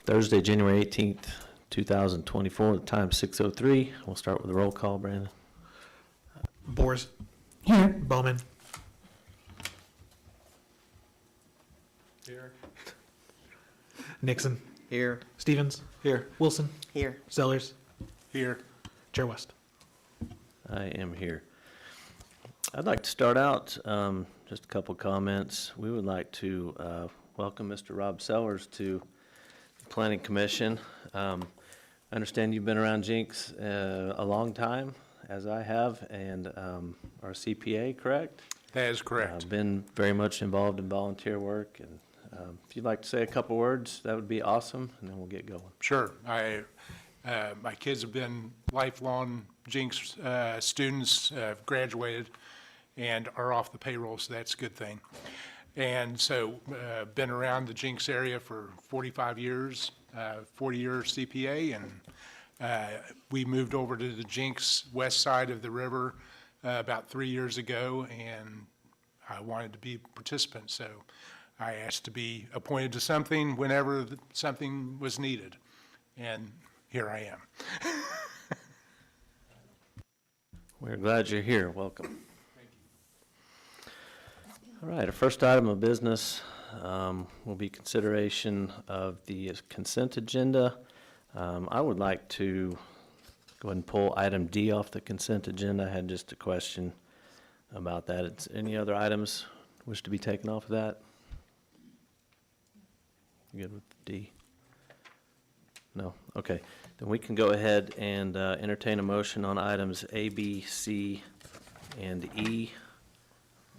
Thursday, January 18th, 2024, the time 6:03. We'll start with the roll call, Brandon. Boers. Here. Bowman. Here. Nixon. Here. Stevens. Here. Wilson. Here. Sellers. Here. Chair West. I am here. I'd like to start out, just a couple comments. We would like to welcome Mr. Rob Sellers to the Planning Commission. I understand you've been around Jenks a long time, as I have, and are a CPA, correct? That is correct. Been very much involved in volunteer work, and if you'd like to say a couple words, that would be awesome, and then we'll get going. Sure. My kids have been lifelong Jenks students, graduated, and are off the payroll, so that's a good thing. And so been around the Jenks area for 45 years, 40-year CPA, and we moved over to the Jenks west side of the river about 3 years ago, and I wanted to be a participant, so I asked to be appointed to something whenever something was needed, and here I am. We're glad you're here. Welcome. Thank you. All right, our first item of business will be consideration of the consent agenda. I would like to go ahead and pull item D off the consent agenda. I had just a question about that. Any other items wish to be taken off of that? You good with D? No? Okay. Then we can go ahead and entertain a motion on items A, B, C, and E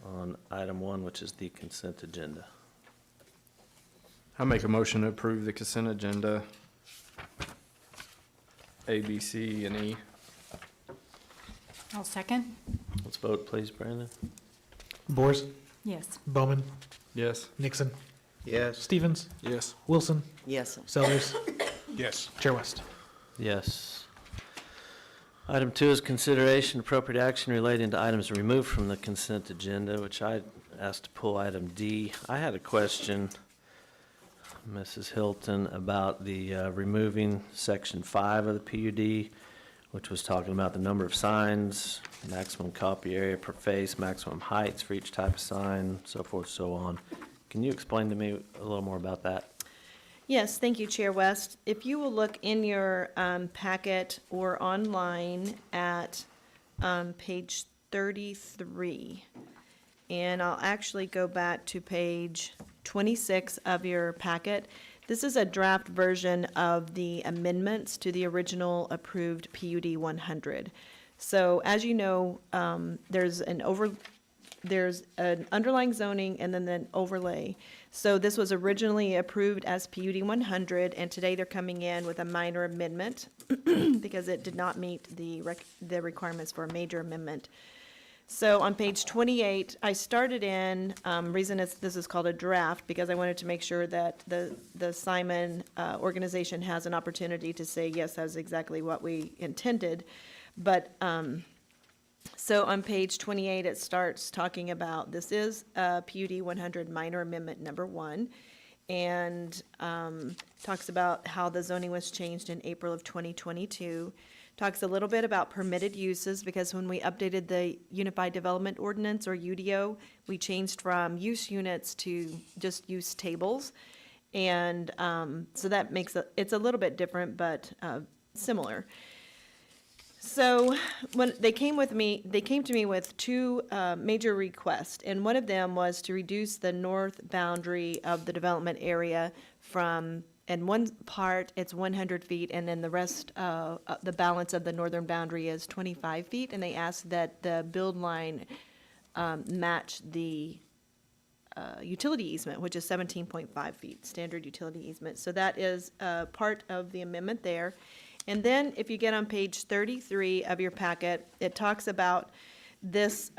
on item 1, which is the consent agenda. I make a motion to approve the consent agenda, A, B, C, and E. I'll second. Let's vote, please, Brandon. Boers. Yes. Bowman. Yes. Nixon. Yes. Stevens. Yes. Wilson. Yes. Sellers. Yes. Chair West. Yes. Item 2 is consideration appropriate action relating to items removed from the consent agenda, which I asked to pull item D. I had a question, Mrs. Hilton, about the removing section 5 of the PUD, which was talking about the number of signs, maximum copy area per face, maximum heights for each type of sign, so forth, so on. Can you explain to me a little more about that? Yes, thank you, Chair West. If you will look in your packet or online at page 33, and I'll actually go back to page 26 of your packet. This is a draft version of the amendments to the original approved PUD 100. So as you know, there's an underlying zoning and then an overlay. So this was originally approved as PUD 100, and today they're coming in with a minor amendment because it did not meet the requirements for a major amendment. So on page 28, I started in, reason this is called a draft, because I wanted to make sure that the Simon organization has an opportunity to say, yes, that's exactly what we intended. But so on page 28, it starts talking about, this is PUD 100 minor amendment number 1, and talks about how the zoning was changed in April of 2022. Talks a little bit about permitted uses, because when we updated the Unified Development Ordinance, or UDO, we changed from use units to just use tables. And so that makes it's a little bit different, but similar. So when they came to me with two major requests, and one of them was to reduce the north boundary of the development area from, and one part it's 100 feet, and then the rest, the balance of the northern boundary is 25 feet, and they asked that the build line match the utility easement, which is 17.5 feet, standard utility easement. So that is part of the amendment there. And then if you get on page 33 of your packet, it talks about this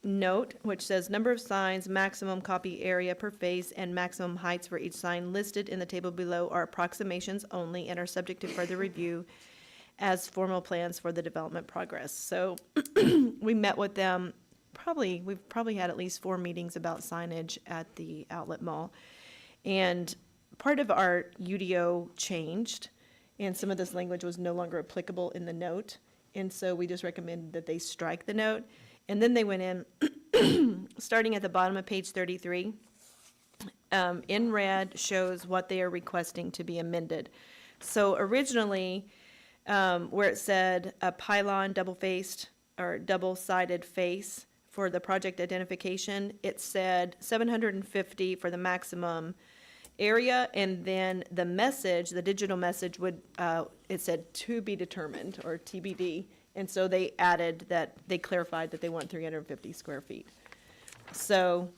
note, which says number of signs, maximum copy area per face, and maximum heights for each sign listed in the table below are approximations only and are subject to further review as formal plans for the development progress. So we met with them, we've probably had at least 4 meetings about signage at the outlet mall. And part of our UDO changed, and some of this language was no longer applicable in the note. And so we just recommended that they strike the note. And then they went in, starting at the bottom of page 33, in red shows what they are requesting to be amended. So originally, where it said a pylon double-faced or double-sided face for the project identification, it said 750 for the maximum area, and then the message, the digital message would, it said to be determined, or TBD, and so they added that, they clarified that they want 350 square feet. So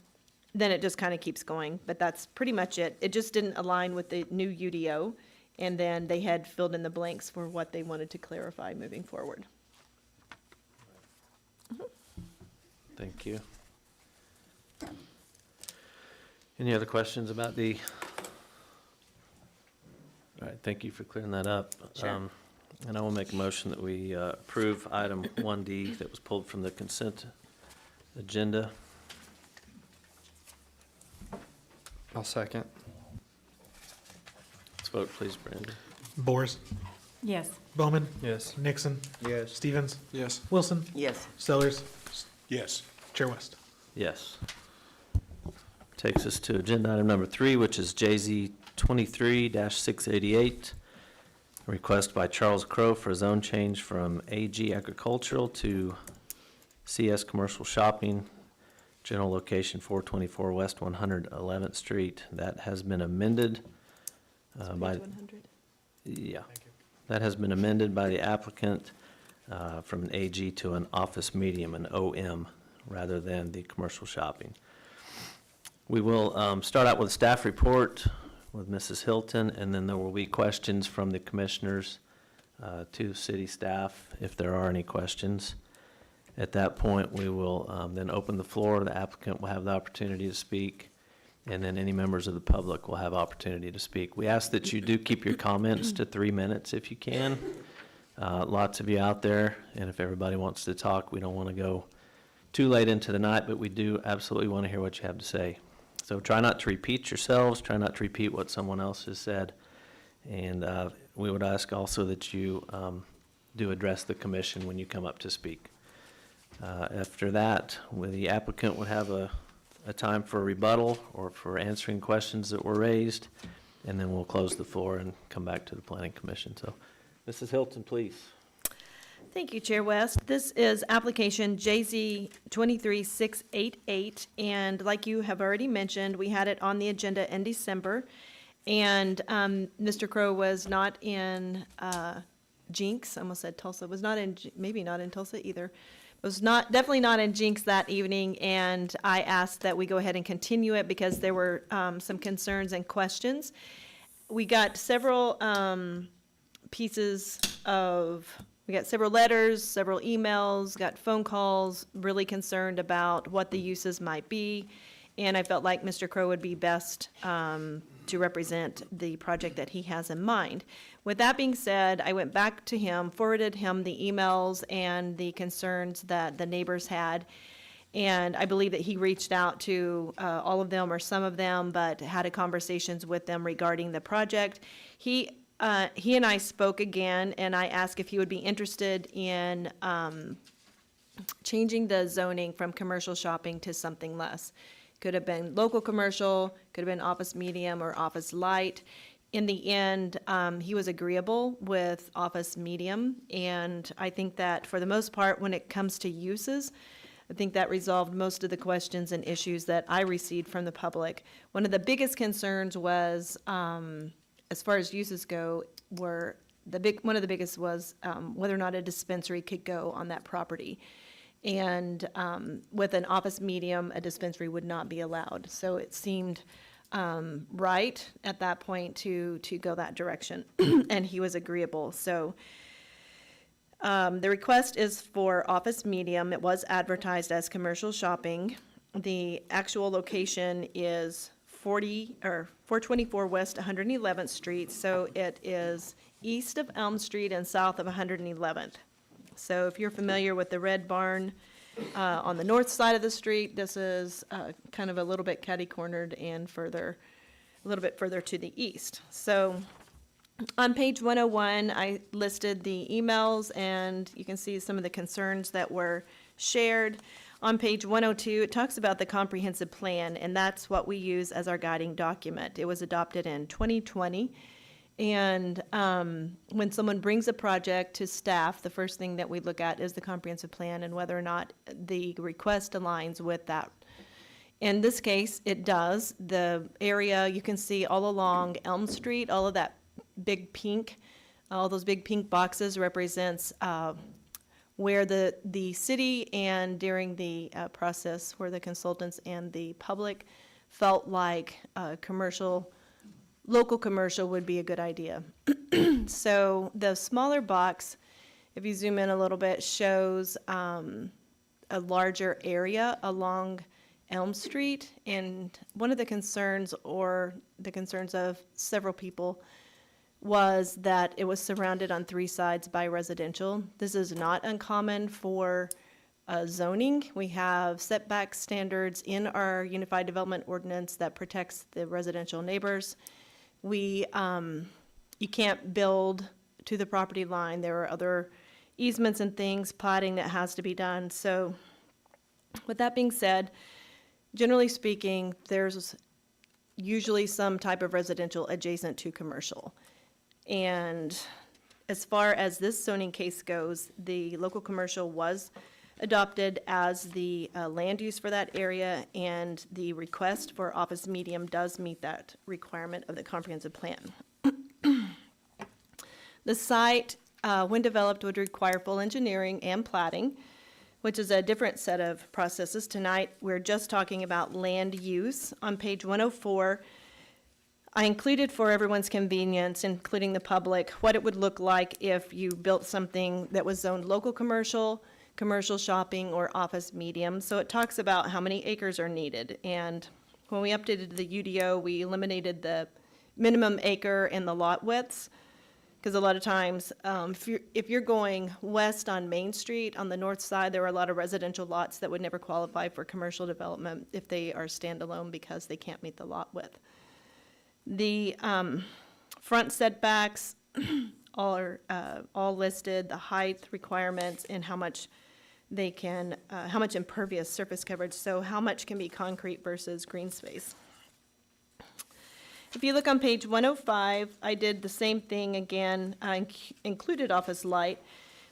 then it just kind of keeps going, but that's pretty much it. It just didn't align with the new UDO, and then they had filled in the blanks for what they wanted to clarify moving forward. Thank you. Any other questions about the? All right, thank you for clearing that up. Sure. And I will make a motion that we approve item 1D that was pulled from the consent agenda. I'll second. Let's vote, please, Brandon. Bors, Yes. Bowman, Yes. Nixon, Yes. Stevens, Yes. Wilson, Yes. Sellers, Yes. Chair West. Yes. Takes us to agenda item number 3, which is JZ 23-688. Request by Charles Crow for a zone change from AG Agricultural to CS Commercial Shopping, general location 424 West 111th Street. That has been amended by, Page 100. yeah. That has been amended by the applicant from an AG to an office medium, an OM, rather than the commercial shopping. We will start out with a staff report with Mrs. Hilton, and then there will be questions from the commissioners to city staff, if there are any questions. At that point, we will then open the floor. The applicant will have the opportunity to speak, and then any members of the public will have opportunity to speak. We ask that you do keep your comments to 3 minutes if you can. Lots of you out there, and if everybody wants to talk, we don't want to go too late into the night, but we do absolutely want to hear what you have to say. So try not to repeat yourselves, try not to repeat what someone else has said. And we would ask also that you do address the commission when you come up to speak. After that, the applicant would have a time for a rebuttal or for answering questions that were raised, and then we'll close the floor and come back to the planning commission. So, Mrs. Hilton, please. Thank you, Chair West. This is application JZ 23688, and like you have already mentioned, we had it on the agenda in December, and Mr. Crow was not in Jenks, I almost said Tulsa, was not in, maybe not in Tulsa either, was not, definitely not in Jenks that evening, and I asked that we go ahead and continue it because there were some concerns and questions. We got several pieces of, we got several letters, several emails, got phone calls, really concerned about what the uses might be. And I felt like Mr. Crow would be best to represent the project that he has in mind. With that being said, I went back to him, forwarded him the emails and the concerns that the neighbors had. And I believe that he reached out to all of them or some of them, but had conversations with them regarding the project. He and I spoke again, and I asked if he would be interested in changing the zoning from commercial shopping to something less. Could have been local commercial, could have been office medium or office light. In the end, he was agreeable with office medium, and I think that for the most part, when it comes to uses, I think that resolved most of the questions and issues that I received from the public. One of the biggest concerns was, as far as uses go, one of the biggest was whether or not a dispensary could go on that property. And with an office medium, a dispensary would not be allowed. So it seemed right at that point to go that direction, and he was agreeable. So the request is for office medium. It was advertised as commercial shopping. The actual location is 424 West 111th Street, so it is east of Elm Street and south of 111th. So if you're familiar with the Red Barn on the north side of the street, this is kind of a little bit catty-cornered and further a little bit further to the east. So on page 101, I listed the emails, and you can see some of the concerns that were shared. On page 102, it talks about the comprehensive plan, and that's what we use as our guiding document. It was adopted in 2020. And when someone brings a project to staff, the first thing that we look at is the comprehensive plan and whether or not the request aligns with that. In this case, it does. The area, you can see all along Elm Street, all of that big pink, all those big pink boxes represents where the city and during the process where the consultants and the public felt like local commercial would be a good idea. So the smaller box, if you zoom in a little bit, shows a larger area along Elm Street. And one of the concerns, or the concerns of several people, was that it was surrounded on three sides by residential. This is not uncommon for zoning. We have setback standards in our Unified Development Ordinance that protects the residential neighbors. You can't build to the property line. There are other easements and things, platting that has to be done. So with that being said, generally speaking, there's usually some type of residential adjacent to commercial. And as far as this zoning case goes, the local commercial was adopted as the land use for that area, and the request for office medium does meet that requirement of the comprehensive plan. The site, when developed, would require full engineering and platting, which is a different set of processes. Tonight, we're just talking about land use. On page 104, I included for everyone's convenience, including the public, what it would look like if you built something that was zoned local commercial, commercial shopping, or office medium. So it talks about how many acres are needed. And when we updated the UDO, we eliminated the minimum acre and the lot widths. Because a lot of times, if you're going west on Main Street, on the north side, there are a lot of residential lots that would never qualify for commercial development if they are standalone because they can't meet the lot width. The front setbacks are all listed, the height requirements, and how much they can, how much impervious surface coverage, so how much can be concrete versus green space. If you look on page 105, I did the same thing again. I included office light,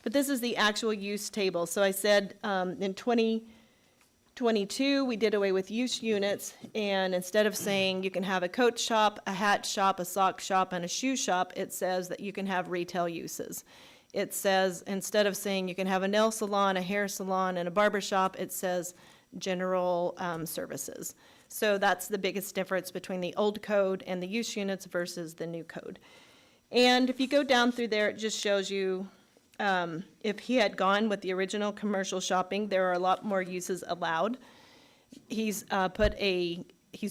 but this is the actual use table. So I said in 2022, we did away with use units, and instead of saying you can have a coat shop, a hat shop, a sock shop, and a shoe shop, it says that you can have retail uses. It says, instead of saying you can have a nail salon, a hair salon, and a barber shop, it says general services. So that's the biggest difference between the old code and the use units versus the new code. And if you go down through there, it just shows you if he had gone with the original commercial shopping, there are a lot more uses allowed. He's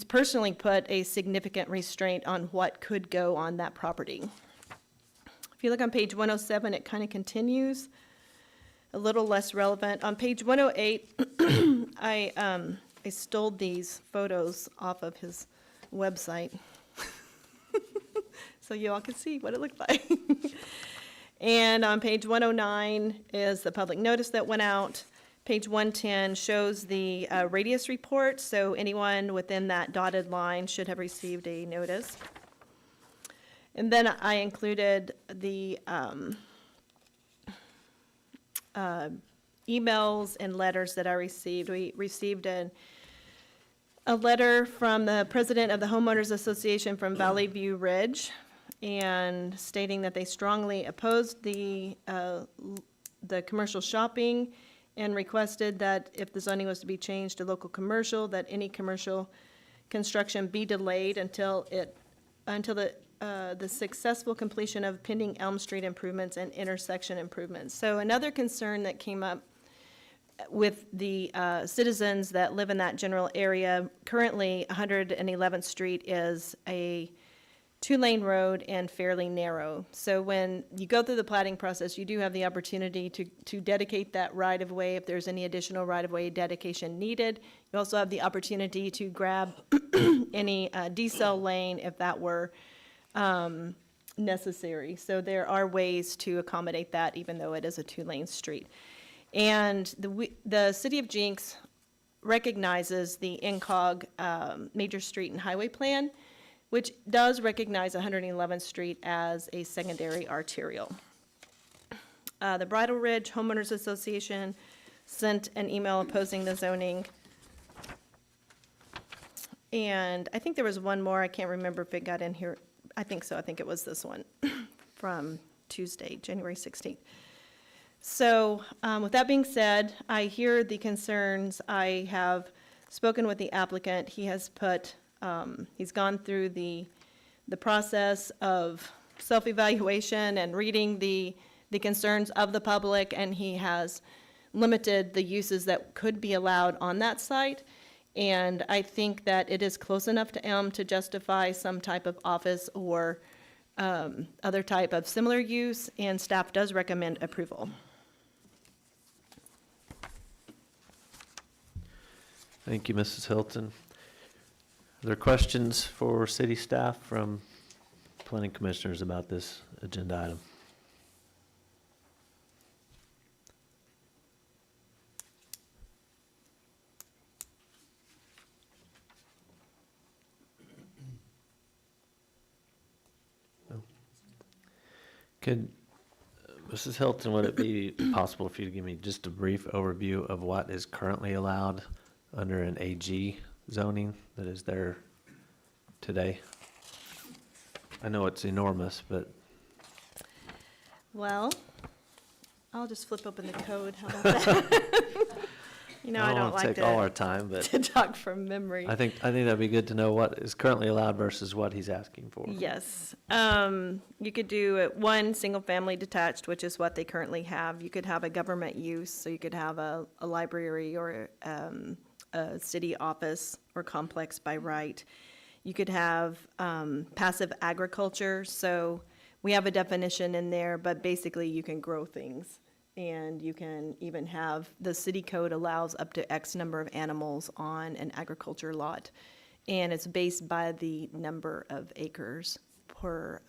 personally put a significant restraint on what could go on that property. If you look on page 107, it kind of continues, a little less relevant. On page 108, I stole these photos off of his website so you all can see what it looked like. And on page 109 is the public notice that went out. Page 110 shows the radius report, so anyone within that dotted line should have received a notice. And then I included the emails and letters that I received. We received a letter from the president of the Homeowners Association from Valley View Ridge, and stating that they strongly opposed the commercial shopping and requested that if the zoning was to be changed to local commercial, that any commercial construction be delayed until the successful completion of pending Elm Street improvements and intersection improvements. So another concern that came up with the citizens that live in that general area, currently 111th Street is a two-lane road and fairly narrow. So when you go through the plating process, you do have the opportunity to dedicate that right-of-way if there's any additional right-of-way dedication needed. You also have the opportunity to grab any decel lane if that were necessary. So there are ways to accommodate that, even though it is a two-lane street. And the city of Jenks recognizes the INCOG Major Street and Highway Plan, which does recognize 111th Street as a secondary arterial. The Bridle Ridge Homeowners Association sent an email opposing the zoning. And I think there was one more, I can't remember if it got in here. I think so, I think it was this one from Tuesday, January 16th. So with that being said, I hear the concerns. I have spoken with the applicant. He has he's gone through the process of self-evaluation and reading the concerns of the public, and he has limited the uses that could be allowed on that site. And I think that it is close enough to M to justify some type of office or other type of similar use, and staff does recommend approval. Thank you, Mrs. Hilton. Are there questions for city staff from planning commissioners about this agenda item? No? Could, Mrs. Hilton, would it be possible for you to give me just a brief overview of what is currently allowed under an AG zoning that is there today? I know it's enormous, but Well, I'll just flip open the code. How about that? You know, I don't wanna like take all our to time, but talk from memory. I think that'd be good to know what is currently allowed versus what he's asking for. Yes. You could do one single-family detached, which is what they currently have. You could have a government use, so you could have a library or a city office or complex by right. You could have passive agriculture, so we have a definition in there, but basically you can grow things. And you can even have, the city code allows up to X number of animals on an agriculture lot. And it's based by the number of acres per,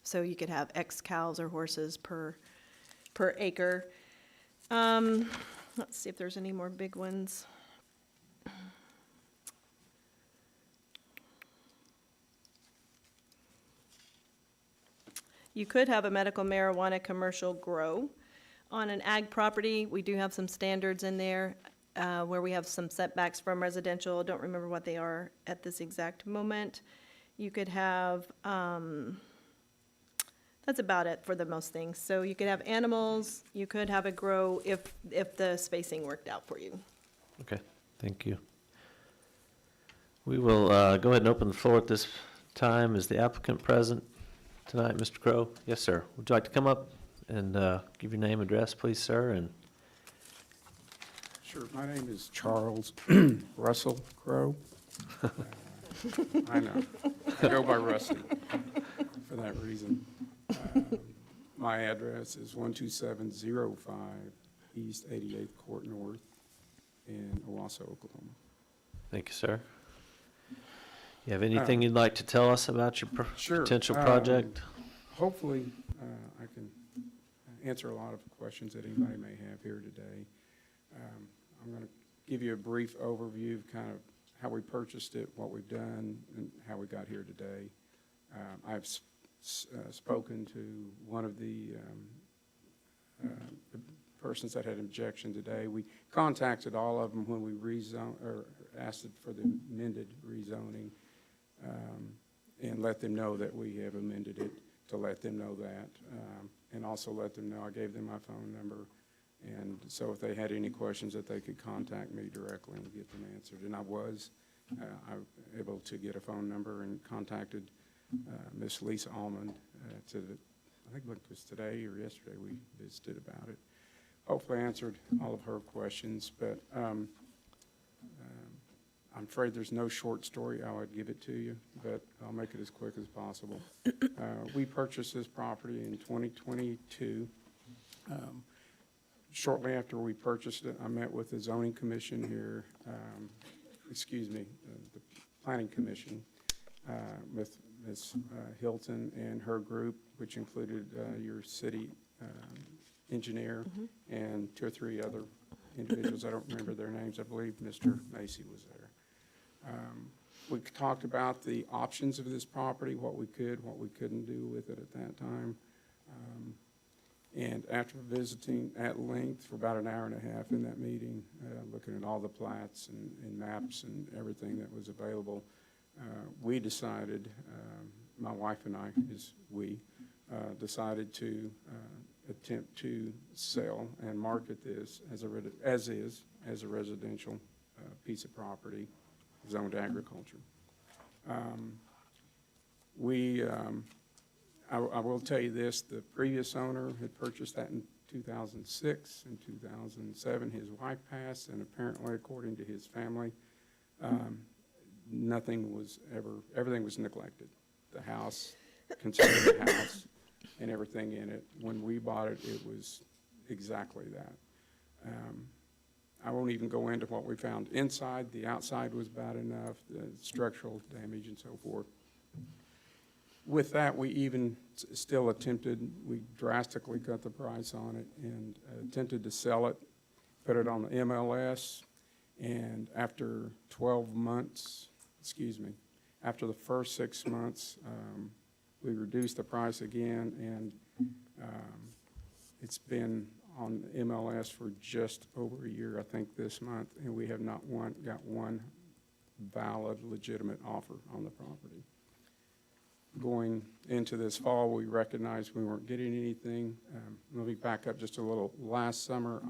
so you could have X cows or horses per acre. Let's see if there's any more big ones. You could have a medical marijuana commercial grow. On an ag property, we do have some standards in there where we have some setbacks from residential. I don't remember what they are at this exact moment. You could have, that's about it for the most things. So you could have animals, you could have a grow if the spacing worked out for you. Okay, thank you. We will go ahead and open the floor at this time. Is the applicant present tonight, Mr. Crowe? Yes, sir. Would you like to come up and give your name, address, please, sir? And Sure. My name is Charles Russell Crowe. I know. I go by Rusty for that reason. My address is 12705 East 88th Court North in Owasso, Oklahoma. thank you, sir. You have anything you'd like to tell us about your Sure. potential project? Hopefully, I can answer a lot of questions that anybody may have here today. I'm going to give you a brief overview of kind of how we purchased it, what we've done, and how we got here today. I've spoken to one of the persons that had objection today. We contacted all of them when we asked for the amended rezoning, and let them know that we have amended it, to let them know that, and also let them know I gave them my phone number, and so if they had any questions that they could contact me directly and get them answered. And I was able to get a phone number and contacted Miss Lisa Almond I think it was today or yesterday we visited about it. Hopefully I answered all of her questions, but I'm afraid there's no short story. I would give it to you, but I'll make it as quick as possible. We purchased this property in 2022. Shortly after we purchased it, I met with the zoning commission here, the planning commission, with Ms. Hilton and her group, which included your city engineer and 2 or 3 other individuals. I don't remember their names. I believe Mr. Macy was there. We talked about the options of this property, what we could, what we couldn't do with it at that time. And after visiting at length for about an hour and a half in that meeting, looking at all the plats and maps and everything that was available, we decided, my wife and I, decided to attempt to sell and market this as a residential piece of property zoned agriculture. I will tell you this, the previous owner had purchased that in 2006. In 2007, his wife passed, and apparently, according to his family, everything was neglected. The house, concerning the house, and everything in it. When we bought it, it was exactly that. I won't even go into what we found inside. The outside was bad enough, the structural damage and so forth. With that, we even still attempted, we drastically cut the price on it and attempted to sell it, put it on the MLS, and after 12 months, after the first 6 months, we reduced the price again, and it's been on the MLS for just over a year, I think, this month, and we have not got one valid, legitimate offer on the property. Going into this fall, we recognized we weren't getting anything. Let me back up just a little. Last summer,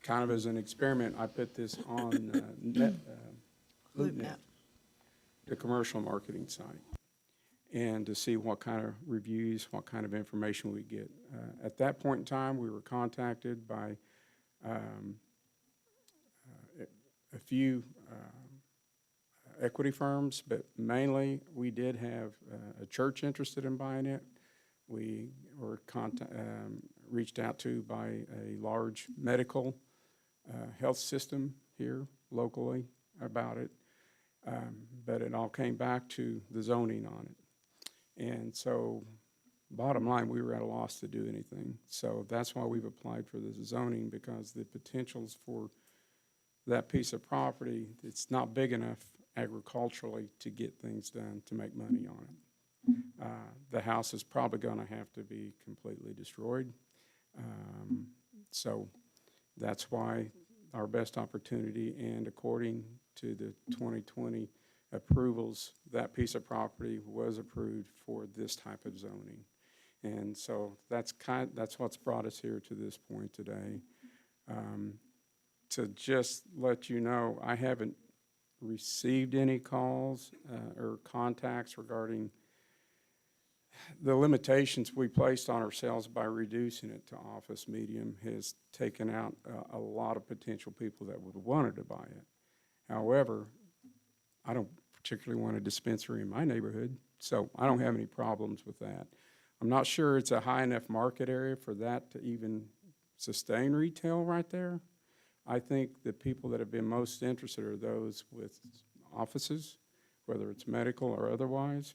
kind of as an experiment, I put this on LoopNet, the commercial marketing site, and to see what kind of reviews, what kind of information we get. At that point in time, we were contacted by a few equity firms, but mainly we did have a church interested in buying it. We were reached out to by a large medical health system here locally about it, but it all came back to the zoning on it. And so bottom line, we were at a loss to do anything. So that's why we've applied for the zoning, because the potentials for that piece of property, it's not big enough agriculturally to get things done to make money on it. The house is probably going to have to be completely destroyed. So that's why our best opportunity, and according to the 2020 approvals, that piece of property was approved for this type of zoning. And so that's what's brought us here to this point today. To just let you know, I haven't received any calls or contacts regarding the limitations we placed on ourselves by reducing it to office medium has taken out a lot of potential people that would have wanted to buy it. However, I don't particularly want a dispensary in my neighborhood, so I don't have any problems with that. I'm not sure it's a high enough market area for that to even sustain retail right there. I think the people that have been most interested are those with offices, whether it's medical or otherwise.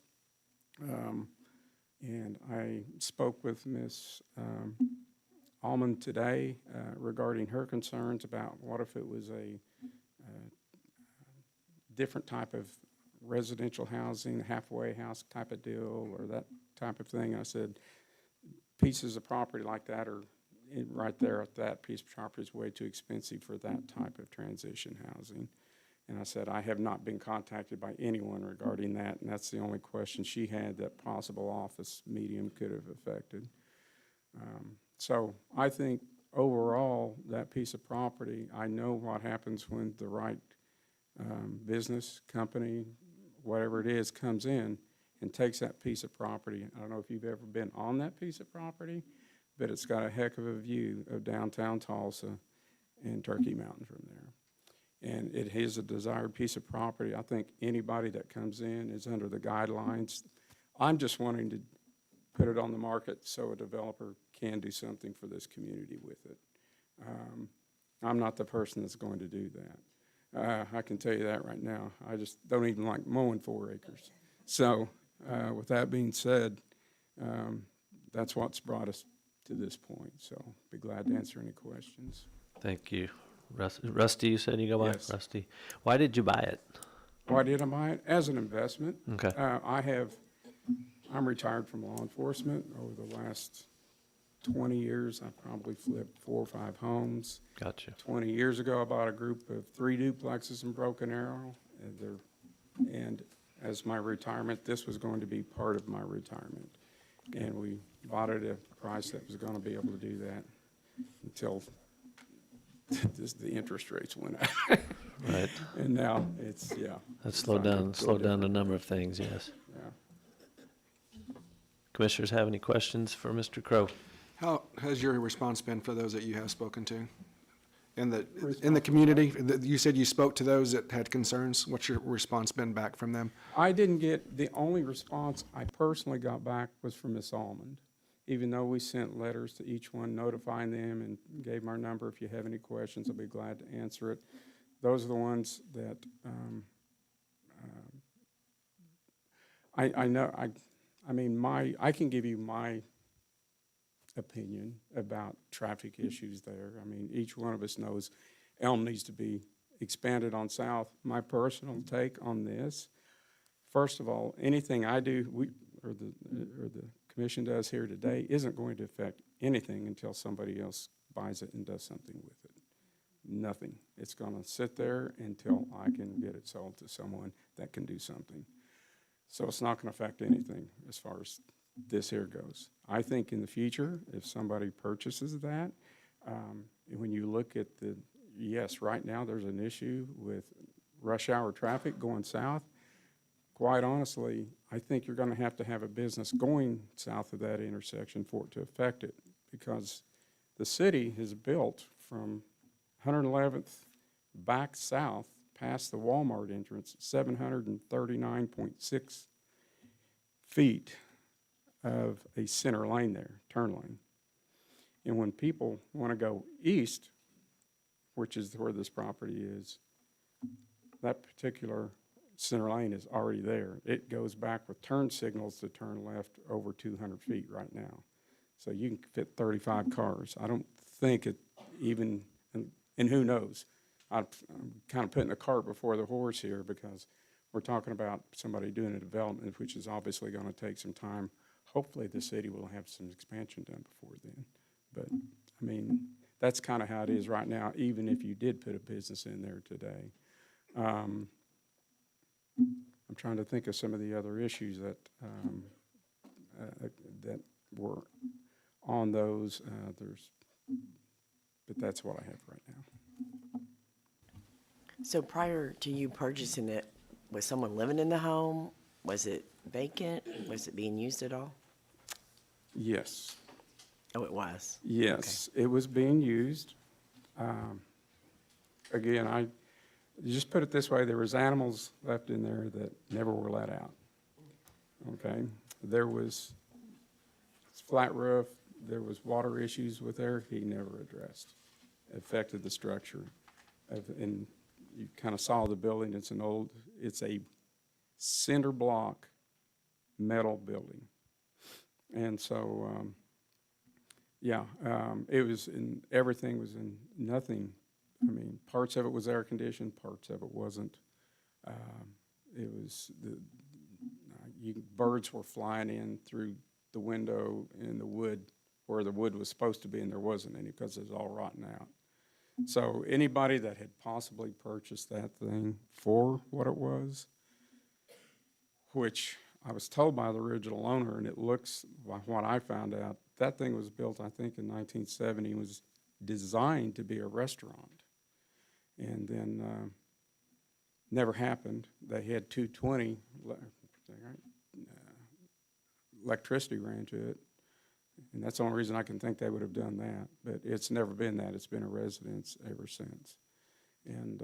And I spoke with Ms. Almond today regarding her concerns about what if it was a different type of residential housing, halfway house type of deal, or that type of thing. I said, pieces of property like that are right there at that piece of property is way too expensive for that type of transition housing. And I said, I have not been contacted by anyone regarding that, and that's the only question she had that possible office medium could have affected. So I think overall, that piece of property, I know what happens when the right business, company, whatever it is, comes in and takes that piece of property. I don't know if you've ever been on that piece of property, but it's got a heck of a view of downtown Tulsa and Turkey Mountain from there. and it is a desired piece of property. I think anybody that comes in is under the guidelines. I'm just wanting to put it on the market so a developer can do something for this community with it. I'm not the person that's going to do that. I can tell you that right now. I just don't even like mowing 4 acres. So with that being said, that's what's brought us to this point. So be glad to answer any questions. Thank you. Rusty, you said you go by? Yes. Rusty. Why did you buy it? Why did I buy it? As an investment. Okay. I'm retired from law enforcement. Over the last 20 years, I've probably flipped 4 or 5 homes. Gotcha. 20 years ago, I bought a group of 3 duplexes in Broken Arrow. And as my retirement, this was going to be part of my retirement. And we bought it at a price that was going to be able to do that until the interest rates went up. Right. And now it's, yeah. That slowed down a number of things, yes. Yeah. Commissioners have any questions for Mr. Crow? How has your response been for those that you have spoken to? In the community, you said you spoke to those that had concerns. What's your response been back from them? I didn't get, the only response I personally got back was from Ms. Almond, even though we sent letters to each one notifying them and gave them our number. If you have any questions, I'll be glad to answer it. Those are the ones that I know. I mean, I can give you my opinion about traffic issues there. I mean, each one of us knows Elm needs to be expanded on South. My personal take on this, first of all, anything I do, or the commission does here today, isn't going to affect anything until somebody else buys it and does something with it. Nothing. It's going to sit there until I can get it sold to someone that can do something. So it's not going to affect anything as far as this here goes. I think in the future, if somebody purchases that, when you look at yes, right now there's an issue with rush hour traffic going south. Quite honestly, I think you're going to have a business going south of that intersection for it to affect it, because the city has built from 111th back south past the Walmart entrance, 739.6 feet of a center lane there, turn lane. And when people want to go east, which is where this property is, that particular center lane is already there. It goes back with turn signals to turn left over 200 feet right now. So you can fit 35 cars. I don't think it even, and who knows? I'm kind of putting the cart before the horse here, because we're talking about somebody doing a development, which is obviously going to take some time. Hopefully the city will have some expansion done before then. But, I mean, that's kind of how it is right now, even if you did put a business in there today. I'm trying to think of some of the other issues that that were on those. But that's what I have right now. So prior to you purchasing it, was someone living in the home? Was it vacant? Was it being used at all? Yes. Oh, it was? Yes, it was being used. Again, I just put it this way, there was animals left in there that never were let out. Okay? There was flat roof, there was water issues with there he never addressed. Affected the structure. And you kind of saw the building, it's a cinder block metal building. And so, it was everything was in nothing. I mean, parts of it was air conditioned, parts of it wasn't. It was birds were flying in through the window in the wood where the wood was supposed to be, and there wasn't any because it was all rotten out. So anybody that had possibly purchased that thing for what it was, which I was told by the original owner, and it looks, by what I found out, that thing was built, I think, in 1970, and was designed to be a restaurant. And then never happened. They had 220, electricity ran to it, and that's the only reason I can think they would have done that. But it's never been that. It's been a residence ever since. And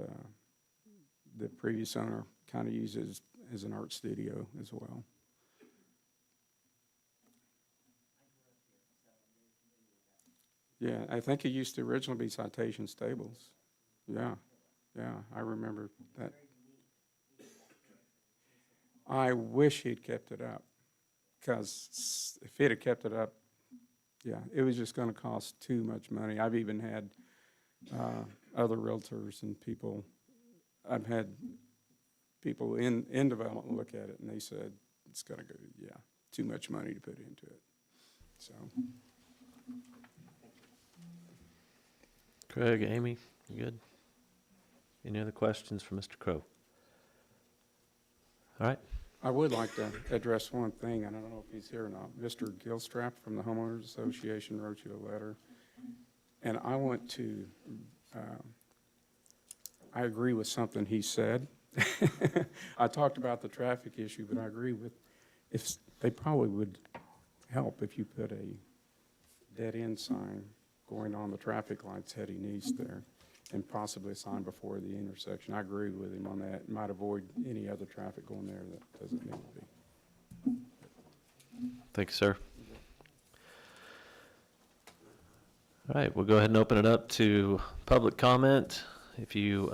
the previous owner kind of used it as an art studio as well. Yeah, I think it used to originally be Citation Stables. Yeah, yeah, I remember that. I wish he'd kept it up, because if he'd have kept it up, yeah, it was just gonna cost too much money. I've even had other realtors and people, I've had people in development look at it, and they said, it's gonna go, yeah, too much money to put into it, so. Craig, Amy, you good? Any other questions for Mr. Crowe? All right. I would like to address one thing, and I don't know if he's here or not. Mr. Gilstrap from the Homeowners Association wrote you a letter, and I want to, I agree with something he said. I talked about the traffic issue, but I agree with, if, they probably would help if you put a dead-end sign going on the traffic lights heading east there, and possibly a sign before the intersection. I agree with him on that. It might avoid any other traffic going there that doesn't need to be. Thank you, sir. All right, we'll go ahead and open it up to public comment. If you,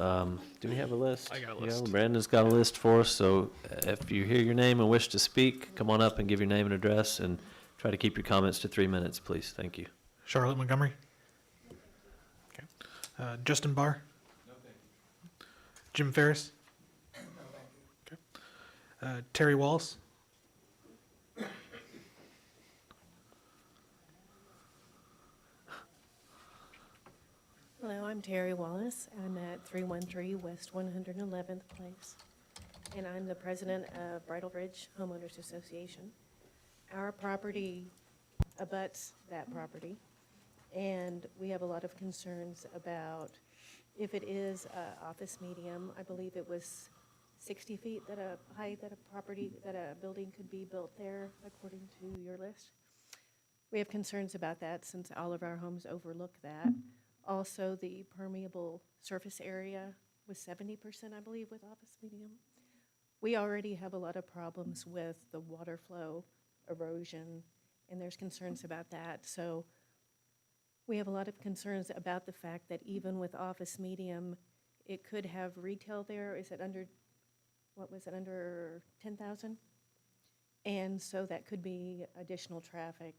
do we have a list? I got a Yeah, list. Brandon's got a list for us, so if you hear your name and wish to speak, come on up and give your name and address, and try to keep your comments to 3 minutes, please. Thank you. Charlotte Montgomery. Okay. Justin Barr. No, thank you. Jim Ferris. No, thank you. Okay. Terry Walls. Hello, I'm Terry Wallace. I'm at 313 West 111th Place, and I'm the president of Bridal Ridge Homeowners Association. Our property abuts that property, and we have a lot of concerns about if it is a office medium. I believe it was 60 feet that a height that a property, that a building could be built there, according to your list. We have concerns about that since all of our homes overlook that. Also, the permeable surface area was 70%, I believe, with office medium. We already have a lot of problems with the water flow, erosion, and there's concerns about that. So we have a lot of concerns about the fact that even with office medium, it could have retail there. Is it under, what was it, under 10,000? And so that could be additional traffic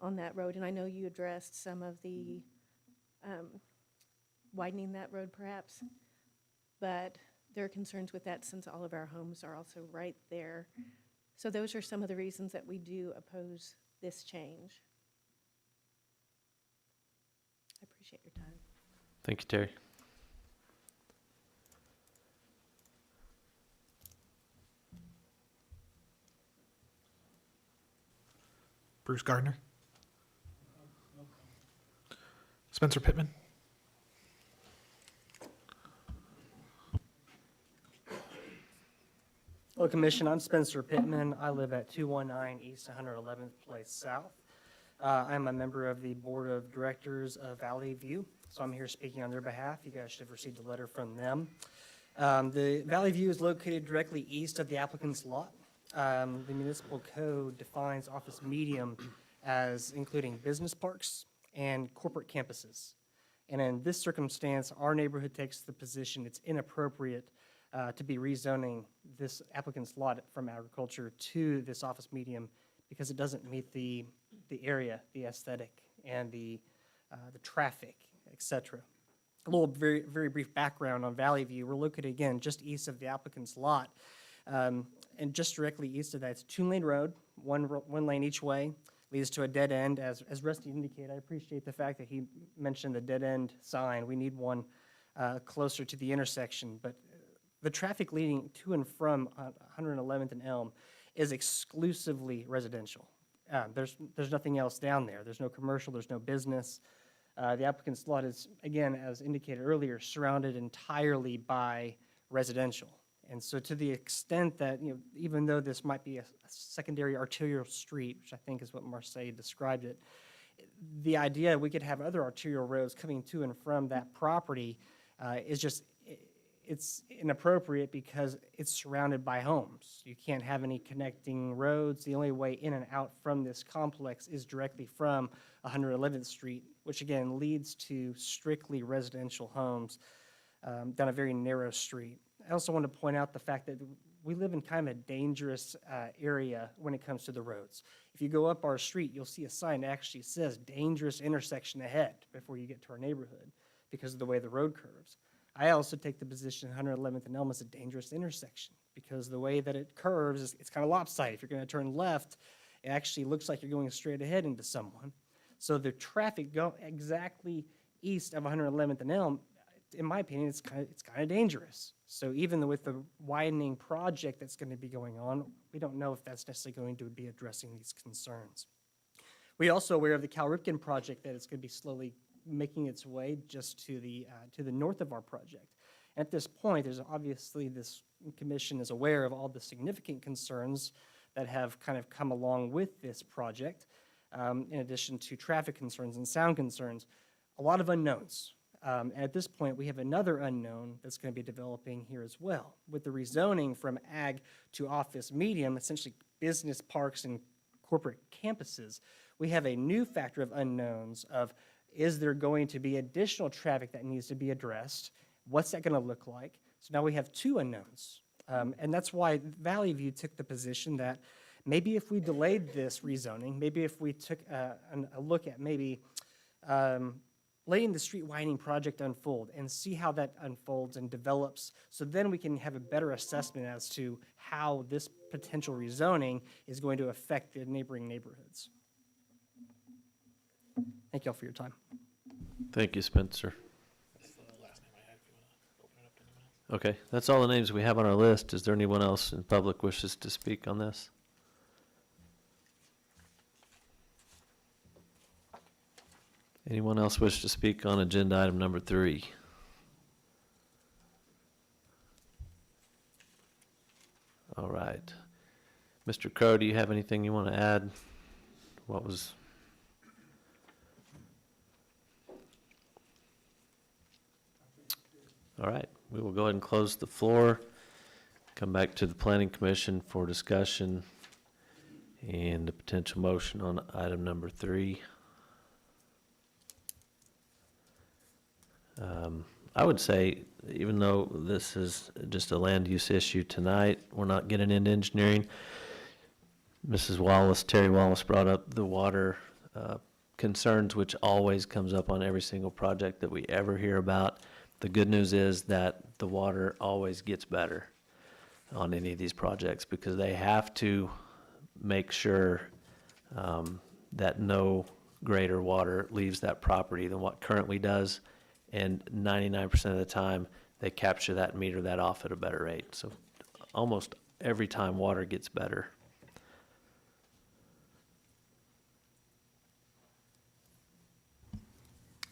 on that road. And I know you addressed some of the widening that road perhaps, but there are concerns with that since all of our homes are also right there. So those are some of the reasons that we do oppose this change. I appreciate your time. Thank you, Terry. Bruce Gardner. Spencer Pittman. Hello, Commission. I'm Spencer Pittman. I live at 219 East 111th Place South. I'm a member of the Board of Directors of Valley View, so I'm here speaking on their behalf. You guys should have received a letter from them. The Valley View is located directly east of the applicant's lot. The municipal code defines office medium as including business parks and corporate campuses. And in this circumstance, our neighborhood takes the position it's inappropriate to be rezoning this applicant's lot from agriculture to this office medium because it doesn't meet the area, the aesthetic, and the traffic, et cetera. A little very brief background on Valley View. We're located, again, just east of the applicant's lot. And just directly east of that, it's a two-lane road, one lane each way, leads to a dead end. As Rusty indicated, I appreciate the fact that he mentioned the dead end sign. We need one closer to the intersection. But the traffic leading to and from 111th and Elm is exclusively residential. There's nothing else down there. There's no commercial, there's no business. The applicant's lot is, again, as indicated earlier, surrounded entirely by residential. And so to the extent that, even though this might be a secondary arterial street, which I think is what Marseille described it, the idea we could have other arterial roads coming to and from that property is just it's inappropriate because it's surrounded by homes. You can't have any connecting roads. The only way in and out from this complex is directly from 111th Street, which again leads to strictly residential homes down a very narrow street. I also want to point out the fact that we live in kind of a dangerous area when it comes to the roads. If you go up our street, you'll see a sign that actually says dangerous intersection ahead before you get to our neighborhood because of the way the road curves. I also take the position 111th and Elm is a dangerous intersection because the way that it curves, it's kind of lopsided. If you're going to turn left, it actually looks like you're going straight ahead into someone. So the traffic go exactly east of 111th and Elm, in my opinion, it's kind of dangerous. So even with the widening project that's going to be going on, we don't know if that's necessarily going to be addressing these concerns. We're also aware of the Cal Ripken project that it's going to be slowly making its way just to the north of our project. At this point, there's obviously this commission is aware of all the significant concerns that have kind of come along with this project, in addition to traffic concerns and sound concerns, a lot of unknowns. And at this point, we have another unknown that's going to be developing here as well. With the rezoning from ag to office medium, essentially business parks and corporate campuses, we have a new factor of unknowns of, is there going to be additional traffic that needs to be addressed? What's that going to look like? So now we have two unknowns. And that's why Valley View took the position that maybe if we delayed this rezoning, maybe if we took a look at maybe letting the street widening project unfold and see how that unfolds and develops, so then we can have a better assessment as to how this potential rezoning is going to affect the neighboring neighborhoods. Thank you all for your time. Thank you, Spencer. Okay, that's all the names we have on our list. Is there anyone else in public wishes to speak on this? Anyone else wish to speak on agenda item number 3? All right. Mr. Crow, do you have anything you want to add? What was... All right, we will go ahead and close the floor, come back to the Planning Commission for discussion and a potential motion on item number 3. I would say, even though this is just a land use issue tonight, we're not getting into engineering. Mrs. Wallace, Terry Wallace brought up the water concerns, which always comes up on every single project that we ever hear about. The good news is that the water always gets better on any of these projects because they have to make sure that no greater water leaves that property than what currently does. And 99% of the time, they capture that and meter that off at a better rate. So almost every time, water gets better.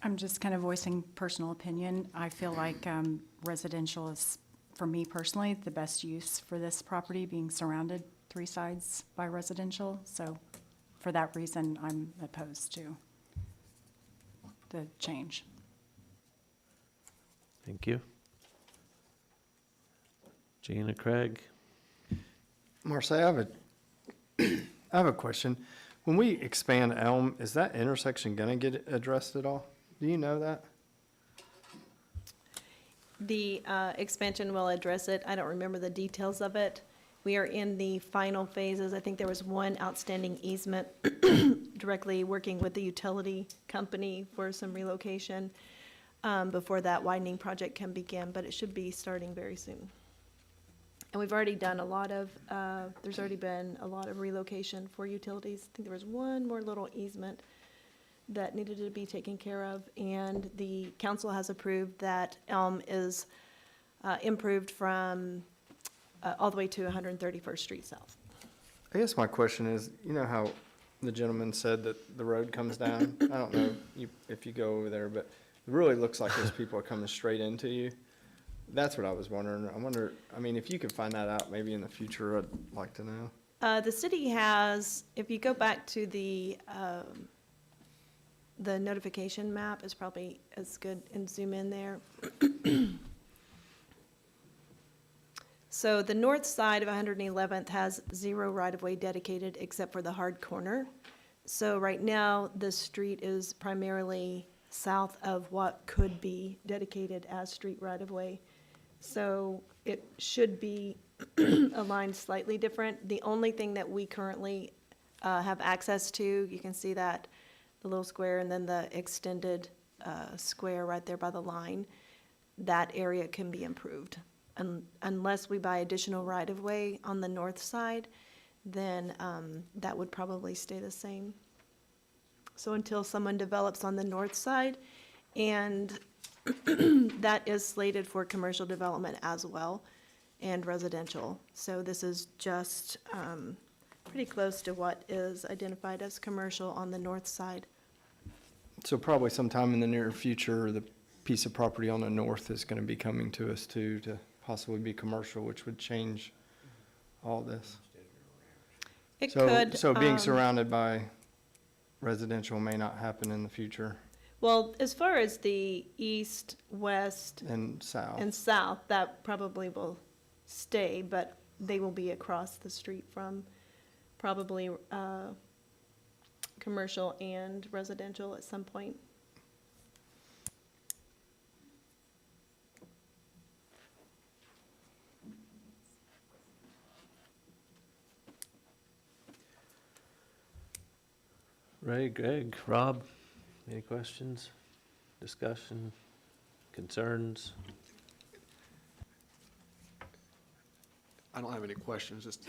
I'm just kind of voicing personal opinion. I feel like residential is, for me personally, the best use for this property, being surrounded 3 sides by residential. So for that reason, I'm opposed to the change. Thank you. Gina, Craig? Marcia, I have a question. When we expand Elm, is that intersection gonna get addressed at all? Do you know that? The expansion will address it. I don't remember the details of it. We are in the final phases. I think there was one outstanding easement directly working with the utility company for some relocation before that widening project can begin, but it should be starting very soon. And we've already done a lot of, there's already been a lot of relocation for utilities. I think there was one more little easement that needed to be taken care of, and the council has approved that Elm is improved from all the way to 131st Street South. I guess my question is, you know how the gentleman said that the road comes down? I don't know if you go over there, but it really looks like those people are coming straight into you. That's what I was wondering. I wonder, I mean, if you could find that out maybe in the future, I'd like to know. The city has, if you go back to the notification map is probably as good, and zoom in there. So the north side of 111th has 0 right-of-way dedicated except for the hard corner. So right now, the street is primarily south of what could be dedicated as street right-of-way. So it should be aligned slightly different. The only thing that we currently have access to, you can see that, the little square and then the extended square right there by the line, that area can be improved. Unless we buy additional right-of-way on the north side, then that would probably stay the same. So until someone develops on the north side, and that is slated for commercial development as well, and residential. So this is just pretty close to what is identified as commercial on the north side. So probably sometime in the near future, the piece of property on the north is gonna be coming to us too, to possibly be commercial, which would change all this. It So, could. so being surrounded by residential may not happen in the future, Well, as far as the east, west, and south. and south, that probably will stay, but they will be across the street from probably commercial and residential at some point. Ray, Greg, Rob, any questions, discussion, concerns? I don't have any questions, just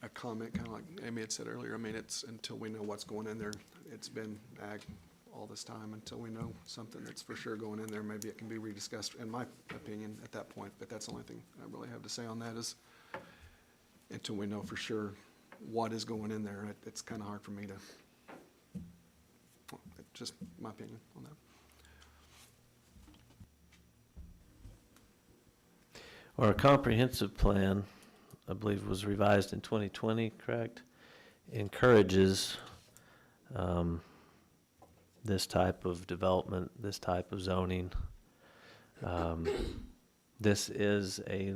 a comment, kind of like Amy had said earlier. I mean, it's until we know what's going in there. It's been ag all this time. Until we know something that's for sure going in there, maybe it can be rediscussed, in my opinion, at that point. But that's the only thing I really have to say on that is until we know for sure what is going in there, it's kind of hard for me to, well, just my opinion on that. Our comprehensive plan, I believe, was revised in 2020, correct? Encourages this type of development, this type of zoning. This is a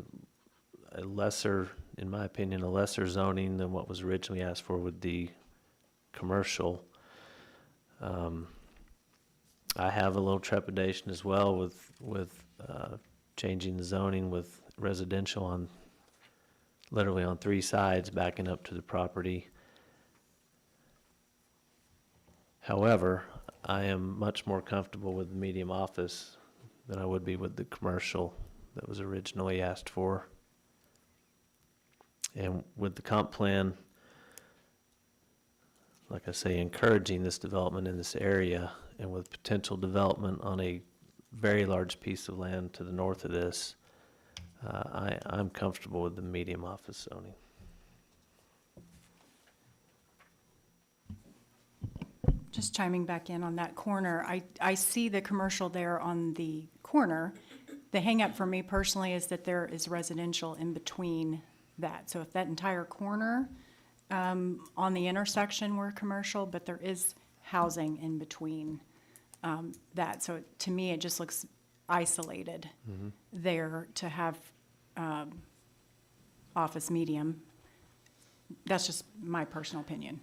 lesser, in my opinion, a lesser zoning than what was originally asked for with the commercial. I have a little trepidation as well with changing the zoning with residential on, literally on 3 sides backing up to the property. However, I am much more comfortable with the medium office than I would be with the commercial that was originally asked for. And with the comp plan, like I say, encouraging this development in this area, and with potential development on a very large piece of land to the north of this, I'm comfortable with the medium office zoning. Just chiming back in on that corner, I see the commercial there on the corner. The hangup for me personally is that there is residential in between that. So if that entire corner on the intersection were commercial, but there is housing in between that. So to me, it just looks isolated there to have office medium. That's just my personal opinion.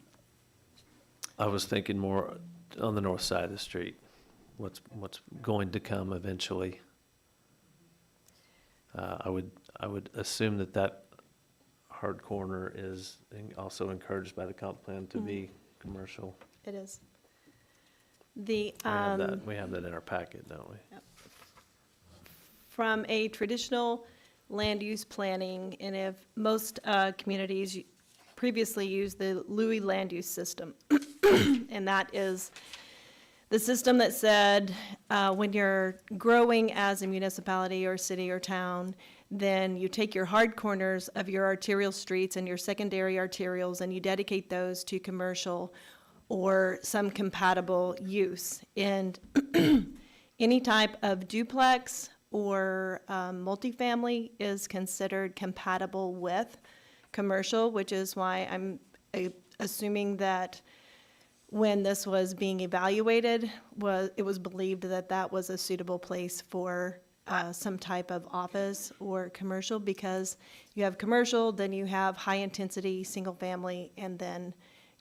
I was thinking more on the north side of the street, what's going to come eventually. I would assume that hard corner is also encouraged by the comp plan to be commercial. It is. The, We have that in our packet, don't we? from a traditional land use planning, and if most communities previously used the Louis land use system, and that is the system that said when you're growing as a municipality or city or town, then you take your hard corners of your arterial streets and your secondary arterials and you dedicate those to commercial or some compatible use. And any type of duplex or multifamily is considered compatible with commercial, which is why I'm assuming that when this was being evaluated, it was believed that that was a suitable place for some type of office or commercial, because you have commercial, then you have high-intensity, single-family, and then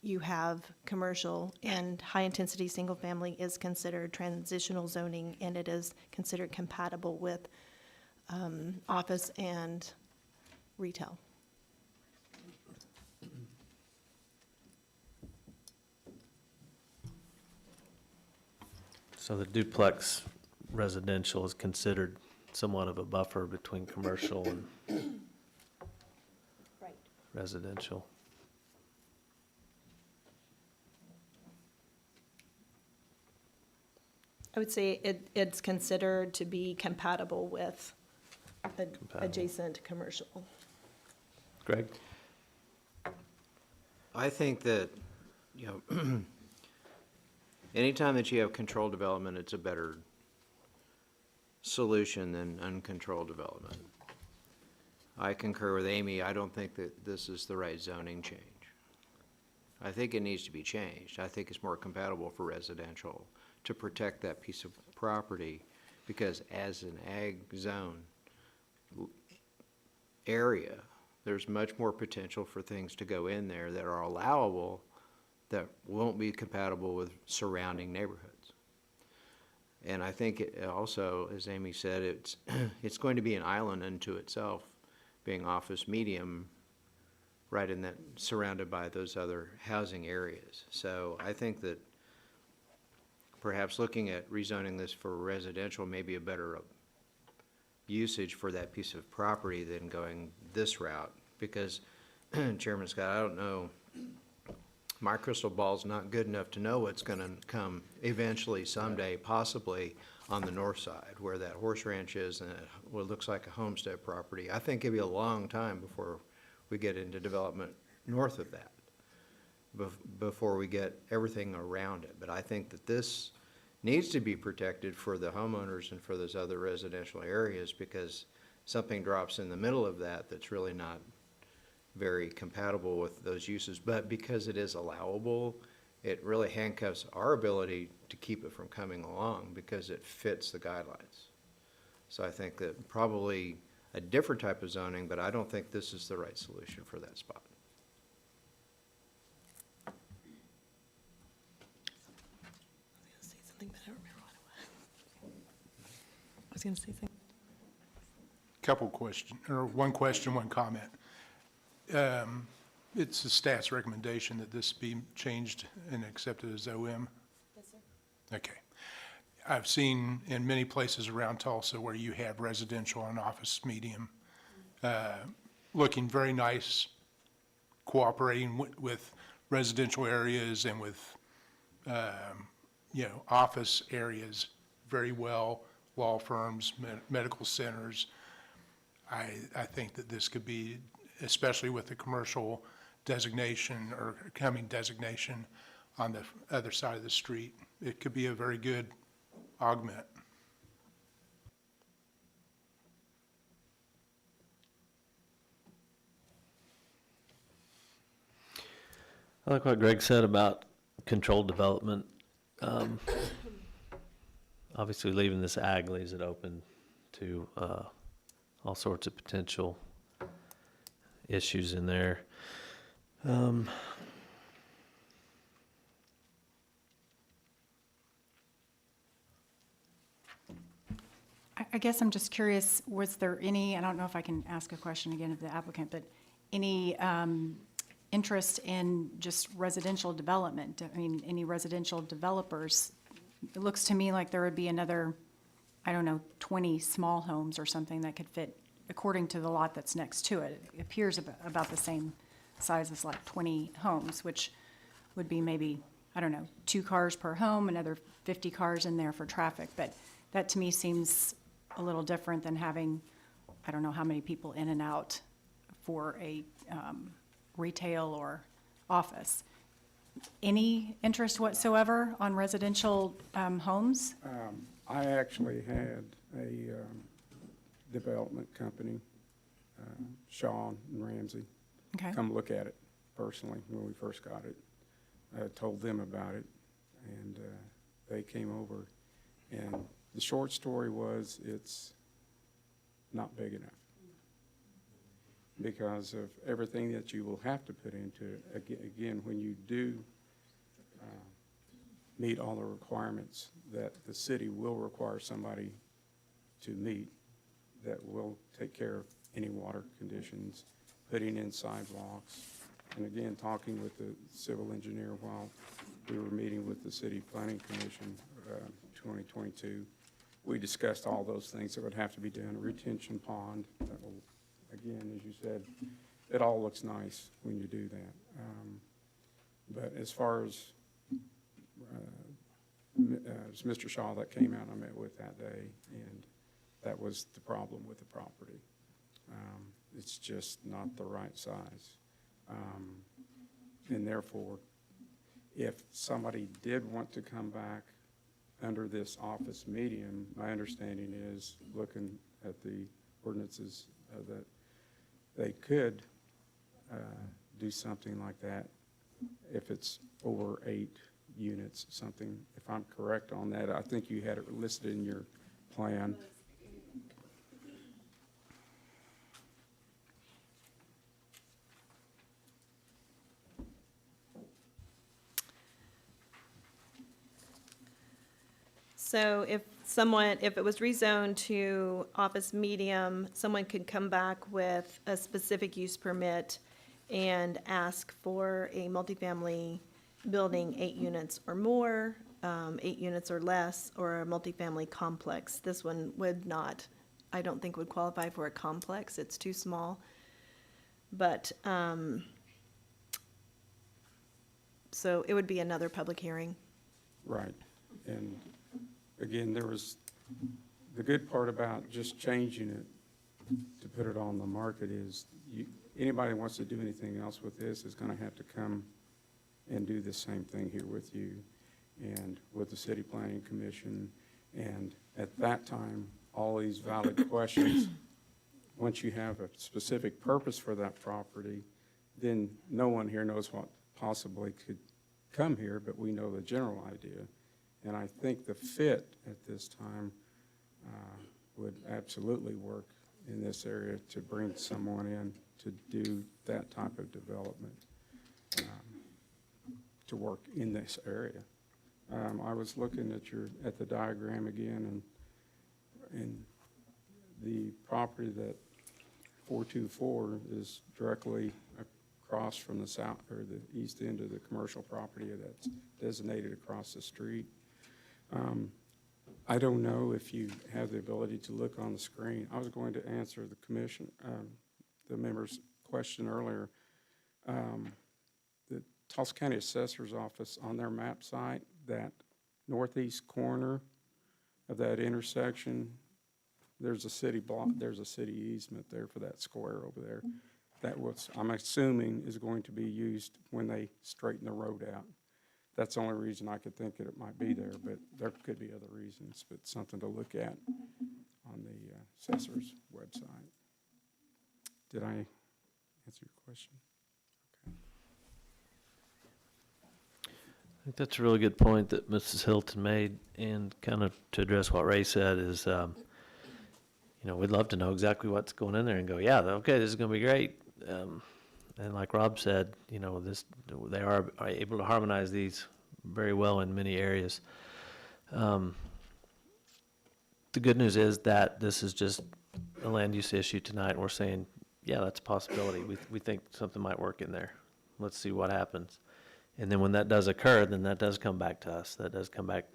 you have commercial, and high-intensity, single-family is considered transitional zoning, and it is considered compatible with office and retail. So the duplex residential is considered somewhat of a buffer between commercial and Right. residential. I would say it's considered to be compatible with adjacent commercial. Greg? I think that, you know, anytime that you have controlled development, it's a better solution than uncontrolled development. I concur with Amy. I don't think that this is the right zoning change. I think it needs to be changed. I think it's more compatible for residential to protect that piece of property, because as an ag zone area, there's much more potential for things to go in there that are allowable that won't be compatible with surrounding neighborhoods. And I think it also, as Amy said, it's going to be an island unto itself, being office medium, right in that, surrounded by those other housing areas. So I think that perhaps looking at rezoning this for residential may be a better usage for that piece of property than going this route, because Chairman Scott, I don't know, my crystal ball's not good enough to know what's gonna come eventually someday, possibly on the north side where that horse ranch is and what looks like a homestead property. I think it'll be a long time before we get into development north of that, before we get everything around it. But I think that this needs to be protected for the homeowners and for those other residential areas, because something drops in the middle of that that's really not very compatible with those uses. But because it is allowable, it really handcuffs our ability to keep it from coming along, because it fits the guidelines. So I think that probably a different type of zoning, but I don't think this is the right solution for that spot. I was going to say something. Couple question, or one question, one comment. It's the staff's recommendation that this be changed and accepted as OM? Yes, sir. Okay. I've seen in many places around Tulsa where you have residential and office medium, looking very nice, cooperating with residential areas and with, you know, office areas very well, law firms, medical centers. I think that this could be, especially with the commercial designation or coming designation on the other side of the street, it could be a very good augment. I like what Greg said about controlled development. Obviously, leaving this ag leaves it open to all sorts of potential issues in there. I guess I'm just curious, was there any, I don't know if I can ask a question again of the applicant, but any interest in just residential development? I mean, any residential developers? It looks to me like there would be another, I don't know, 20 small homes or something that could fit according to the lot that's next to it. It appears about the same size as like 20 homes, which would be maybe, I don't know, 2 cars per home, another 50 cars in there for traffic. But that to me seems a little different than having, I don't know how many people in and out for a retail or office. Any interest whatsoever on residential homes? I actually had a development company, Shaw and Ramsey, Okay. come look at it personally when we first got it. I told them about it, and they came over. And the short story was, it's not big enough because of everything that you will have to put into it. Again, when you do meet all the requirements that the city will require somebody to meet, that will take care of any water conditions, putting in sidewalks. And again, talking with the civil engineer while we were meeting with the City Planning Commission, 2022, we discussed all those things that would have to be done. A retention pond, that will, again, as you said, it all looks nice when you do that. But as far as it was Mr. Shaw that came out and I met with that day, and that was the problem with the property. It's just not the right size. And therefore, if somebody did want to come back under this office medium, my understanding is, looking at the ordinances, that they could do something like that if it's over 8 units, something, if I'm correct on that. I think you had it listed in your plan. So if it was rezoned to office medium, someone could come back with a specific use permit and ask for a multifamily building 8 units or more, 8 units or less, or a multifamily complex. This one would not, I don't think would qualify for a complex. It's too small. But, so it would be another public hearing. Right. And again, there was, the good part about just changing it to put it on the market is anybody who wants to do anything else with this is going to have to come and do the same thing here with you and with the City Planning Commission. And at that time, all these valid questions, once you have a specific purpose for that property, then no one here knows what possibly could come here, but we know the general idea. And I think the fit at this time would absolutely work in this area to bring someone in to do that type of development, to work in this area. I was looking at the diagram again, and the property that 424 is directly across from the south or the east end of the commercial property that's designated across the street. I don't know if you have the ability to look on the screen. I was going to answer the commission, the member's question earlier. The Tulsa County Assessor's Office on their map site, that northeast corner of that intersection, there's a city block, there's a city easement there for that square over there. That was, I'm assuming, is going to be used when they straighten the road out. That's the only reason I could think that it might be there, but there could be other reasons, but something to look at on the assessor's website. Did I answer your question? Okay. I think that's a really good point that Mrs. Hilton made, and kind of to address what Ray said is, we'd love to know exactly what's going in there and go, yeah, okay, this is going to be great. And like Rob said, they are able to harmonize these very well in many areas. The good news is that this is just a land use issue tonight, and we're saying, yeah, that's a possibility. We think something might work in there. Let's see what happens. And then when that does occur, then that does come back to us. That does come back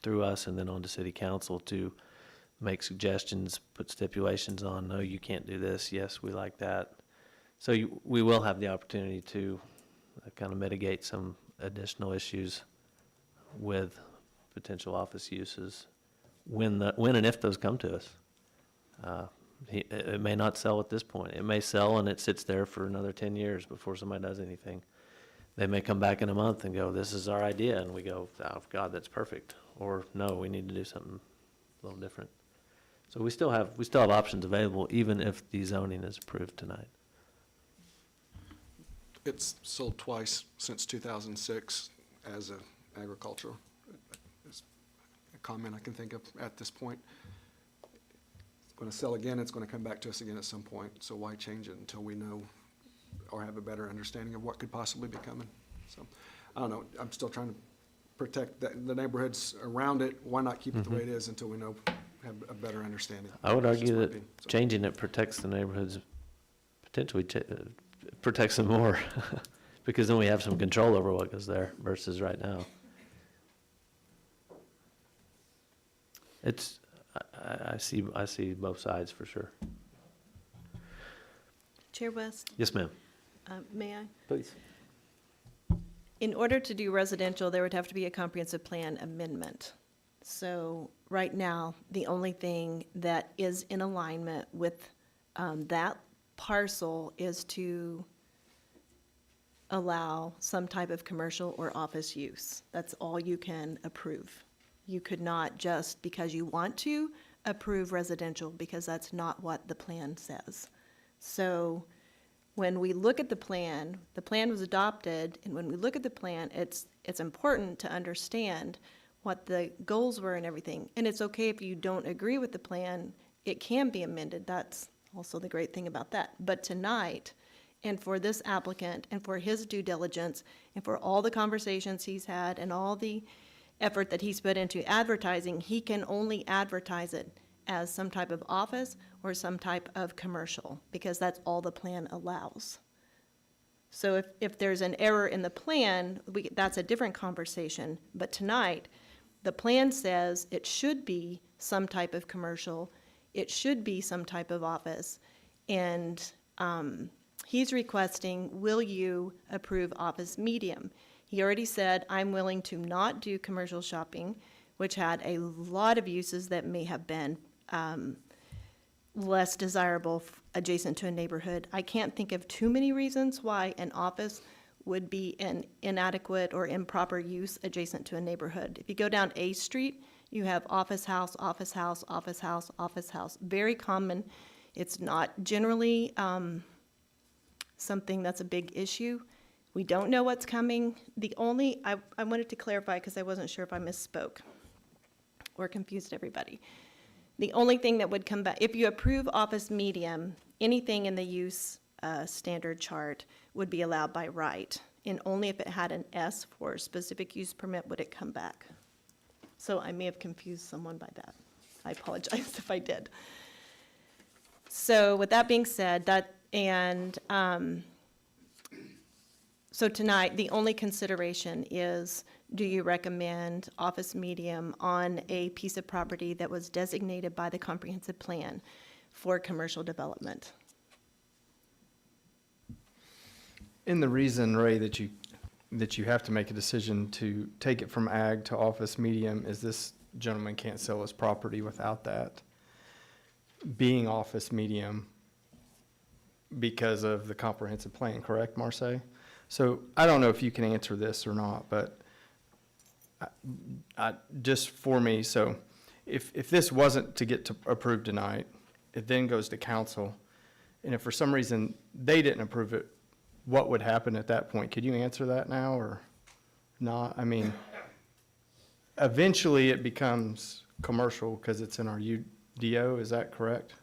through us and then on to City Council to make suggestions, put stipulations on, no, you can't do this, yes, we like that. So we will have the opportunity to kind of mitigate some additional issues with potential office uses when and if those come to us. It may not sell at this point. It may sell and it sits there for another 10 years before somebody does anything. They may come back in a month and go, this is our idea, and we go, oh, God, that's perfect. Or, no, we need to do something a little different. So we still have options available, even if the zoning is approved tonight. It's sold twice since 2006 as a agricultural. Is a comment I can think of at this point. going to sell again, it's going to come back to us again at some point. So why change it until we know or have a better understanding of what could possibly be coming? So, I don't know, I'm still trying to protect the neighborhoods around it. Why not keep it the way it is until we know, have a better understanding? I would That's argue my that opinion. So, changing it protects the neighborhoods, potentially protects them more, because then we have some control over what goes there versus right now. It's, I see both sides for sure. Chair West, Yes, ma'am. may I? Please. In order to do residential, there would have to be a comprehensive plan amendment. So right now, the only thing that is in alignment with that parcel is to allow some type of commercial or office use. That's all you can approve. You could not just, because you want to, approve residential, because that's not what the plan says. So when we look at the plan was adopted, and when we look at the plan, it's important to understand what the goals were and everything. And it's okay if you don't agree with the plan, it can be amended. That's also the great thing about that. But tonight, and for this applicant, and for his due diligence, and for all the conversations he's had, and all the effort that he's put into advertising, he can only advertise it as some type of office or some type of commercial, because that's all the plan allows. So if there's an error in the plan, that's a different conversation. But tonight, the plan says it should be some type of commercial, it should be some type of office, and he's requesting, will you approve office medium? He already said, I'm willing to not do commercial shopping, which had a lot of uses that may have been less desirable adjacent to a neighborhood. I can't think of too many reasons why an office would be an inadequate or improper use adjacent to a neighborhood. If you go down A Street, you have office house, office house, office house, office house. Very common. It's not generally something that's a big issue. We don't know what's coming. I wanted to clarify because I wasn't sure if I misspoke or confused everybody. The only thing that would come back, if you approve office medium, anything in the use standard chart would be allowed by right, and only if it had an S for specific use permit would it come back. So I may have confused someone by that. I apologize if I did. So with that being said, so tonight, the only consideration is, do you recommend office medium on a piece of property that was designated by the comprehensive plan for commercial development? And the reason, Ray, that you have to make a decision to take it from ag to office medium is this gentleman can't sell his property without that being office medium because of the comprehensive plan, correct, Marseille? So I don't know if you can answer this or not, but just for me, so if this wasn't to get approved tonight, it then goes to council, and if for some reason they didn't approve it, what would happen at that point? Could you answer that now or not? I mean, eventually it becomes commercial because it's in our UDO, is that correct?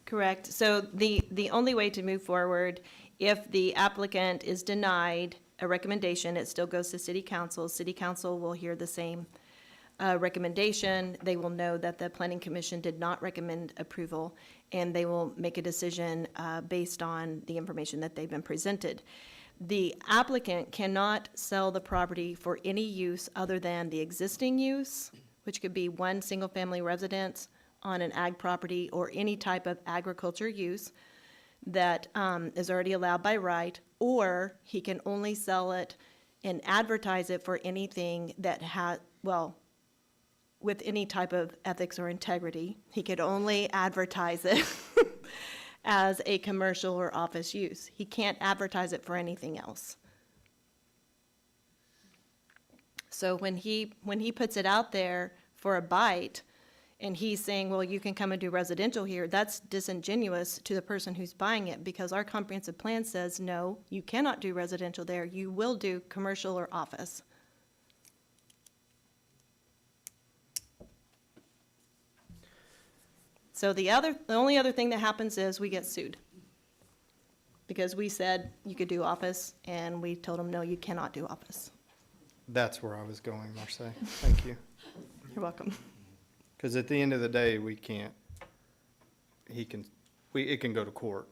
Correct. So the only way to move forward, if the applicant is denied a recommendation, it still goes to city council. City council will hear the same recommendation. They will know that the planning commission did not recommend approval, and they will make a decision based on the information that they've been presented. The applicant cannot sell the property for any use other than the existing use, which could be one single-family residence on an ag property or any type of agriculture use that is already allowed by right, or he can only sell it and advertise it for anything that with any type of ethics or integrity. He could only advertise it as a commercial or office use. He can't advertise it for anything else. So when he puts it out there for a bite, and he's saying, well, you can come and do residential here, that's disingenuous to the person who's buying it, because our comprehensive plan says, no, you cannot do residential there. You will do commercial or office. So the only other thing that happens is we get sued. Because we said you could do office, and we told them, no, you cannot do office. That's where I was going, Marseille. Thank you. You're welcome. Because at the end of the day, we can't, it can go to court,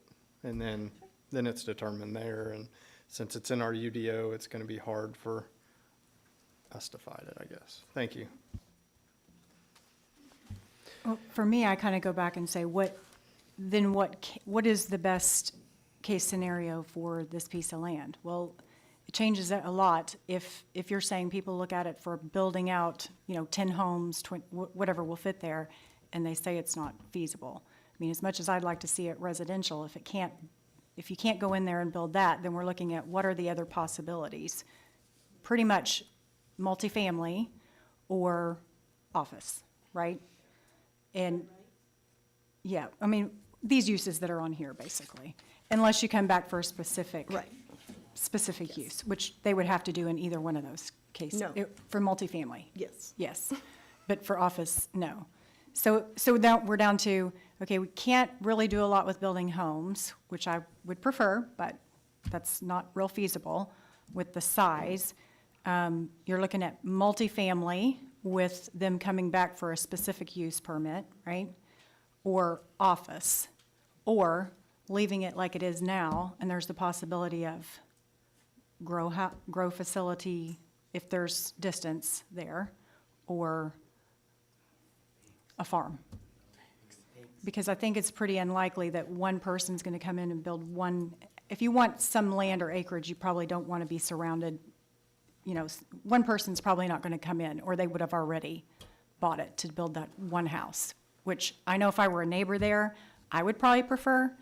and then it's determined there, and since it's in our UDO, it's gonna be hard for us to fight it, I guess. Thank you. Well, for me, I kind of go back and say, what is the best case scenario for this piece of land? Well, it changes a lot if you're saying people look at it for building out, 10 homes, whatever will fit there, and they say it's not feasible. I mean, as much as I'd like to see it residential, if you can't go in there and build that, then we're looking at what are the other possibilities? Pretty much multifamily or office, right? And, yeah, I mean, these uses that are on here, basically, unless you come back for a specific. Right. Specific use, which they would have to do in either one of those cases. No. For multifamily. Yes. Yes, but for office, no. So now we're down to, okay, we can't really do a lot with building homes, which I would prefer, but that's not real feasible with the size. You're looking at multifamily with them coming back for a specific use permit, right? Or office, or leaving it like it is now, and there's the possibility of grow facility if there's distance there, or a farm. Because I think it's pretty unlikely that one person's gonna come in and build one. If you want some land or acreage, you probably don't wanna be surrounded, one person's probably not gonna come in, or they would have already bought it to build that one house, which I know if I were a neighbor there, I would probably prefer,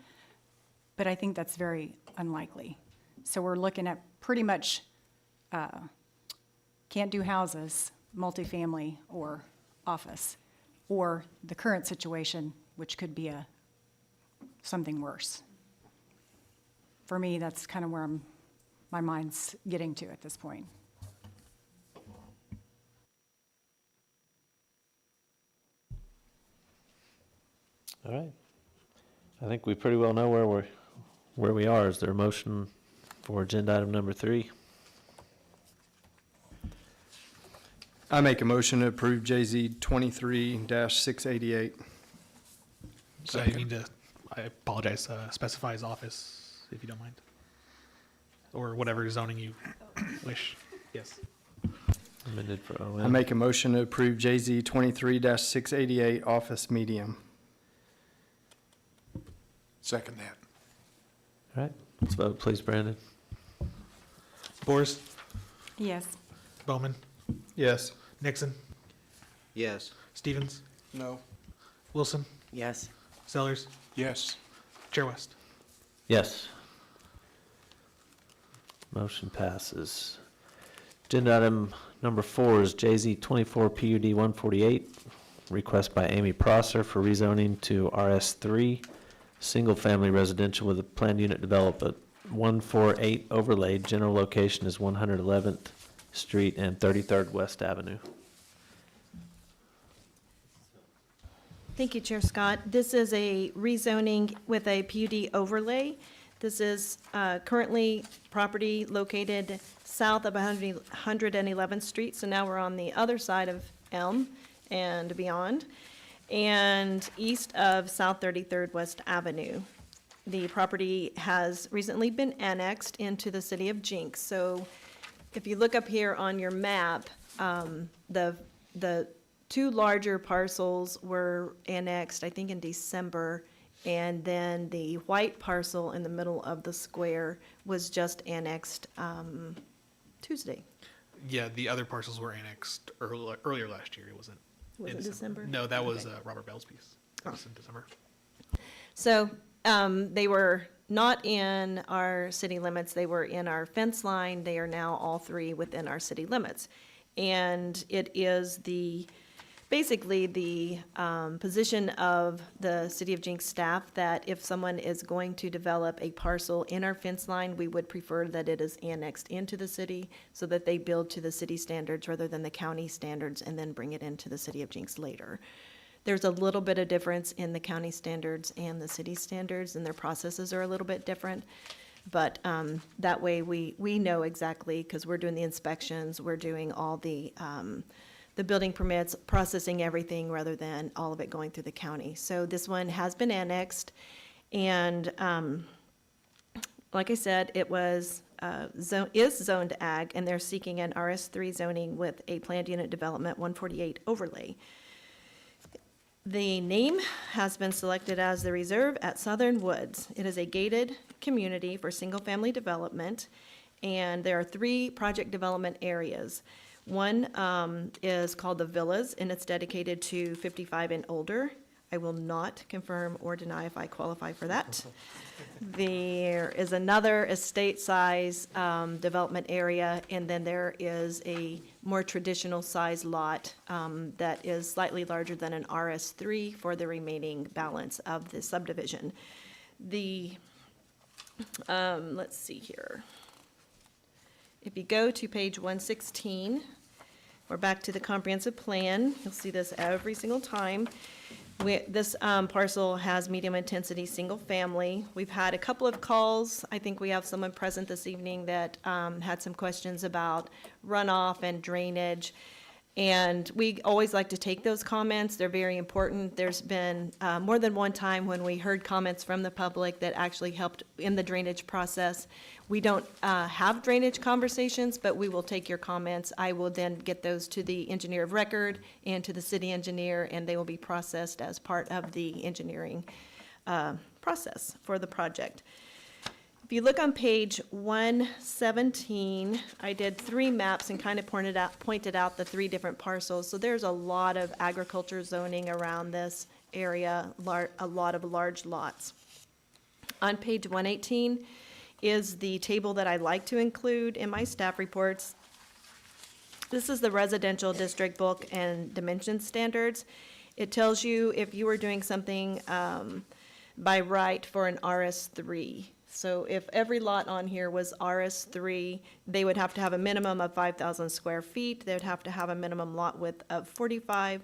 but I think that's very unlikely. So we're looking at pretty much, can't do houses, multifamily, or office, or the current situation, which could be something worse. For me, that's kind of where my mind's getting to at this point. All right. I think we pretty well know where we are. Is there a motion for agenda item number 3? I make a motion to approve JZ 23-688. So you need to, I apologize, specify his office, if you don't mind. Or whatever zoning you wish. Yes. Amended for OM. I make a motion to approve JZ 23-688, office medium. Second that. All right, let's vote, please, Brandon. Boers, Yes. Bowman, Yes. Nixon, Yes. Stevens, No. Wilson, Yes. Sellers, Yes. Chair West. Yes. Motion passes. Agenda item number 4 is JZ 24 PUD 148, request by Amy Prosser for rezoning to RS3, single-family residential with a planned unit development 148 overlay. General location is 111th Street and 33rd West Avenue. Thank you, Chair Scott. This is a rezoning with a PUD overlay. This is currently property located south of 111th Street, so now we're on the other side of Elm and beyond, and east of South 33rd West Avenue. The property has recently been annexed into the city of Jenks. So if you look up here on your map, the two larger parcels were annexed, I think, in December, and then the white parcel in the middle of the square was just annexed Tuesday. Yeah, the other parcels were annexed earlier last year. It wasn't. Was in it December? No, that was Okay. Robert Bell's piece. That was in December. So they were not in our city limits, they were in our fence line. They are now all three within our city limits. And it is basically the position of the City of Jenks staff that if someone is going to develop a parcel in our fence line, we would prefer that it is annexed into the city so that they build to the city standards rather than the county standards and then bring it into the City of Jenks later. There's a little bit of difference in the county standards and the city standards, and their processes are a little bit different. But that way, we know exactly, because we're doing the inspections, we're doing all the building permits, processing everything, rather than all of it going through the county. So this one has been annexed, and like I said, it was, is zoned ag, and they're seeking an RS3 zoning with a planned unit development 148 overlay. The name has been selected as the Reserve at Southern Woods. It is a gated community for single-family development, and there are 3 project development areas. One is called the Villas, and it's dedicated to 55 and older. I will not confirm or deny if I qualify for that. There is another estate-size development area, and then there is a more traditional size lot that is slightly larger than an RS3 for the remaining balance of the subdivision. Let's see here. If you go to page 116, we're back to the comprehensive plan. You'll see this every single time. This parcel has medium-intensity, single-family. We've had a couple of calls. I think we have someone present this evening that had some questions about runoff and drainage. And we always like to take those comments. They're very important. There's been more than one time when we heard comments from the public that actually helped in the drainage process. We don't have drainage conversations, but we will take your comments. I will then get those to the engineer of record and to the city engineer, and they will be processed as part of the engineering process for the project. If you look on page 117, I did 3 maps and kind of pointed out the 3 different parcels. So there's a lot of agriculture zoning around this area, a lot of large lots. On page 118 is the table that I like to include in my staff reports. This is the residential district book and dimension standards. It tells you if you were doing something by right for an RS3. So if every lot on here was RS3, they would have to have a minimum of 5,000 square feet. They would have to have a minimum lot width of 45.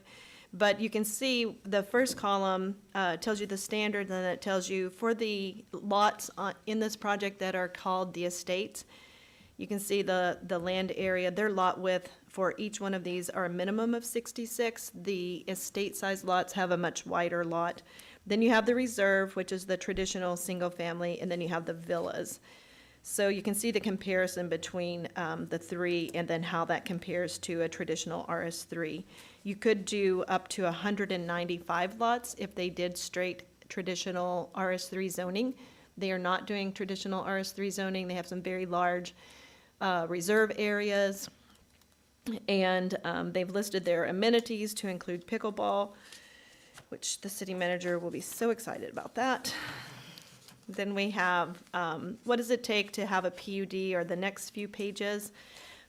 But you can see the first column tells you the standard, and then it tells you for the lots in this project that are called the estates, you can see the land area, their lot width for each one of these are a minimum of 66. The estate-sized lots have a much wider lot. Then you have the reserve, which is the traditional single-family, and then you have the villas. So you can see the comparison between the 3 and then how that compares to a traditional RS3. You could do up to 195 lots if they did straight traditional RS3 zoning. They are not doing traditional RS3 zoning. They have some very large reserve areas. And they've listed their amenities to include pickleball, which the city manager will be so excited about that. Then we have, what does it take to have a PUD, or the next few pages.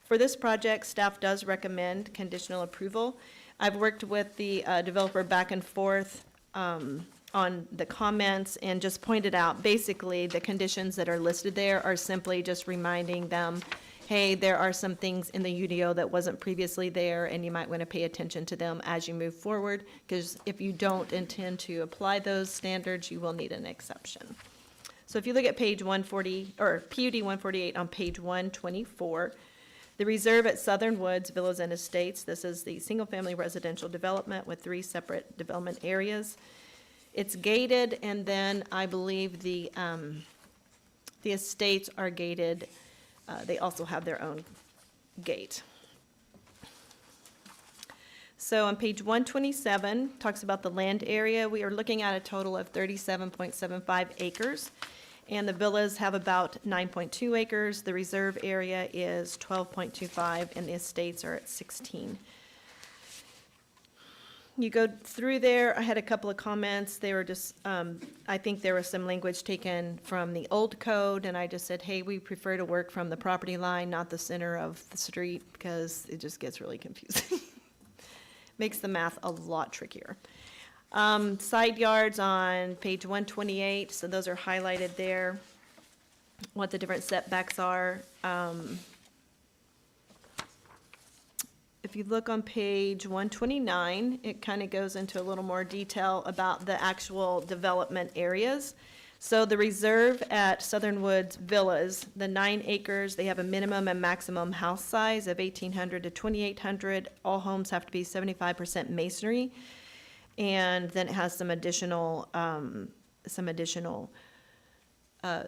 For this project, staff does recommend conditional approval. I've worked with the developer back and forth on the comments and just pointed out, basically, the conditions that are listed there are simply just reminding them, hey, there are some things in the UDO that wasn't previously there, and you might want to pay attention to them as you move forward, because if you don't intend to apply those standards, you will need an exception. So if you look at page 140, or PUD 148 on page 124, the reserve at Southern Woods, Villas and Estates, this is the single-family residential development with 3 separate development areas. It's gated, and then I believe the estates are gated. They also have their own gate. So on page 127, talks about the land area. We are looking at a total of 37.75 acres. And the villas have about 9.2 acres. The reserve area is 12.25, and the estates are at 16. You go through there, I had a couple of comments. They were just, I think there was some language taken from the old code, and I just said, hey, we prefer to work from the property line, not the center of the street, because it just gets really confusing. Makes the math a lot trickier. Side yards on page 128, so those are highlighted there, what the different setbacks are. if you look on page 129, it kind of goes into a little more detail about the actual development areas. So the reserve at Southern Woods Villas, the 9 acres, they have a minimum and maximum house size of 1,800 to 2,800. All homes have to be 75% masonry. And then it has some additional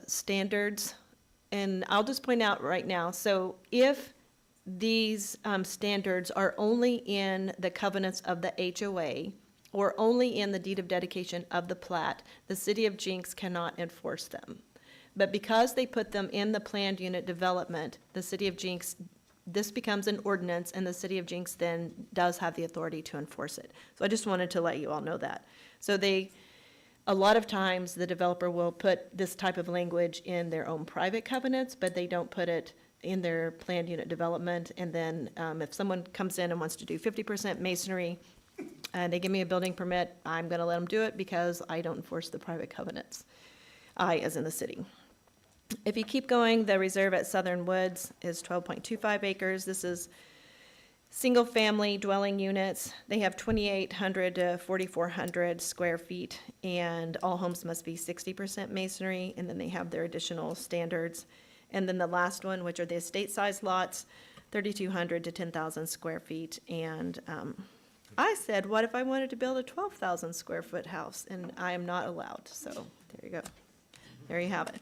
standards. And I'll just point out right now, so if these standards are only in the covenants of the HOA or only in the deed of dedication of the plat, the city of Jenks cannot enforce them. But because they put them in the planned unit development, the city of Jenks, this becomes an ordinance, and the city of Jenks then does have the authority to enforce it. So I just wanted to let you all know that. So a lot of times, the developer will put this type of language in their own private covenants, but they don't put it in their planned unit development. And then if someone comes in and wants to do 50% masonry, and they give me a building permit, I'm gonna let them do it because I don't enforce the private covenants. I, as in the city. If you keep going, the reserve at Southern Woods is 12.25 acres. This is single-family dwelling units. They have 2,800 to 4,400 square feet, and all homes must be 60% masonry, and then they have their additional standards. And then the last one, which are the estate-size lots, 3,200 to 10,000 square feet. And I said, what if I wanted to build a 12,000 square foot house? And I am not allowed, so there you go. There you have it.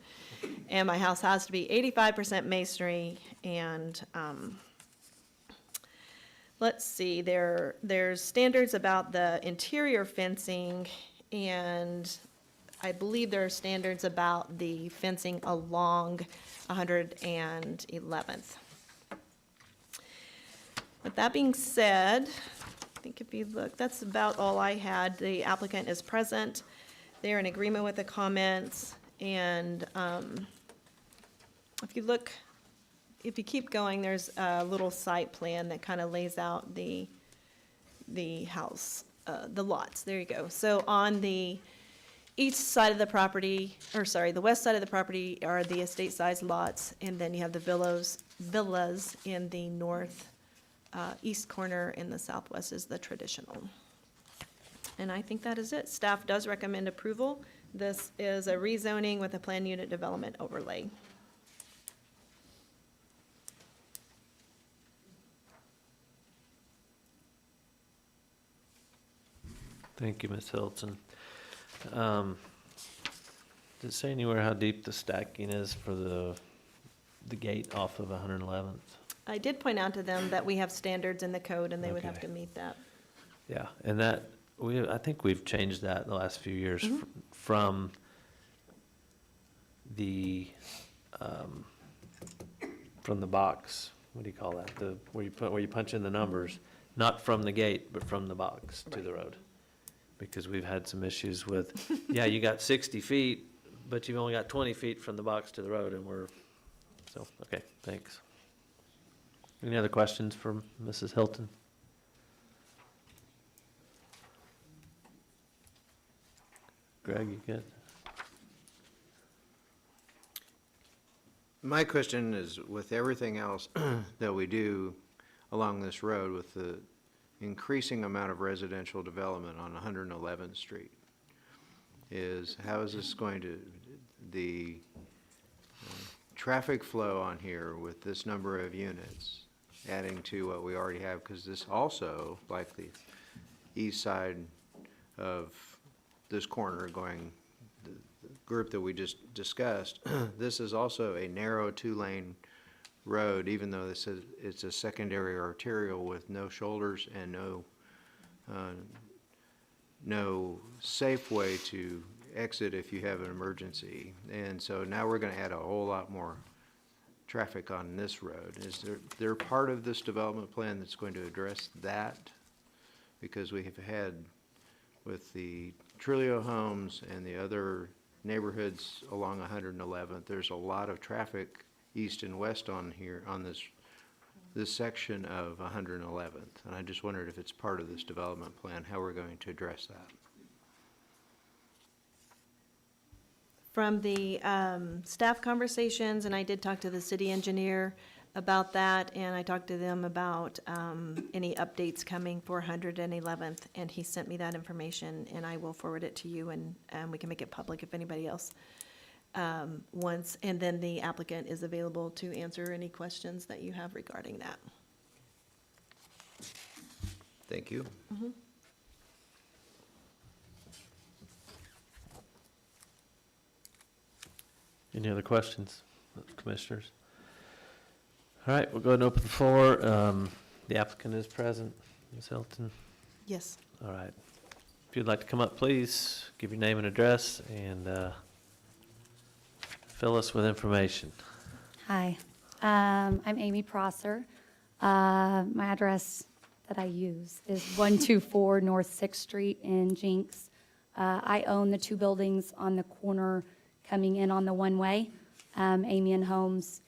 And my house has to be 85% masonry, and let's see, there's standards about the interior fencing, and I believe there are standards about the fencing along 111th. With that being said, I think if you look, that's about all I had. The applicant is present. They're in agreement with the comments. And if you keep going, there's a little site plan that kind of lays out the house, the lots. There you go. So on the east side of the property, or sorry, the west side of the property are the estate-sized lots, and then you have the villas in the north east corner, and the southwest is the traditional. And I think that is it. Staff does recommend approval. This is a rezoning with a planned unit development overlay. Thank you, Ms. Hilton. Does it say anywhere how deep the stacking is for the gate off of 111th? I did point out to them that we have standards in the code, and they would have Okay. to meet that. Yeah, and that, I think we've changed that in the last few years from the box, what do you call that? Where you punch in the numbers, not from the gate, but from the box to the road. Because we've had some issues with, yeah, you got 60 feet, but you've only got 20 feet from the box to the road, and okay, thanks. Any other questions from Mrs. Hilton? Greg, you good? My question is, with everything else that we do along this road, with the increasing amount of residential development on 111th Street, is how is this going to, the traffic flow on here with this number of units, adding to what we already have, because this also, like the east side of this corner going, the group that we just discussed, this is also a narrow 2-lane road, even though this is, it's a secondary arterial with no shoulders and no safe way to exit if you have an emergency. And so now we're going to add a whole lot more traffic on this road. Is there part of this development plan that's going to address that? Because we have had, with the Trilio homes and the other neighborhoods along 111th, there's a lot of traffic east and west on here, on this section of 111th. And I just wondered if it's part of this development plan, how we're going to address that. From the staff conversations, and I did talk to the city engineer, about that, and I talked to them about any updates coming for 111th, and he sent me that information, and I will forward it to you, and we can make it public if anybody else wants. And then the applicant is available to answer any questions that you have regarding that. Thank you. Any other questions, commissioners? All right, we'll go ahead and open the floor. The applicant is present, Ms. Hilton. Yes. All right. If you'd like to come up, please give your name and address and fill us with information. Hi, I'm Amy Prosser. My address that I use is 124 North 6th Street in Jenks. I own the two buildings on the corner coming in on the one-way, Amian Homes,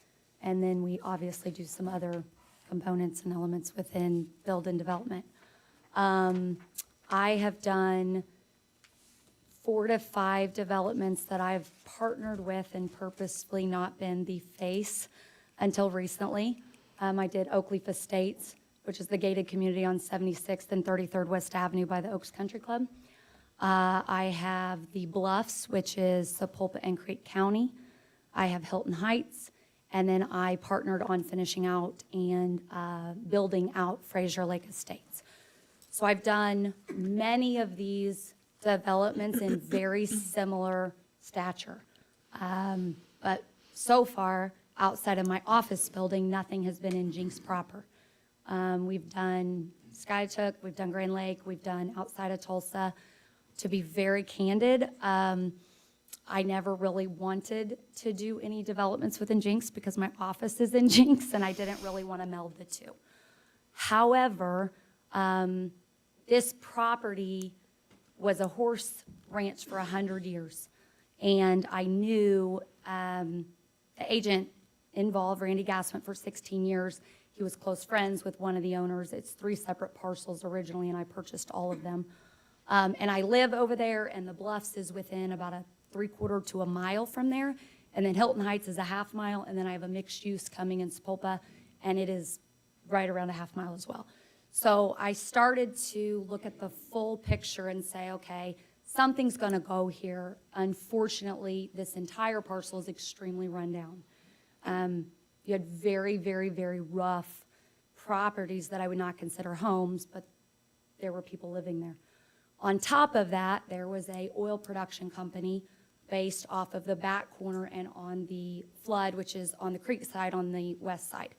and then we obviously do some other components and elements within build and development. I have done 4 to 5 developments that I've partnered with and purposefully not been the face until recently. I did Oakleaf Estates, which is the gated community on 76th and 33rd West Avenue by the Oaks Country Club. I have the Bluffs, which is Sepulpa and Creek County. I have Hilton Heights, and then I partnered on finishing out and building out Fraser Lake Estates. So I've done many of these developments in very similar stature. But so far, outside of my office building, nothing has been in Jenks proper. We've done Skytook, we've done Grand Lake, we've done outside of Tulsa. To be very candid, I never really wanted to do any developments within Jenks because my office is in Jenks and I didn't really want to meld the two. However, this property was a horse ranch for 100 years. And I knew the agent involved, Randy Gass, went for 16 years. He was close friends with one of the owners. It's 3 separate parcels originally, and I purchased all of them. And I live over there, and the Bluffs is within about a 3/4 to a mile from there. And then Hilton Heights is a 1/2 mile, and then I have a mixed use coming in Sepulpa, and it is right around a 1/2 mile as well. So I started to look at the full picture and say, okay, something's gonna go here. Unfortunately, this entire parcel is extremely run down. You had very, very, very rough properties that I would not consider homes, but there were people living there. On top of that, there was a oil production company based off of the back corner and on the flood, which is on the creek side on the west side.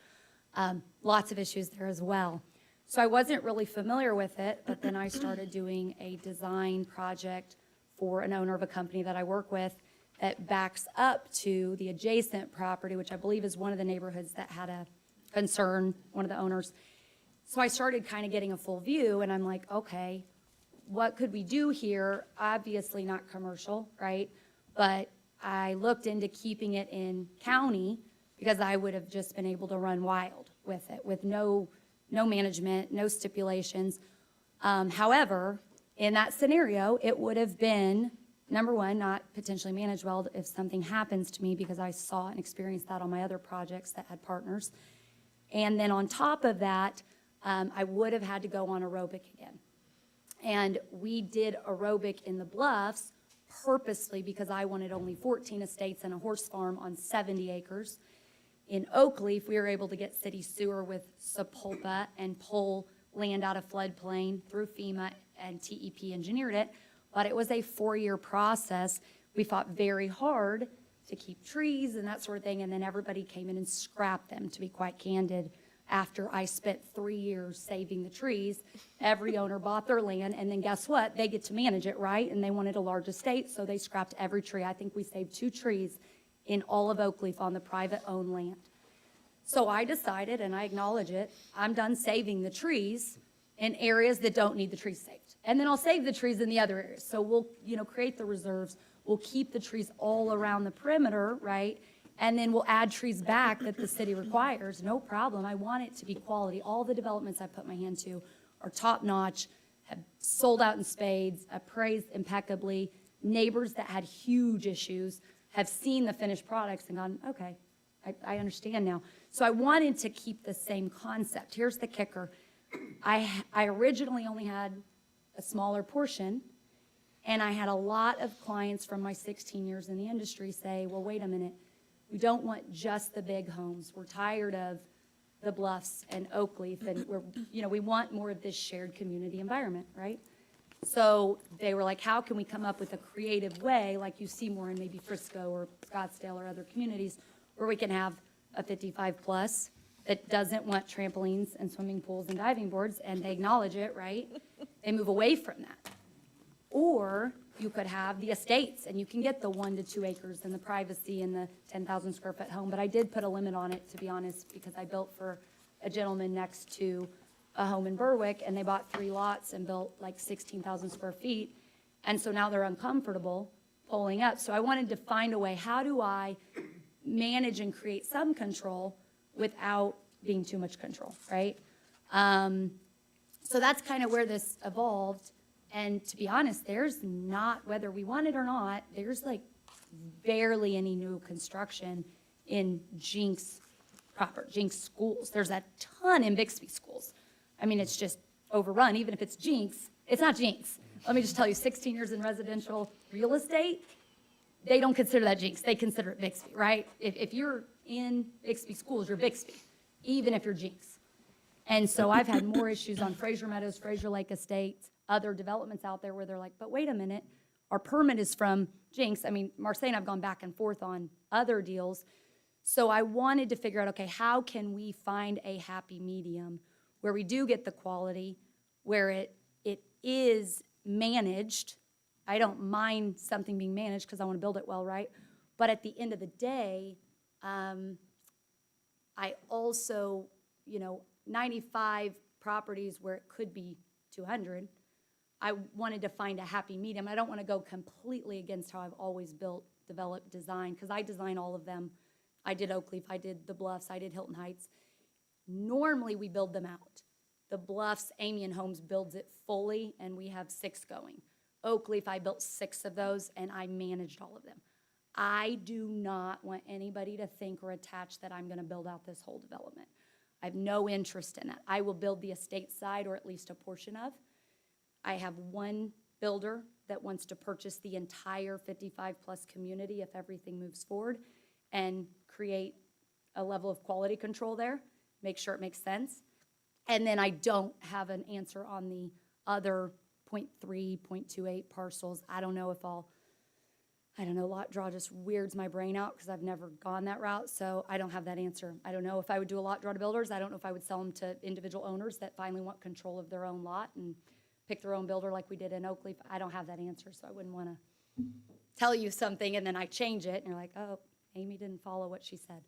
Lots of issues there as well. So I wasn't really familiar with it, but then I started doing a design project for an owner of a company that I work with that backs up to the adjacent property, which I believe is one of the neighborhoods that had a concern, one of the owners. So I started kind of getting a full view, and I'm like, okay, what could we do here? Obviously not commercial, right? But I looked into keeping it in county because I would have just been able to run wild with it, with no management, no stipulations. However, in that scenario, it would have been, number one, not potentially managed well if something happens to me, because I saw and experienced that on my other projects that had partners. And then on top of that, I would have had to go on aerobic again. And we did aerobic in the Bluffs purposely because I wanted only 14 estates and a horse farm on 70 acres. In Oakleaf, we were able to get city sewer with Sepulpa and pull land out of floodplain through FEMA, and TEP engineered it, but it was a 4-year process. We fought very hard to keep trees and that sort of thing, and then everybody came in and scrapped them, to be quite candid. After I spent 3 years saving the trees, every owner bought their land, and then guess what? They get to manage it, right? And they wanted a large estate, so they scrapped every tree. I think we saved 2 trees in all of Oakleaf on the private-owned land. So I decided, and I acknowledge it, I'm done saving the trees in areas that don't need the trees saved. And then I'll save the trees in the other areas. So we'll, create the reserves. We'll keep the trees all around the perimeter, right? And then we'll add trees back that the city requires. No problem. I want it to be quality. All the developments I put my hand to are top-notch, have sold out in spades, appraised impeccably. Neighbors that had huge issues have seen the finished products and gone, okay, I understand now. So I wanted to keep the same concept. Here's the kicker. I originally only had a smaller portion, and I had a lot of clients from my 16 years in the industry say, well, wait a minute, we don't want just the big homes. We're tired of the Bluffs and Oakleaf, and we want more of this shared community environment, right? So they were like, how can we come up with a creative way, like you see more in maybe Frisco or Scottsdale or other communities, where we can have a 55-plus that doesn't want trampolines and swimming pools and diving boards, and they acknowledge it, right? They move away from that. Or you could have the estates, and you can get the 1 to 2 acres and the privacy and the 10,000 square foot home, but I did put a limit on it, to be honest, because I built for a gentleman next to a home in Berwick, and they bought 3 lots and built like 16,000 square feet, and so now they're uncomfortable pulling up. So I wanted to find a way, how do I manage and create some control without being too much control, right? So that's kind of where this evolved. And to be honest, there's not, whether we want it or not, there's like barely any new construction in Jenks proper, Jenks schools. There's a ton in Bixby schools. I mean, it's just overrun. Even if it's Jenks, it's not Jenks. Let me just tell you, 16 years in residential real estate, they don't consider that Jenks. They consider it Bixby, right? If you're in Bixby schools, you're Bixby, even if you're Jenks. And so I've had more issues on Fraser Meadows, Fraser Lake Estates, other developments out there where they're like, but wait a minute, our permit is from Jenks. I mean, Marseille and I've gone back and forth on other deals. So I wanted to figure out, okay, how can we find a happy medium where we do get the quality, where it is managed. I don't mind something being managed because I want to build it well, right? But at the end of the day, I also, 95 properties where it could be 200, I wanted to find a happy medium. I don't want to go completely against how I've always built, developed, designed, because I design all of them. I did Oakleaf, I did the Bluffs, I did Hilton Heights. Normally, we build them out. The Bluffs, Amy and Homes builds it fully, and we have 6 going. Oakleaf, I built 6 of those, and I managed all of them. I do not want anybody to think or attach that I'm going to build out this whole development. I have no interest in that. I will build the estate side, or at least a portion of. I have one builder that wants to purchase the entire 55-plus community if everything moves forward and create a level of quality control there, make sure it makes sense. And then I don't have an answer on the other 0.3, 0.28 parcels. I don't know if lot draw just weirds my brain out because I've never gone that route, so I don't have that answer. I don't know if I would do a lot draw to builders. I don't know if I would sell them to individual owners that finally want control of their own lot and pick their own builder like we did in Oakleaf. I don't have that answer, so I wouldn't want to tell you something and then I change it and you're like, oh, Amy didn't follow what she said.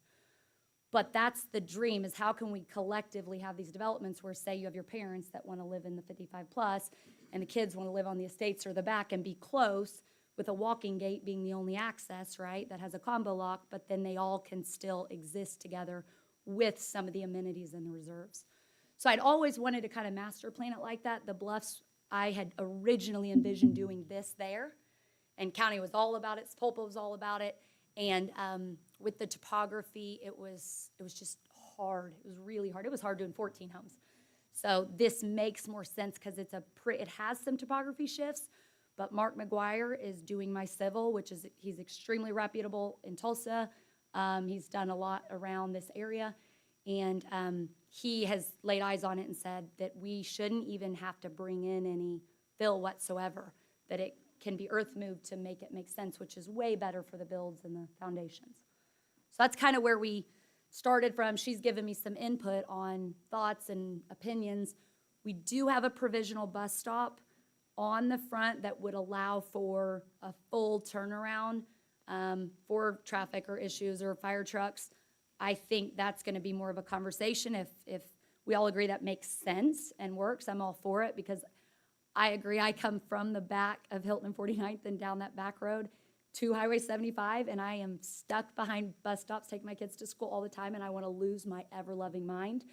But that's the dream, is how can we collectively have these developments where, say, you have your parents that want to live in the 55 plus and the kids want to live on the estates or the back and be close, with a walking gate being the only access, right, that has a combo lock, but then they all can still exist together with some of the amenities and the reserves. So I'd always wanted to kind of master plan it like that. The Bluffs, I had originally envisioned doing this there, and county was all about it, Spolpa was all about it, and with the topography, it was just hard. It was really hard. It was hard doing 14 homes. So this makes more sense because it has some topography shifts, but Mark McGuire is doing my civil, he's extremely reputable in Tulsa. He's done a lot around this area, and he has laid eyes on it and said that we shouldn't even have to bring in any fill whatsoever, that it can be earth moved to make it make sense, which is way better for the builds and the foundations. So that's kind of where we started from. She's given me some input on thoughts and opinions. We do have a provisional bus stop on the front that would allow for a full turnaround for traffic or issues or fire trucks. I think that's going to be more of a conversation. If we all agree that makes sense and works, I'm all for it, because I agree. I come from the back of Hilton and 49th and down that back road to Highway 75, and I am stuck behind bus stops taking my kids to school all the time, and I want to lose my ever-loving mind.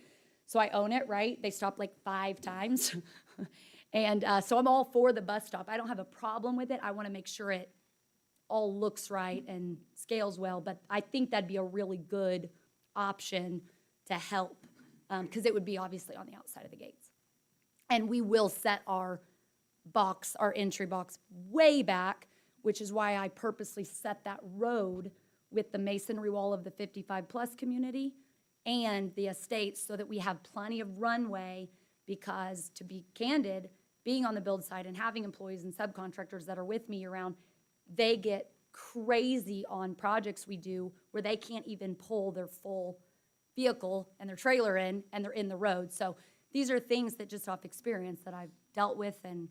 So I own it, right? They stop like 5 times. And so I'm all for the bus stop. I don't have a problem with it. I want to make sure it all looks right and scales well, but I think that'd be a really good option to help, because it would be obviously on the outside of the gates. And we will set our box, our entry box way back, which is why I purposely set that road with the masonry wall of the 55-plus community and the estates so that we have plenty of runway, because to be candid, being on the build side and having employees and subcontractors that are with me around, they get crazy on projects we do where they can't even pull their full vehicle and their trailer in, and they're in the road. So these are things that just off experience that I've dealt with and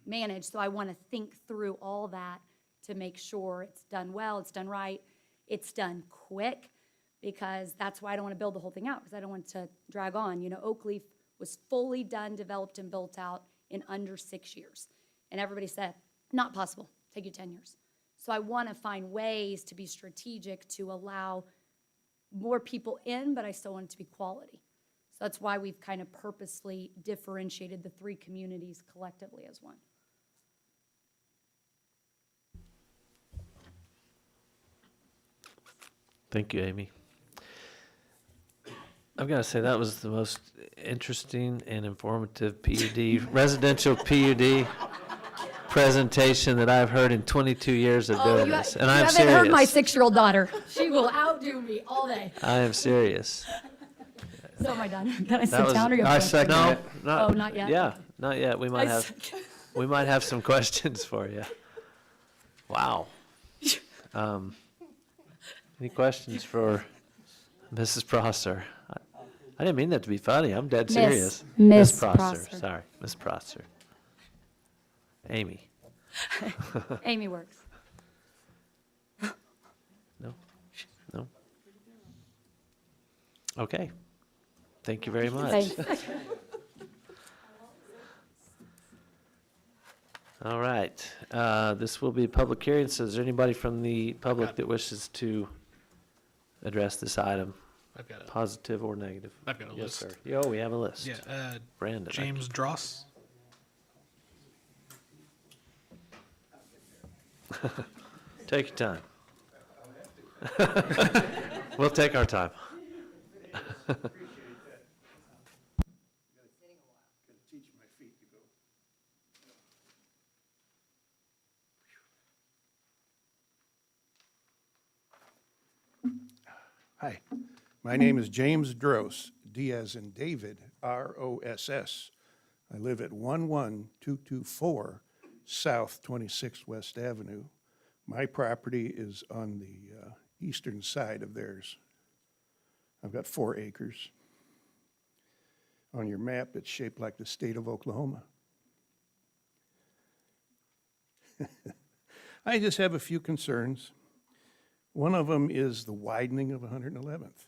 managed. So I want to think through all that to make sure it's done well, it's done right, it's done quick, because that's why I don't want to build the whole thing out, because I don't want it to drag on. You know, Oakleaf was fully done, developed, and built out in under 6 years. And everybody said, not possible, take you 10 years. So I want to find ways to be strategic to allow more people in, but I still want it to be quality. So that's why we've kind of purposely differentiated the three communities collectively as one. Thank you, Amy. I've got to say, that was the most interesting and informative residential PUD presentation that I've heard in 22 years of doing this. And I'm You haven't heard my serious. 6-year-old daughter. She will outdo me all day. I am serious. So am I done? Can I That sit was, down or you have I questions? second it. Oh, not yet? Yeah, not yet. We might I have, second. we might have some questions for you. Wow. Any questions for Mrs. Prosser? I didn't mean that to be funny. I'm dead serious. Miss Prosser. Prosser. Sorry, Miss Prosser. Amy. Amy works. No? No? Okay. Thank you very much. Thanks. All right. This will be a public hearing, so is there anybody from the public that wishes to address this item, I've got positive or negative? I've got a Yes, list. sir. Yo, we have a list. Yeah, Brandon. James Dross. Take your time. We'll take our time. Hi, my name is James Dross, D as in David, R-O-S-S. I live at 11224 South 26th West Avenue. My property is on the eastern side of theirs. I've got 4 acres. On your map, it's shaped like the state of Oklahoma. I just have a few concerns. One of them is the widening of 111th.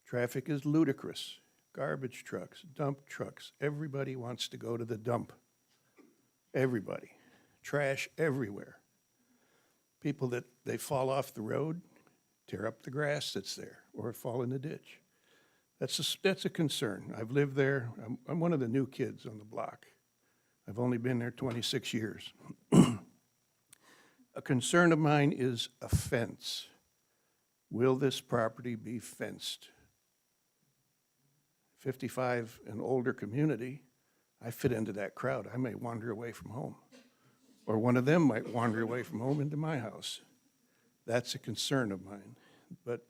Traffic is ludicrous. Garbage trucks, dump trucks, everybody wants to go to the dump. Everybody. Trash everywhere. People that they fall off the road, tear up the grass that's there, or fall in the ditch. That's a concern. I've lived there. I'm one of the new kids on the block. I've only been there 26 years. A concern of mine is a fence. Will this property be fenced? 55 and older community, I fit into that crowd. I may wander away from home. Or one of them might wander away from home into my house. That's a concern of mine. But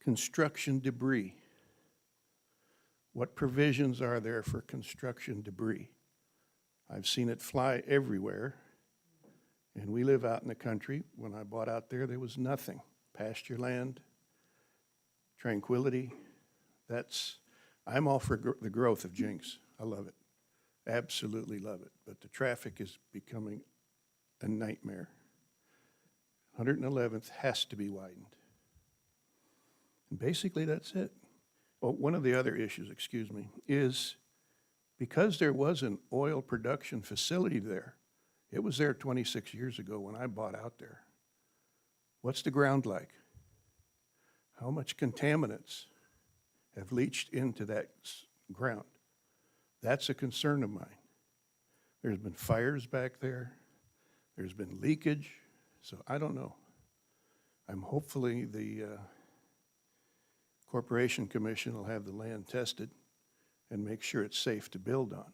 construction debris. What provisions are there for construction debris? I've seen it fly everywhere, and we live out in the country. When I bought out there, there was nothing. Pasture land, tranquility. I'm all for the growth of Jenks. I love it. Absolutely love it. But the traffic is becoming a nightmare. 111th has to be widened. And basically, that's it. Well, one of the other issues, is because there was an oil production facility there, it was there 26 years ago when I bought out there. What's the ground like? How much contaminants have leached into that ground? That's a concern of mine. There's been fires back there. There's been leakage, so I don't know. I'm hopefully the Corporation Commission will have the land tested and make sure it's safe to build on.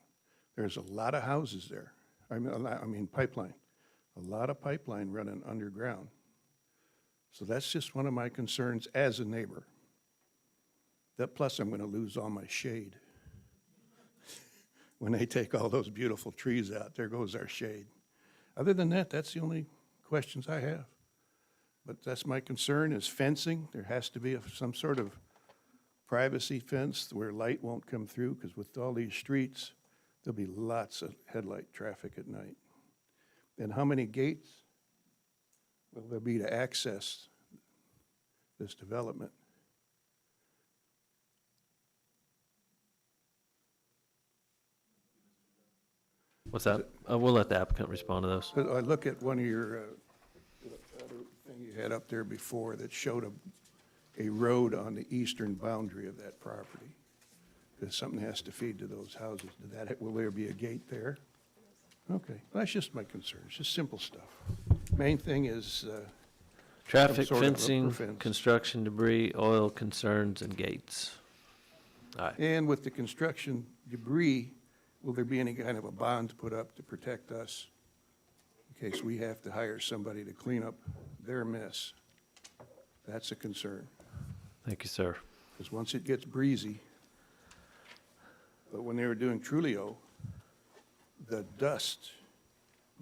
There's a lot of houses there. I mean pipeline. A lot of pipeline running underground. So that's just one of my concerns as a neighbor. That plus I'm going to lose all my shade. When they take all those beautiful trees out, there goes our shade. Other than that, that's the only questions I have. But that's my concern is fencing. There has to be some sort of privacy fence where light won't come through, because with all these streets, there'll be lots of headlight traffic at night. And how many gates will there be to access this development? What's that? We'll let the applicant respond to those. But I look at one of your, other thing you had up there before that showed a road on the eastern boundary of that property. Because something has to feed to those houses. Will there be a gate there? Okay, well, that's just my concern. It's just simple stuff. Main thing is, Traffic, some sort of fencing, fence. construction debris, oil concerns, and gates. All right. and with the construction debris, will there be any kind of a bond put up to protect us in case we have to hire somebody to clean up their mess? That's a concern, Thank you, sir. because once it gets breezy, but when they were doing Trulio, the dust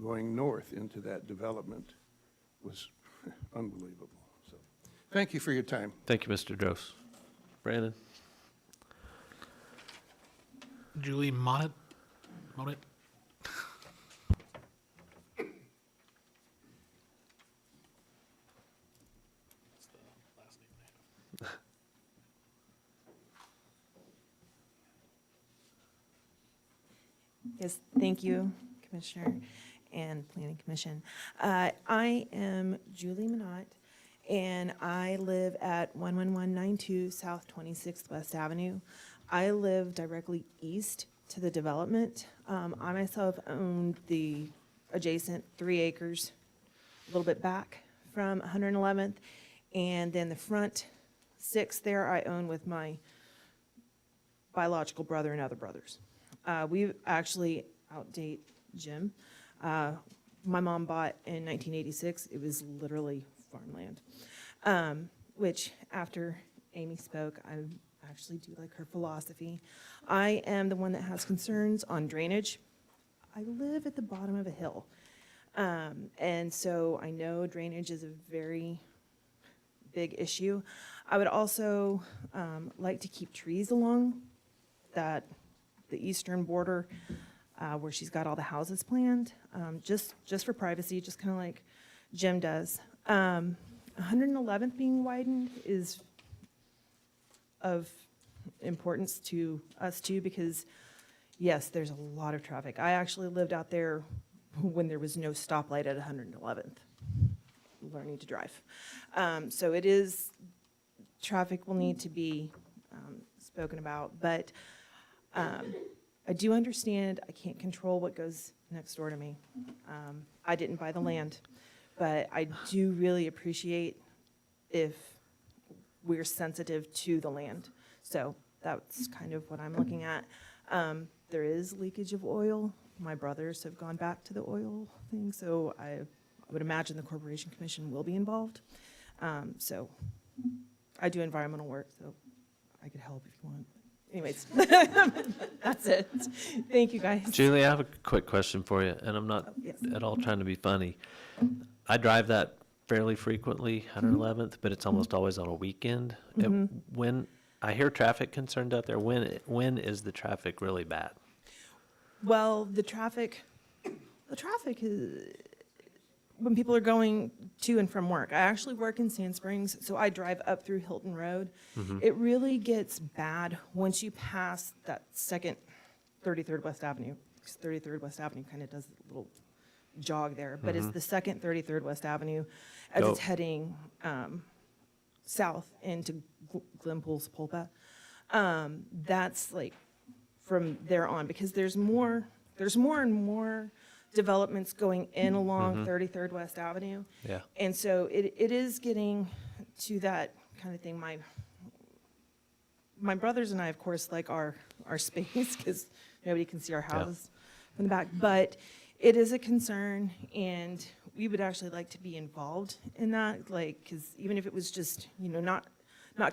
going north into that development was unbelievable. So, thank you for your time. Thank you, Mr. Drost. Brandon? Julie Monnet? Yes, thank you, Commissioner and Planning Commission. I am Julie Minot, and I live at 11192 South 26th West Avenue. I live directly east to the development. I myself own the adjacent 3 acres, a little bit back from 111th, and then the front 6 there I own with my biological brother and other brothers. We actually outdate Jim. My mom bought in 1986. It was literally farmland, which after Amy spoke, I actually do like her philosophy. I am the one that has concerns on drainage. I live at the bottom of a hill. And so I know drainage is a very big issue. I would also like to keep trees along the eastern border where she's got all the houses planned, just for privacy, just kind of like Jim does. 111th being widened is of importance to us too, because yes, there's a lot of traffic. I actually lived out there when there was no stoplight at 111th, learning to drive. So it is, traffic will need to be spoken about, but I do understand I can't control what goes next door to me. I didn't buy the land, but I do really appreciate if we're sensitive to the land. So that's kind of what I'm looking at. There is leakage of oil. My brothers have gone back to the oil thing, so I would imagine the Corporation Commission will be involved. So I do environmental work, so I could help if you want. Anyways, that's it. Thank you, guys. Julie, I have a quick question for you, and I'm not Yes. at all trying to be funny. I drive that fairly frequently, 111th, but it's almost always on a weekend. When I hear traffic concerns out there, when is the traffic really bad? Well, the traffic is when people are going to and from work. I actually work in Sand Springs, so I drive up through Hilton Road. It really gets bad once you pass that second 33rd West Avenue. 33rd West Avenue kind of does a little jog there, but it's the second 33rd West Avenue as it's heading south into Glenpool, Sepulpa. That's like from there on, because there's more there's more and more developments going in along 33rd West Avenue. Yeah. And so it is getting to that kind of thing. My brothers and I, of course, like our space because nobody can see our houses from the back. But it is a concern, and we would actually like to be involved in that, like, because even if it was just, you know, not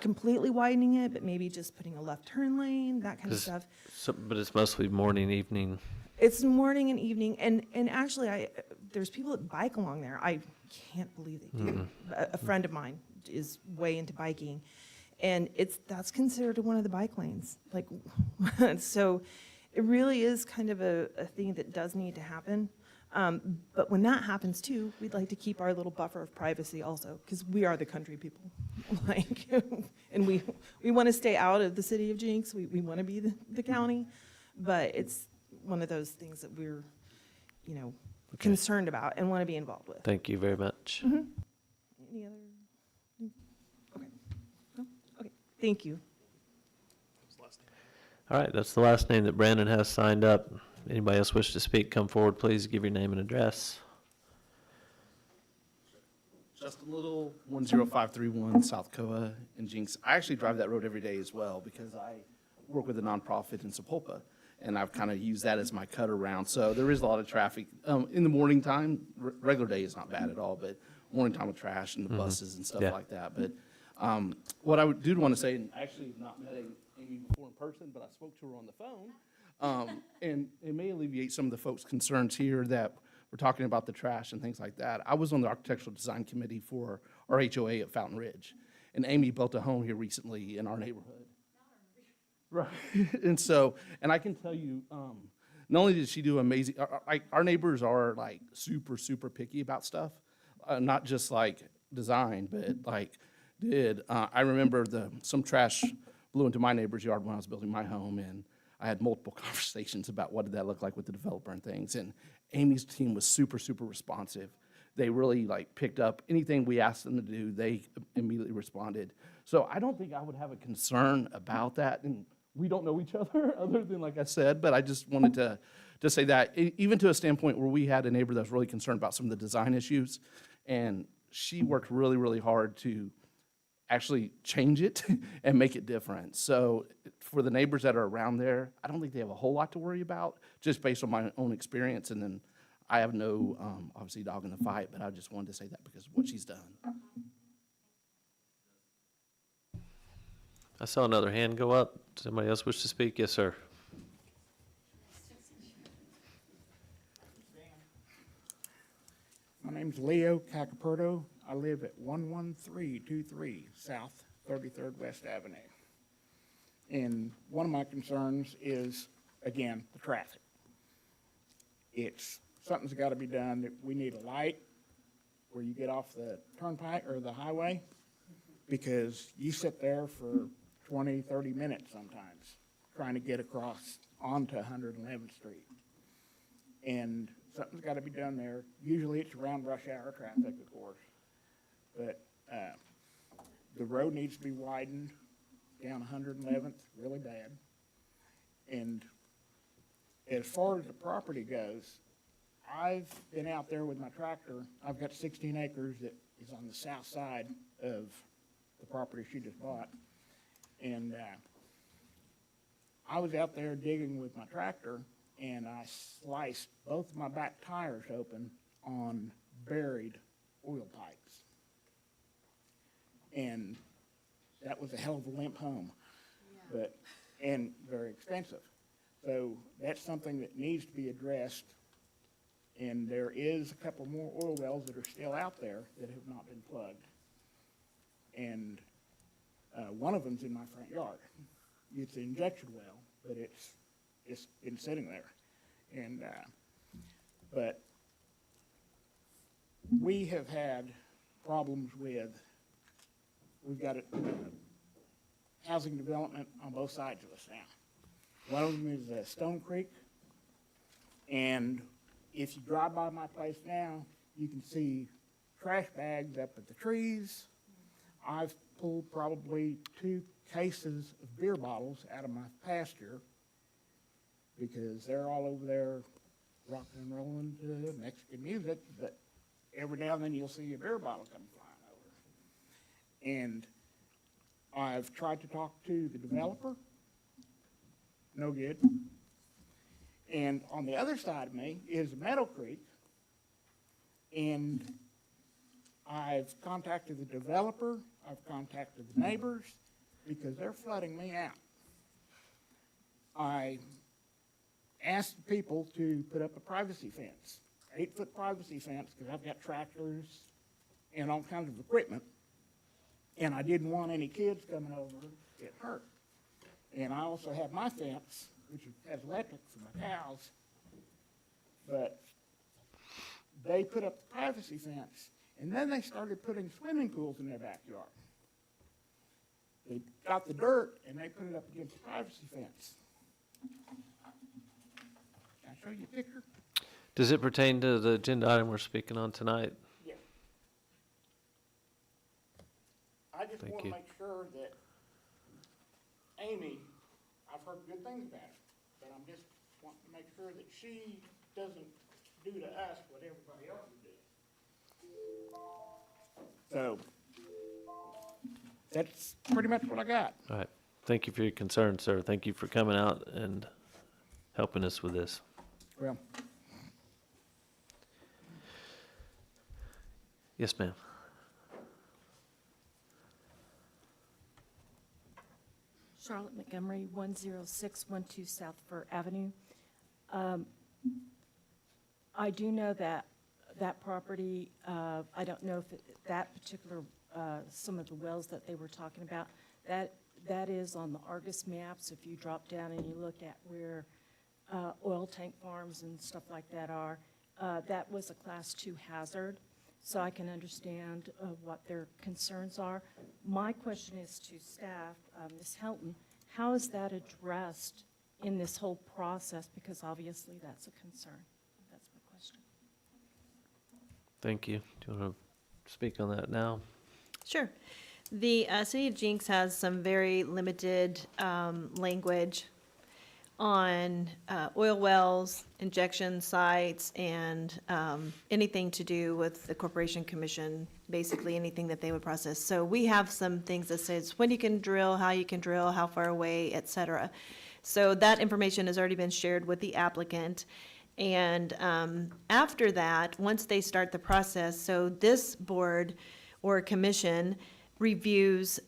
completely widening it, but maybe just putting a left turn lane, that kind of stuff. But it's mostly morning, evening. It's morning and evening, and actually, there's people that bike along there. I can't believe they do. A friend of mine is way into biking, and that's considered one of the bike lanes. Like, so it really is kind of a thing that does need to happen. But when that happens too, we'd like to keep our little buffer of privacy also, because we are the country people. Like, and we want to stay out of the city of Jenks. We want to be the county, but it's one of those things that we're, you know, concerned about and want to be involved with. Thank you very much. Any other? Okay. No? Okay. Thank you. All right, that's the last name that Brandon has signed up. Anybody else wish to speak, come forward, please. Give your name and address. Justin Little, 10531 South Koa in Jenks. I actually drive that road every day as well because I work with a nonprofit in Sapulpa, and I've kind of used that as my cut around. So there is a lot of traffic. In the morning time, regular day is not bad at all, but morning time with trash and the buses and stuff like that. But what I do want to say, and actually have not met Amy before in person, but I spoke to her on the phone, and it may alleviate some of the folks' concerns here that we're talking about the trash and things like that. I was on the architectural design committee for our HOA at Fountain Ridge, and Amy built a home here recently in our neighborhood. Right, and so, and I can tell you, not only did she do amazing, our neighbors are like super, super picky about stuff, not just like design, but like I remember some trash blew into my neighbor's yard when I was building my home, and I had multiple conversations about what did that look like with the developer and things, and Amy's team was super, super responsive. They really like picked up anything we asked them to do, they immediately responded. So I don't think I would have a concern about that, and we don't know each other other than like I said, but I just wanted to say that, even to a standpoint where we had a neighbor that was really concerned about some of the design issues, and she worked really, really hard to actually change it and make it different. So for the neighbors that are around there, I don't think they have a whole lot to worry about, just based on my own experience. And then I have no, obviously, dog in the fight, but I just wanted to say that because of what she's done. I saw another hand go up. Does somebody else wish to speak? Yes, sir. My name's Leo Cacaperto. I live at 11323 South 33rd West Avenue. And one of my concerns is, again, the traffic. Something's got to be done. We need a light where you get off the turnpike or the highway, because you sit there for 20, 30 minutes sometimes trying to get across onto 111th Street. And something's got to be done there. Usually it's around rush hour traffic, of course. But the road needs to be widened down 111th really bad. And as far as the property goes, I've been out there with my tractor. I've got 16 acres that is on the south side of the property she just bought. And I was out there digging with my tractor, and I sliced both of my back tires open on buried oil pipes. And that was a hell of a limp home, and very expensive. So that's something that needs to be addressed. And there is a couple more oil wells that are still out there that have not been plugged. And one of them's in my front yard. It's an injection well, but it's been sitting there. And but we have had problems with, we've got a housing development on both sides of us now. One of them is Stone Creek, and if you drive by my place now, you can see trash bags up at the trees. I've pulled probably 2 cases of beer bottles out of my pasture because they're all over there rocking and rolling to Mexican music, but every now and then you'll see a beer bottle come flying over. And I've tried to talk to the developer, no good. And on the other side of me is Meadow Creek, and I've contacted the developer, I've contacted the neighbors, because they're flooding me out. I asked people to put up a privacy fence, 8-foot privacy fence, because I've got tractors and all kinds of equipment, and I didn't want any kids coming over getting hurt. And I also have my fence, which has electric for my cows, but they put up a privacy fence, and then they started putting swimming pools in their backyard. They got the dirt, and they put it up against the privacy fence. Can I show you a picture? Does it pertain to the agenda item we're speaking on tonight? Yeah. I just Thank want to you. make sure that Amy, I've heard good things about her, but I'm just wanting to make sure that she doesn't do to us what everybody else is doing. So, that's pretty much what I got. All right. Thank you for your concern, sir. Thank you for coming out and helping us with this. Well, Yes, ma'am. Charlotte Montgomery, 10612 South Fir Avenue. I do know that that property, I don't know if that particular, some of the wells that they were talking about, that is on the Argus maps. If you drop down and you look at where oil tank farms and stuff like that are, that was a Class 2 hazard. So I can understand what their concerns are. My question is to staff, Ms. Helton, how is that addressed in this whole process? Because obviously that's a concern. That's my question. Thank you. Do you want to speak on that now? Sure. The city of Jenks has some very limited language on oil wells, injection sites, and anything to do with the Corporation Commission, basically anything that they would process. So we have some things that says when you can drill, how far away, et cetera. So that information has already been shared with the applicant. And after that, once they start the process, so this board or commission reviews,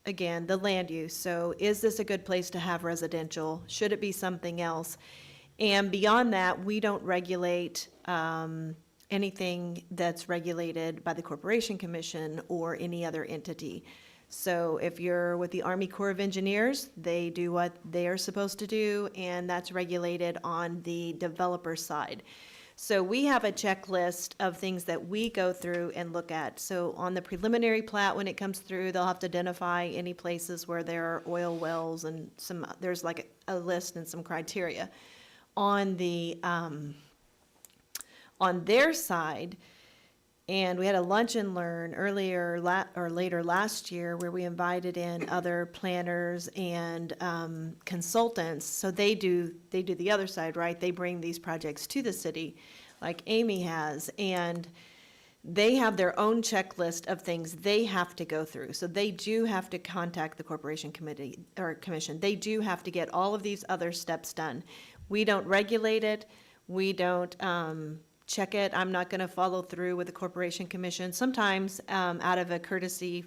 again, the land use. So is this a good place to have residential? Should it be something else? And beyond that, we don't regulate anything that's regulated by the Corporation Commission or any other entity. So if you're with the Army Corps of Engineers, they do what they are supposed to do, and that's regulated on the developer side. So we have a checklist of things that we go through and look at. So on the preliminary plat, when it comes through, they'll have to identify any places where there are oil wells and there's like a list and some criteria. On the, on their side, and we had a lunch and learn later last year where we invited in other planners and consultants. So they do the other side, right? They bring these projects to the city, like Amy has, and they have their own checklist of things they have to go through. So they do have to contact the Corporation Committee or Commission. They do have to get all of these other steps done. We don't regulate it. We don't check it. I'm not going to follow through with the Corporation Commission. Sometimes out of a courtesy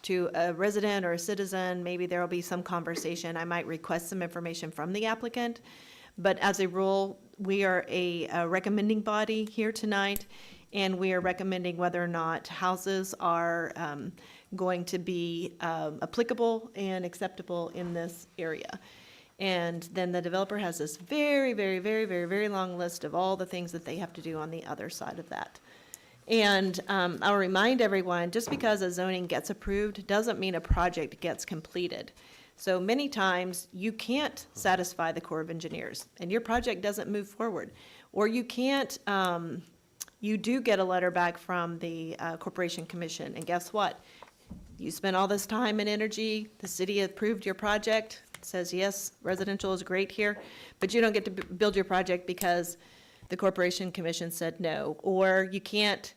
to a resident or a citizen, maybe there will be some conversation. I might request some information from the applicant. But as a rule, we are a recommending body here tonight, and we are recommending whether or not houses are going to be applicable and acceptable in this area. And then the developer has this very, very, very, very, very long list of all the things that they have to do on the other side of that. And I'll remind everyone, just because a zoning gets approved doesn't mean a project gets completed. So many times you can't satisfy the Corps of Engineers and your project doesn't move forward. Or you can't, you do get a letter back from the Corporation Commission, and guess what? You spent all this time and energy, the city approved your project, says, yes, residential is great here, but you don't get to build your project because the Corporation Commission said no, or you can't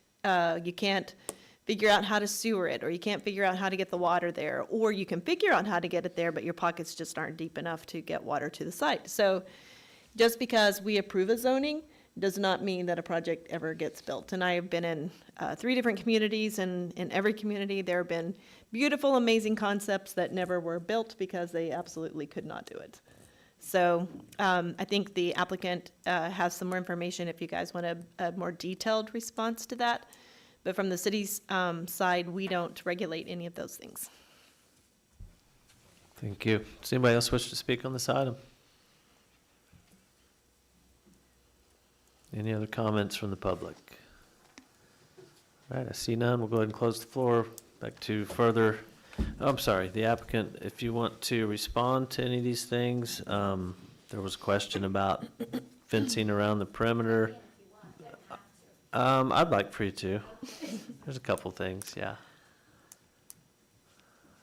figure out how to sewer it, or you can't figure out how to get the water there, or you can figure out how to get it there, but your pockets just aren't deep enough to get water to the site. So just because we approve a zoning does not mean that a project ever gets built. And I have been in 3 different communities, and in every community, there have been beautiful, amazing concepts that never were built because they absolutely could not do it. So I think the applicant has some more information if you guys want a more detailed response to that. But from the city's side, we don't regulate any of those things. Thank you. Does anybody else wish to speak on this item? Any other comments from the public? All right, I see none. We'll go ahead and close the floor. Back to further, oh, I'm sorry, the applicant, if you want to respond to any of these things, there was a question about fencing around the perimeter. I'd like for you to. There's a couple things, yeah.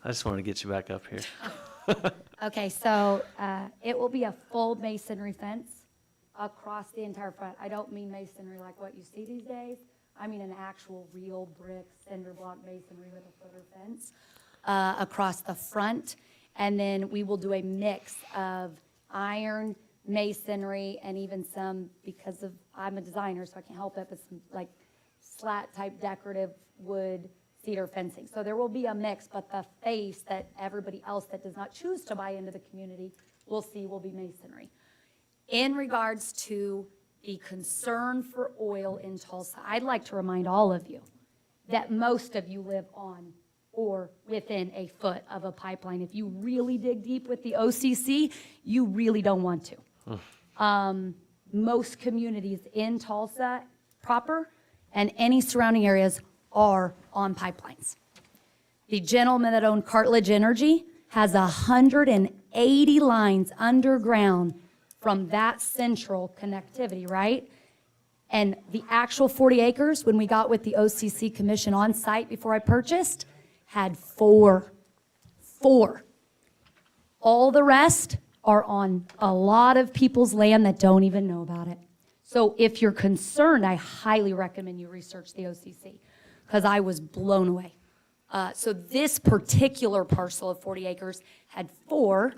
I just want to get you back up here. Okay, so it will be a full masonry fence across the entire front. I don't mean masonry like what you see these days. I mean an actual real brick cinder block masonry with a footer fence across the front. And then we will do a mix of iron, masonry, and even some, because of, I'm a designer, so I can't help it, but some like slat type decorative wood cedar fencing. So there will be a mix, but the face that everybody else that does not choose to buy into the community will see will be masonry. In regards to the concern for oil in Tulsa, I'd like to remind all of you that most of you live on or within a foot of a pipeline. If you really dig deep with the OCC, you really don't want to. Most communities in Tulsa proper and any surrounding areas are on pipelines. The gentleman that owned Cartilage Energy has 180 lines underground from that central connectivity, right? And the actual 40 acres, when we got with the OCC commission on site before I purchased, had 4. All the rest are on a lot of people's land that don't even know about it. So if you're concerned, I highly recommend you research the OCC, because I was blown away. So this particular parcel of 40 acres had 4.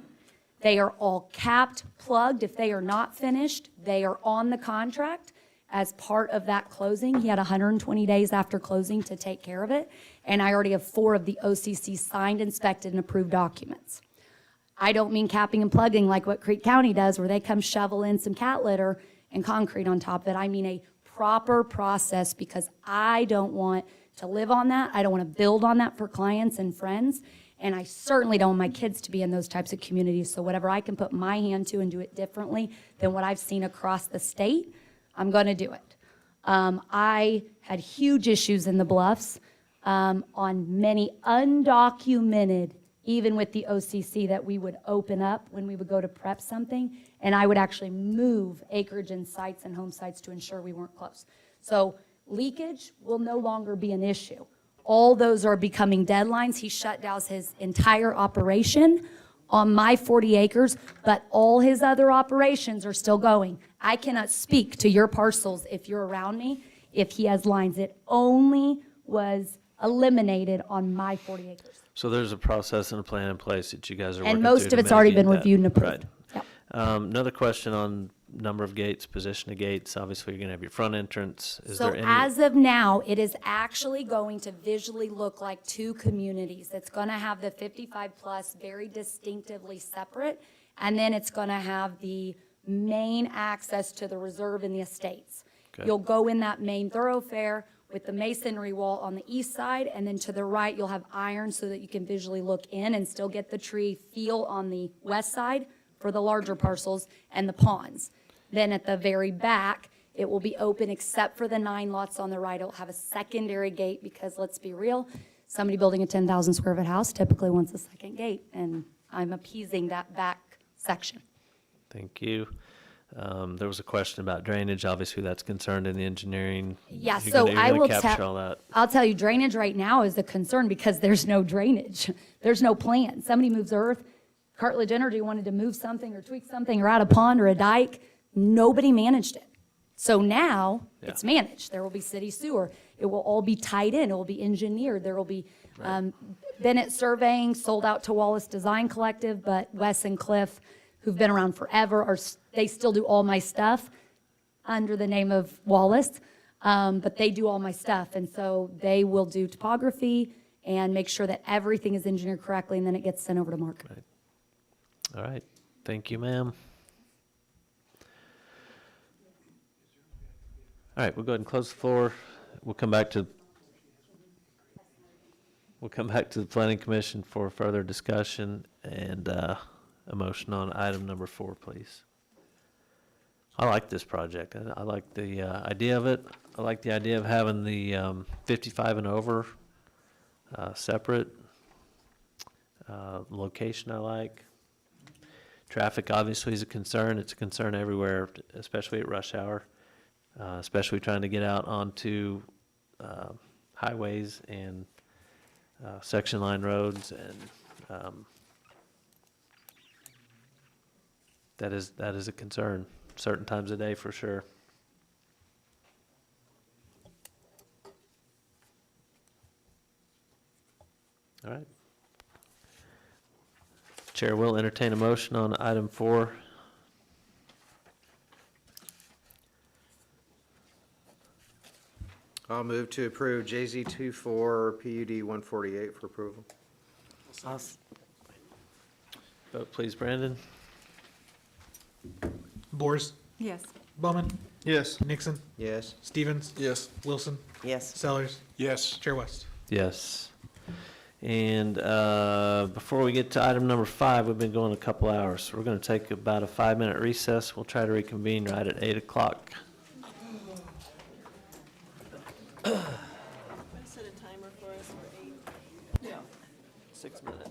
They are all capped, plugged. If they are not finished, they are on the contract as part of that closing. He had 120 days after closing to take care of it. And I already have 4 of the OCC signed, inspected, and approved documents. I don't mean capping and plugging like what Creek County does, where they come shovel in some cat litter and concrete on top of it. I mean a proper process, because I don't want to live on that. I don't want to build on that for clients and friends. And I certainly don't want my kids to be in those types of communities. So whatever I can put my hand to and do it differently than what I've seen across the state, I'm going to do it. I had huge issues in the Bluffs on many undocumented, even with the OCC, that we would open up when we would go to prep something, and I would actually move acreage and sites and home sites to ensure we weren't close. So leakage will no longer be an issue. All those are becoming deadlines. He shut down his entire operation on my 40 acres, but all his other operations are still going. I cannot speak to your parcels if you're around me if he has lines. It only was eliminated on my 40 acres. So there's a process and a plan in place that you guys are working And through most to of it's already been mitigate that. reviewed and approved. Right. Yep. Another question on number of gates, position of gates. Obviously, you're going to have your front entrance. Is So there any? as of now, it is actually going to visually look like 2 communities. It's going to have the 55 plus very distinctively separate, and then it's going to have the main access to the reserve and the estates. Okay. You'll go in that main thoroughfare with the masonry wall on the east side, and then to the right, you'll have iron so that you can visually look in and still get the tree feel on the west side for the larger parcels and the ponds. Then at the very back, it will be open except for the 9 lots on the right. It'll have a secondary gate because, let's be real, somebody building a 10,000 square foot house typically wants a second gate, and I'm appeasing that back section. Thank you. There was a question about drainage. Obviously, that's concerned in the engineering. Yeah, You're so gonna I will capture all that. I'll tell you, drainage right now is a concern because there's no drainage. There's no plan. Somebody moves earth, Cartledge Energy wanted to move something or tweak something or add a pond or a dike, nobody managed it. So now it's managed. There will be city sewer. It will all be tied in. It will be engineered. There will be Bennett Surveying sold out to Wallace Design Collective, but Wes and Cliff, who've been around forever, they still do all my stuff under the name of Wallace, but they do all my stuff. And so they will do topography and make sure that everything is engineered correctly, and then it gets sent over to Mark. Right. All right. Thank you, ma'am. All right, we'll go ahead and close the floor. We'll come back to the planning commission for further discussion and a motion on item number 4, please. I like this project. I like the idea of it. I like the idea of having the 55 and over separate. Location I like. Traffic obviously is a concern. It's a concern everywhere, especially at rush hour, especially trying to get out onto highways and section line roads, and that is a concern certain times of day for sure. All right. Chair will entertain a motion on item 4. I'll move to approve JZ 24 PUD 148 for approval. Vote please, Brandon. Boers, Yes. Bowman, Yes. Nixon, Yes. Stevens, Yes. Wilson, Yes. Sellers, Yes. Chair West. Yes. And before we get to item number 5, we've been going a couple hours. So we're going to take about a 5-minute recess. We'll try to reconvene right at 8 o'clock. Set a timer for us for 8. 6 minutes.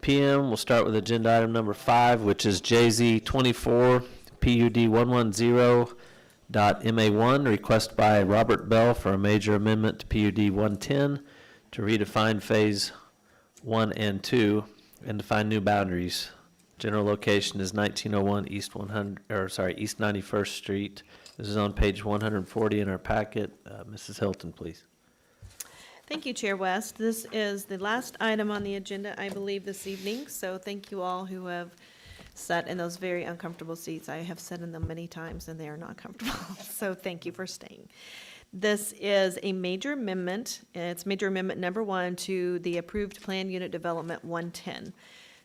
PM. We'll start with agenda item number 5, which is JZ 24 PUD 110.MA1, request by Robert Bell for a major amendment to PUD 110 to redefine Phase 1 and 2 and define new boundaries. General location is 1901 East 91st Street. This is on page 140 in our packet. Mrs. Hilton, please. Thank you, Chair West. This is the last item on the agenda, I believe, this evening. So thank you all who have sat in those very uncomfortable seats. I have sat in them many times and they are not comfortable. So thank you for staying. This is a major amendment. It's major amendment number 1 to the approved plan unit development 110.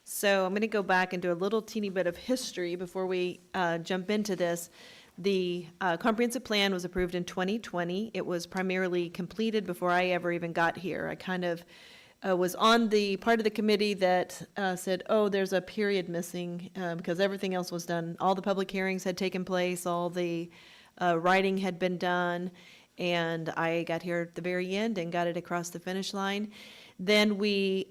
So I'm going to go back and do a little teeny bit of history before we jump into this. The comprehensive plan was approved in 2020. It was primarily completed before I ever even got here. I kind of was on the part of the committee that said, oh, there's a period missing because everything else was done. All the public hearings had taken place, all the writing had been done, and I got here at the very end and got it across the finish line. Then we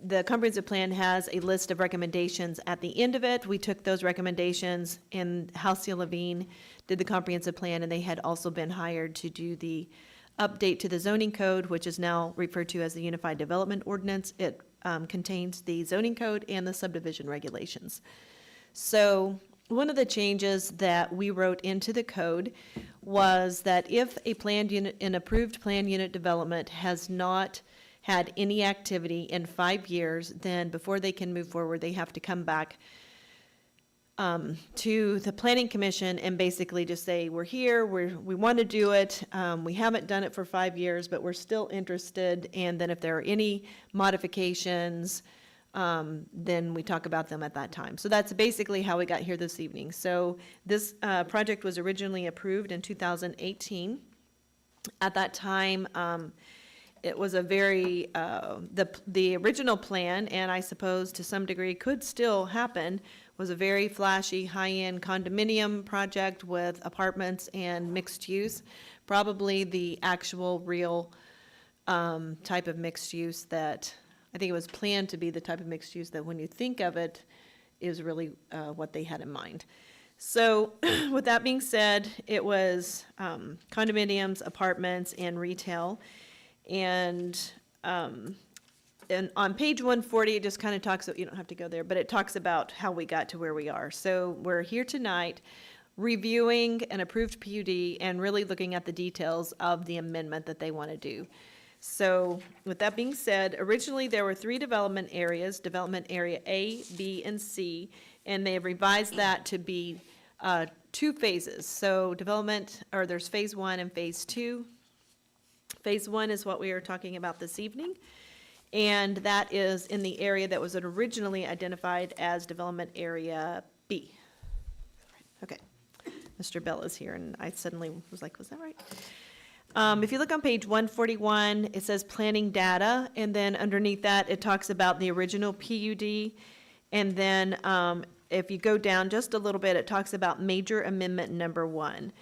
the comprehensive plan has a list of recommendations at the end of it. We took those recommendations, and Halcyon Levine did the comprehensive plan, and they had also been hired to do the update to the zoning code, which is now referred to as the Unified Development Ordinance. It contains the zoning code and the subdivision regulations. So one of the changes that we wrote into the code was that if a planned unit, an approved planned unit development has not had any activity in 5 years, then before they can move forward, they have to come back to the Planning Commission and basically just say, we're here, we want to do it, we haven't done it for 5 years, but we're still interested, and then if there are any modifications, then we talk about them at that time. So that's basically how we got here this evening. So this project was originally approved in 2018. At that time, it was a very, the original plan, and I suppose to some degree could still happen, was a very flashy, high-end condominium project with apartments and mixed use. Probably the actual real type of mixed use that, I think it was planned to be the type of mixed use that when you think of it, is really what they had in mind. So with that being said, it was condominiums, apartments, and retail. And on page 140, it just kind of talks, you don't have to go there, but it talks about how we got to where we are. So we're here tonight reviewing an approved PUD and really looking at the details of the amendment that they want to do. So with that being said, originally there were 3 development areas, development area A, B, and C, and they have revised that to be 2 phases. So there's phase 1 and phase 2. Phase 1 is what we are talking about this evening, and that is in the area that was originally identified as development area B. Okay, Mr. Bell is here, and I suddenly was like, was that right? If you look on page 141, it says planning data, and then underneath that, it talks about the original PUD, and then if you go down just a little bit, it talks about major amendment number 1.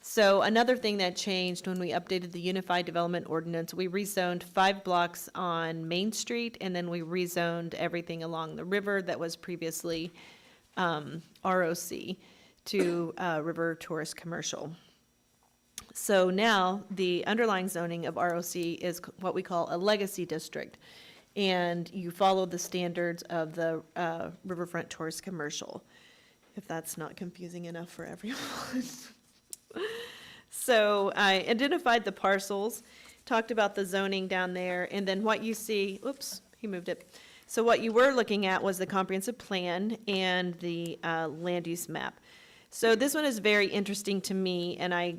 So another thing that changed when we updated the Unified Development Ordinance, we rezoned 5 blocks on Main Street, and then we rezoned everything along the river that was previously ROC to River Tourist Commercial. So now the underlying zoning of ROC is what we call a legacy district, and you follow the standards of the Riverfront Tourist Commercial, if that's not confusing enough for everyone. So I identified the parcels, talked about the zoning down there, and then what you see, oops, he moved it. So what you were looking at was the comprehensive plan and the land use map. So this one is very interesting to me, and I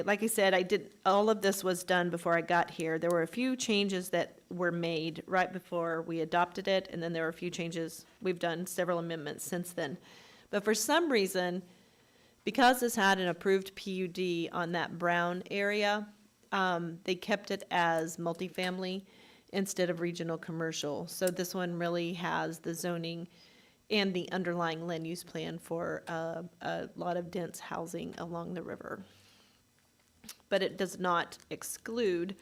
like I said, all of this was done before I got here. There were a few changes that were made right before we adopted it, and then there were a few changes. We've done several amendments since then. But for some reason, because this had an approved PUD on that brown area, they kept it as multifamily instead of regional commercial. So this one really has the zoning and the underlying land use plan for a lot of dense housing along the river. But it does not exclude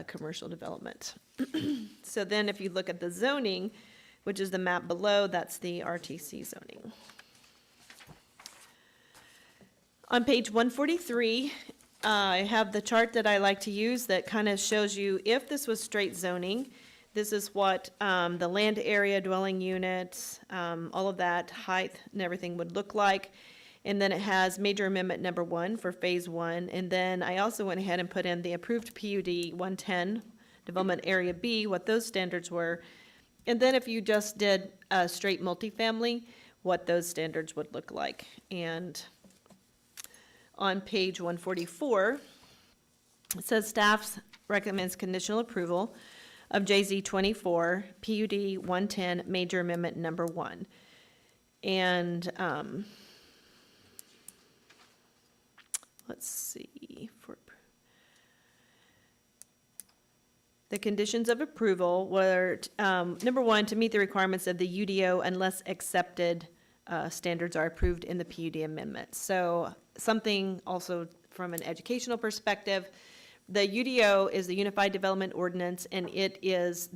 commercial development. So then if you look at the zoning, which is the map below, that's the RTC zoning. On page 143, I have the chart that I like to use that kind of shows you if this was straight zoning, this is what the land area, dwelling units, all of that, height and everything would look like. And then it has major amendment number 1 for phase 1. And then I also went ahead and put in the approved PUD 110, development area B, what those standards were. And then if you just did a straight multifamily, what those standards would look like. And on page 144, it says staff recommends conditional approval of JZ 24, PUD 110, major amendment number 1. And let's see, the conditions of approval were, number 1, to meet the requirements of the UDO unless accepted standards are approved in the PUD amendment. So something also from an educational perspective, the UDO is the Unified Development Ordinance, and it is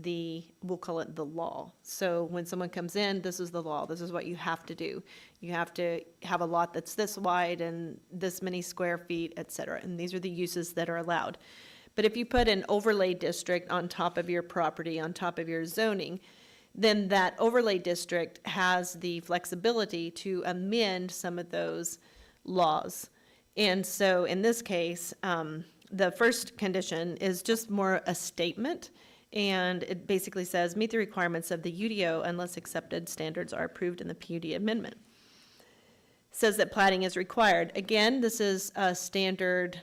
we'll call it the law. So when someone comes in, this is the law. This is what you have to do. You have to have a lot that's this wide and this many square feet, et cetera. And these are the uses that are allowed. But if you put an overlay district on top of your property, on top of your zoning, then that overlay district has the flexibility to amend some of those laws. And so in this case, the first condition is just more a statement, and it basically says, meet the requirements of the UDO unless accepted standards are approved in the PUD amendment. Says that plating is required. Again, this is a standard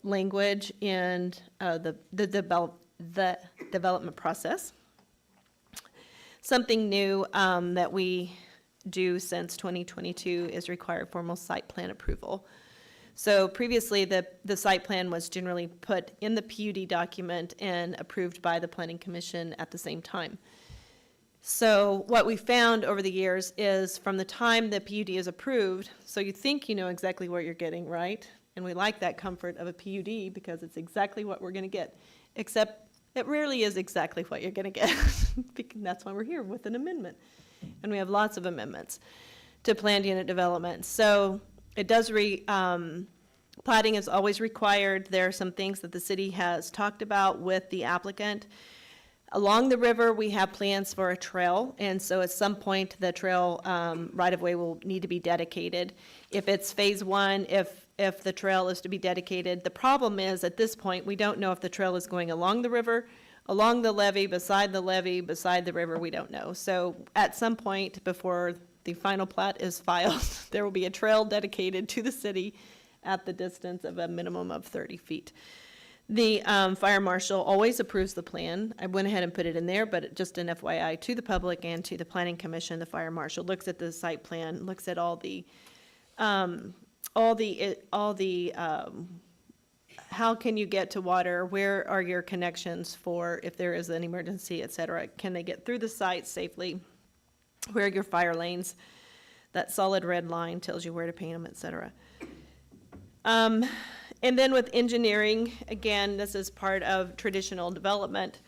language in the development process. Something new that we do since 2022 is require formal site plan approval. So previously, the site plan was generally put in the PUD document and approved by the Planning Commission at the same time. So what we found over the years is from the time the PUD is approved, so you think you know exactly what you're getting, right? And we like that comfort of a PUD because it's exactly what we're going to get, except it rarely is exactly what you're going to get. That's why we're here with an amendment. And we have lots of amendments to planned unit development. So it does plating is always required. There are some things that the city has talked about with the applicant. Along the river, we have plans for a trail, and so at some point, the trail right-of-way will need to be dedicated. If it's phase 1, if the trail is to be dedicated, the problem is, at this point, we don't know if the trail is going along the river, along the levee, beside the river, we don't know. So at some point, before the final plat is filed, there will be a trail dedicated to the city at the distance of a minimum of 30 feet. The fire marshal always approves the plan. I went ahead and put it in there, but just an FYI to the public and to the planning commission, the fire marshal looks at the site plan, looks at all the how can you get to water? Where are your connections for if there is an emergency, et cetera? Can they get through the site safely? Where are your fire lanes? That solid red line tells you where to paint them, et cetera. And then with engineering, again, this is part of traditional development.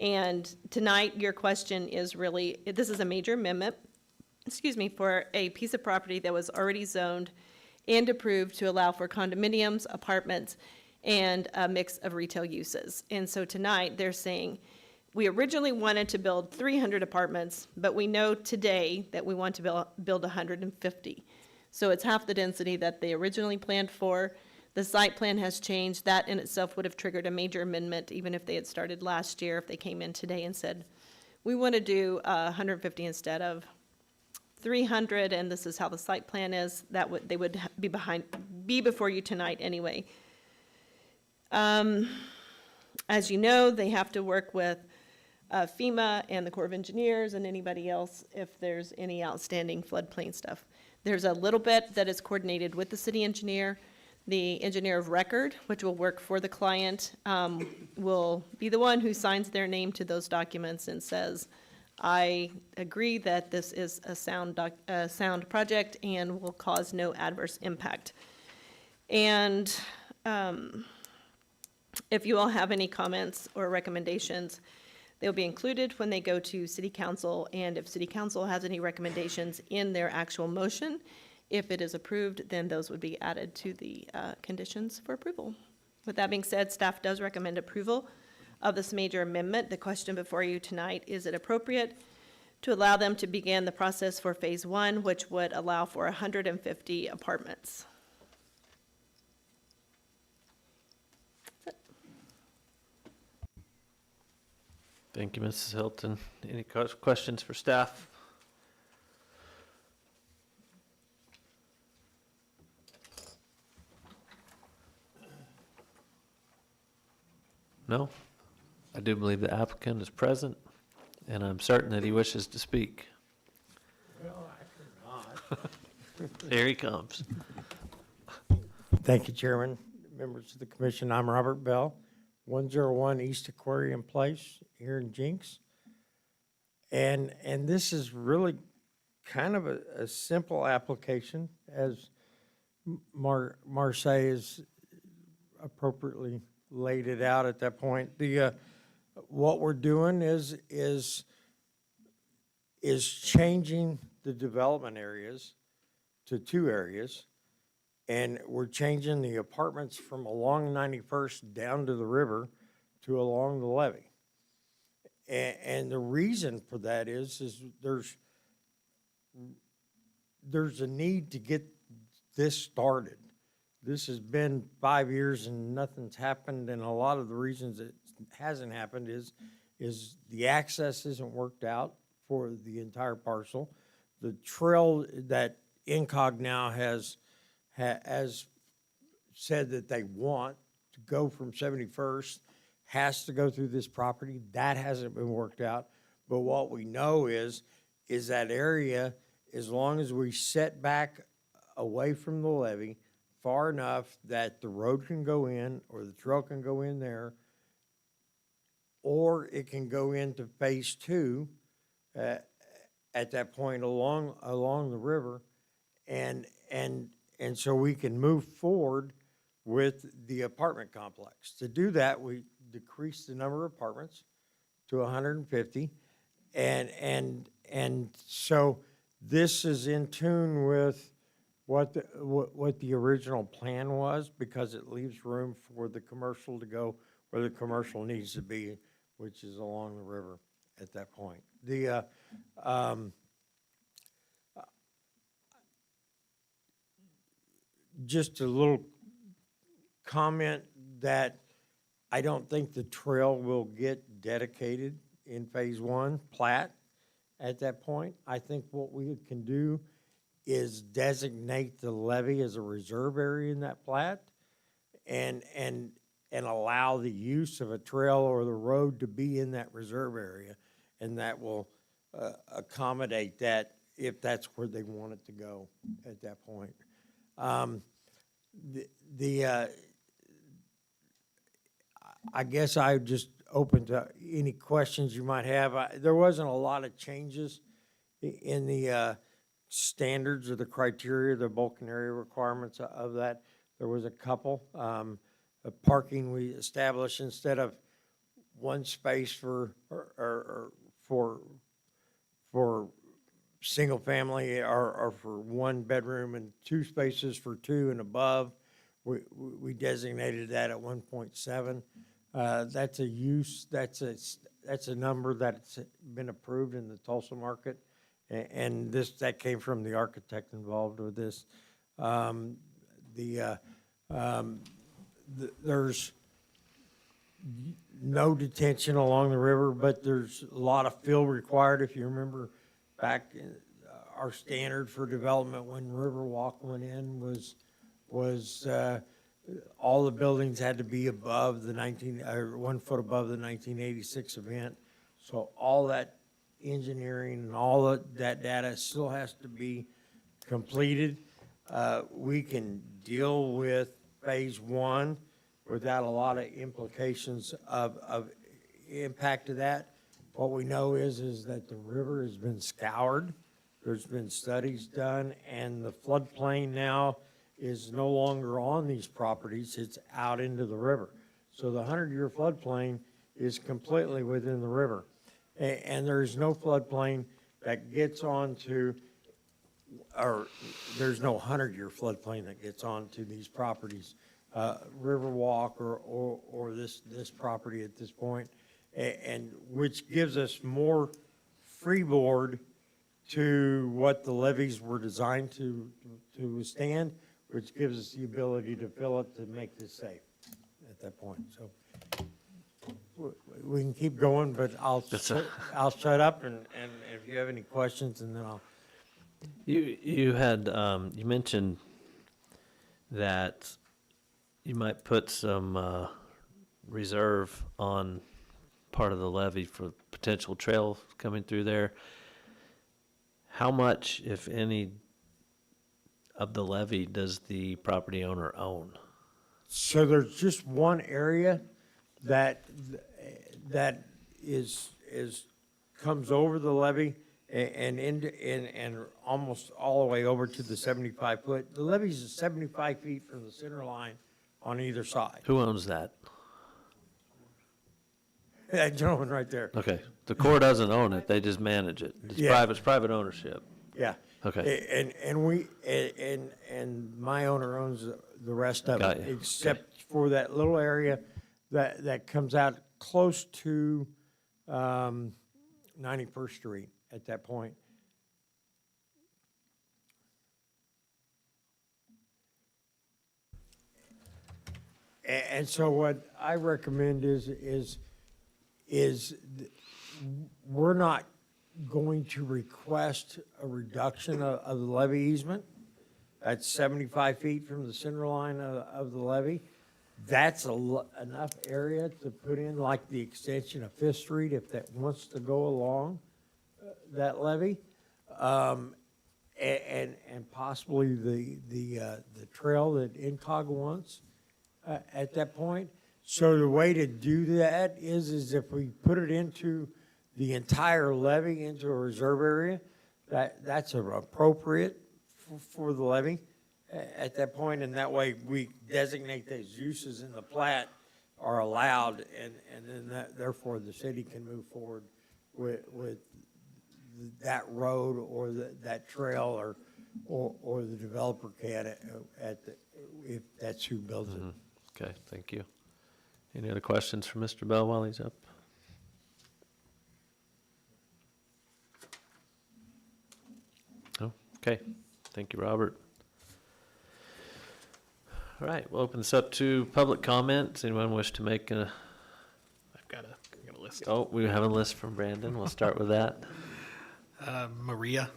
And tonight, your question is really, this is a major amendment, for a piece of property that was already zoned and approved to allow for condominiums, apartments, and a mix of retail uses. And so tonight, they're saying, we originally wanted to build 300 apartments, but we know today that we want to build 150. So it's half the density that they originally planned for. The site plan has changed. That in itself would have triggered a major amendment, even if they had started last year, if they came in today and said, we want to do 150 instead of 300, and this is how the site plan is, they would be before you tonight anyway. As you know, they have to work with FEMA and the Corps of Engineers and anybody else if there's any outstanding floodplain stuff. There's a little bit that is coordinated with the city engineer. The engineer of record, which will work for the client, will be the one who signs their name to those documents and says, I agree that this is a sound project and will cause no adverse impact. And If you all have any comments or recommendations, they'll be included when they go to city council, and if city council has any recommendations in their actual motion, if it is approved, then those would be added to the conditions for approval. With that being said, staff does recommend approval of this major amendment. The question before you tonight, is it appropriate to allow them to begin the process for phase one, which would allow for 150 apartments? Thank you, Mrs. Hilton. Any questions for staff? No? I do believe the applicant is present, and I'm certain that he wishes to speak. Well, I could not. Here he comes. Thank you, Chairman, members of the commission. I'm Robert Bell, 101 East Aquarium Place here in Jenks. And this is really kind of a simple application, as Marseille has appropriately laid it out at that point. What we're doing is changing the development areas to 2 areas. And we're changing the apartments from along 91st down to the river to along the levee. And the reason for that is there's a need to get this started. This has been 5 years and nothing's happened, and a lot of the reasons it hasn't happened is the access isn't worked out for the entire parcel. The trail that INCOG now has said that they want to go from 71st has to go through this property. That hasn't been worked out. But what we know is that area, as long as we set back away from the levee far enough that the road can go in or the trail can go in there, or it can go into phase 2 at that point along the river, and so we can move forward with the apartment complex. To do that, we decrease the number of apartments to 150, and so this is in tune with what the original plan was, because it leaves room for the commercial to go where the commercial needs to be, which is along the river at that point. Just a little comment that I don't think the trail will get dedicated in phase 1 plat at that point. I think what we can do is designate the levee as a reserve area in that plat and allow the use of a trail or the road to be in that reserve area, and that will accommodate that if that's where they want it to go at that point. I guess I just open to any questions you might have. There wasn't a lot of changes in the standards or the criteria, the bulk area requirements of that. There was a couple. Parking we established, instead of 1 space for single family or for 1 bedroom and 2 spaces for 2 and above. We designated that at 1.7. That's a use, that's a number that's been approved in the Tulsa market. And that came from the architect involved with this. There's no detention along the river, but there's a lot of fill required. If you remember back, our standard for development when Riverwalk went in was all the buildings had to be above the 1 foot above the 1986 event. So all that engineering and all that data still has to be completed. We can deal with phase 1 without a lot of implications of impact of that. What we know is that the river has been scoured. There's been studies done, and the floodplain now is no longer on these properties. It's out into the river. So the 100-year floodplain is completely within the river. And there's no floodplain that gets onto, or there's no 100-year floodplain that gets onto these properties, Riverwalk or this property at this point, and which gives us more freeboard to what the levees were designed to withstand, which gives us the ability to fill it to make this safe at that point. So we can keep going, but I'll shut up and if you have any questions, and then I'll. You had, you mentioned that you might put some reserve on part of the levee for potential trail coming through there. How much, if any, of the levee does the property owner own? So there's just one area that comes over the levee and almost all the way over to the 75-foot. The levee's is 75 feet from the center line on either side. Who owns that? That gentleman right there. Okay, the Corps doesn't own it, they just manage it. Yeah. It's private ownership. Yeah. Okay. And my owner owns the rest of Got it, you. except for that little area that comes out close to 91st Street at that point. And so what I recommend is we're not going to request a reduction of the levee easement. That's 75 feet from the center line of the levee. That's enough area to put in like the extension of Fifth Street if that wants to go along that levee. And possibly the trail that INCOG wants at that point. So the way to do that is if we put it into the entire levee into a reserve area, that's appropriate for the levee at that point, and that way we designate those uses in the plat are allowed, and then therefore the city can move forward with that road or that trail or the developer can if that's who builds it. Okay, thank you. Any other questions for Mr. Bell while he's up? Oh, okay. Thank you, Robert. All right, we'll open this up to public comment. Does anyone wish to make a? I've got a list. Oh, we have a list from Brandon. We'll start with that. Maria.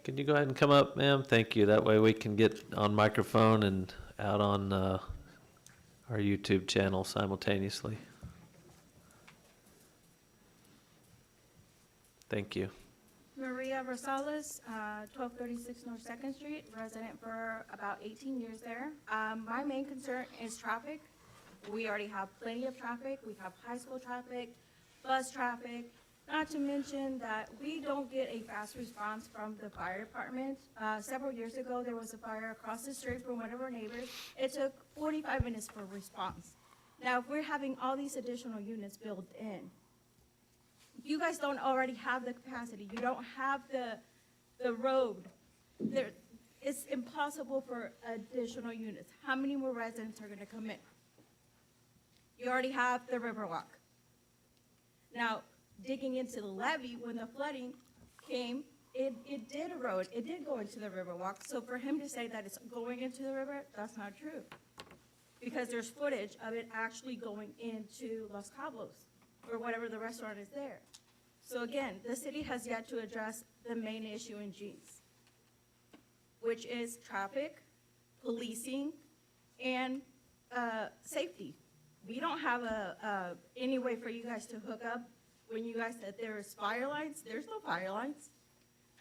Can you go ahead and come up, ma'am? Thank you. That way we can get on microphone and out on our YouTube channel simultaneously. Thank you. Maria Rosales, 1236 North 2nd Street, resident for about 18 years there. My main concern is traffic. We already have plenty of traffic. We have high school traffic, bus traffic, not to mention that we don't get a fast response from the fire department. Several years ago, there was a fire across the street from one of our neighbors. It took 45 minutes for a response. Now, if we're having all these additional units built in, you guys don't already have the capacity. You don't have the road. It's impossible for additional units. How many more residents are going to come in? You already have the Riverwalk. Now, digging into the levee, when the flooding came, it did erode. It did go into the Riverwalk. So for him to say that it's going into the river, that's not true. Because there's footage of it actually going into Los Cabos, or whatever the restaurant is there. So again, the city has yet to address the main issue in Jenks, which is traffic, policing, and safety. We don't have any way for you guys to hook up. When you guys said there's fire lines, there's no fire lines.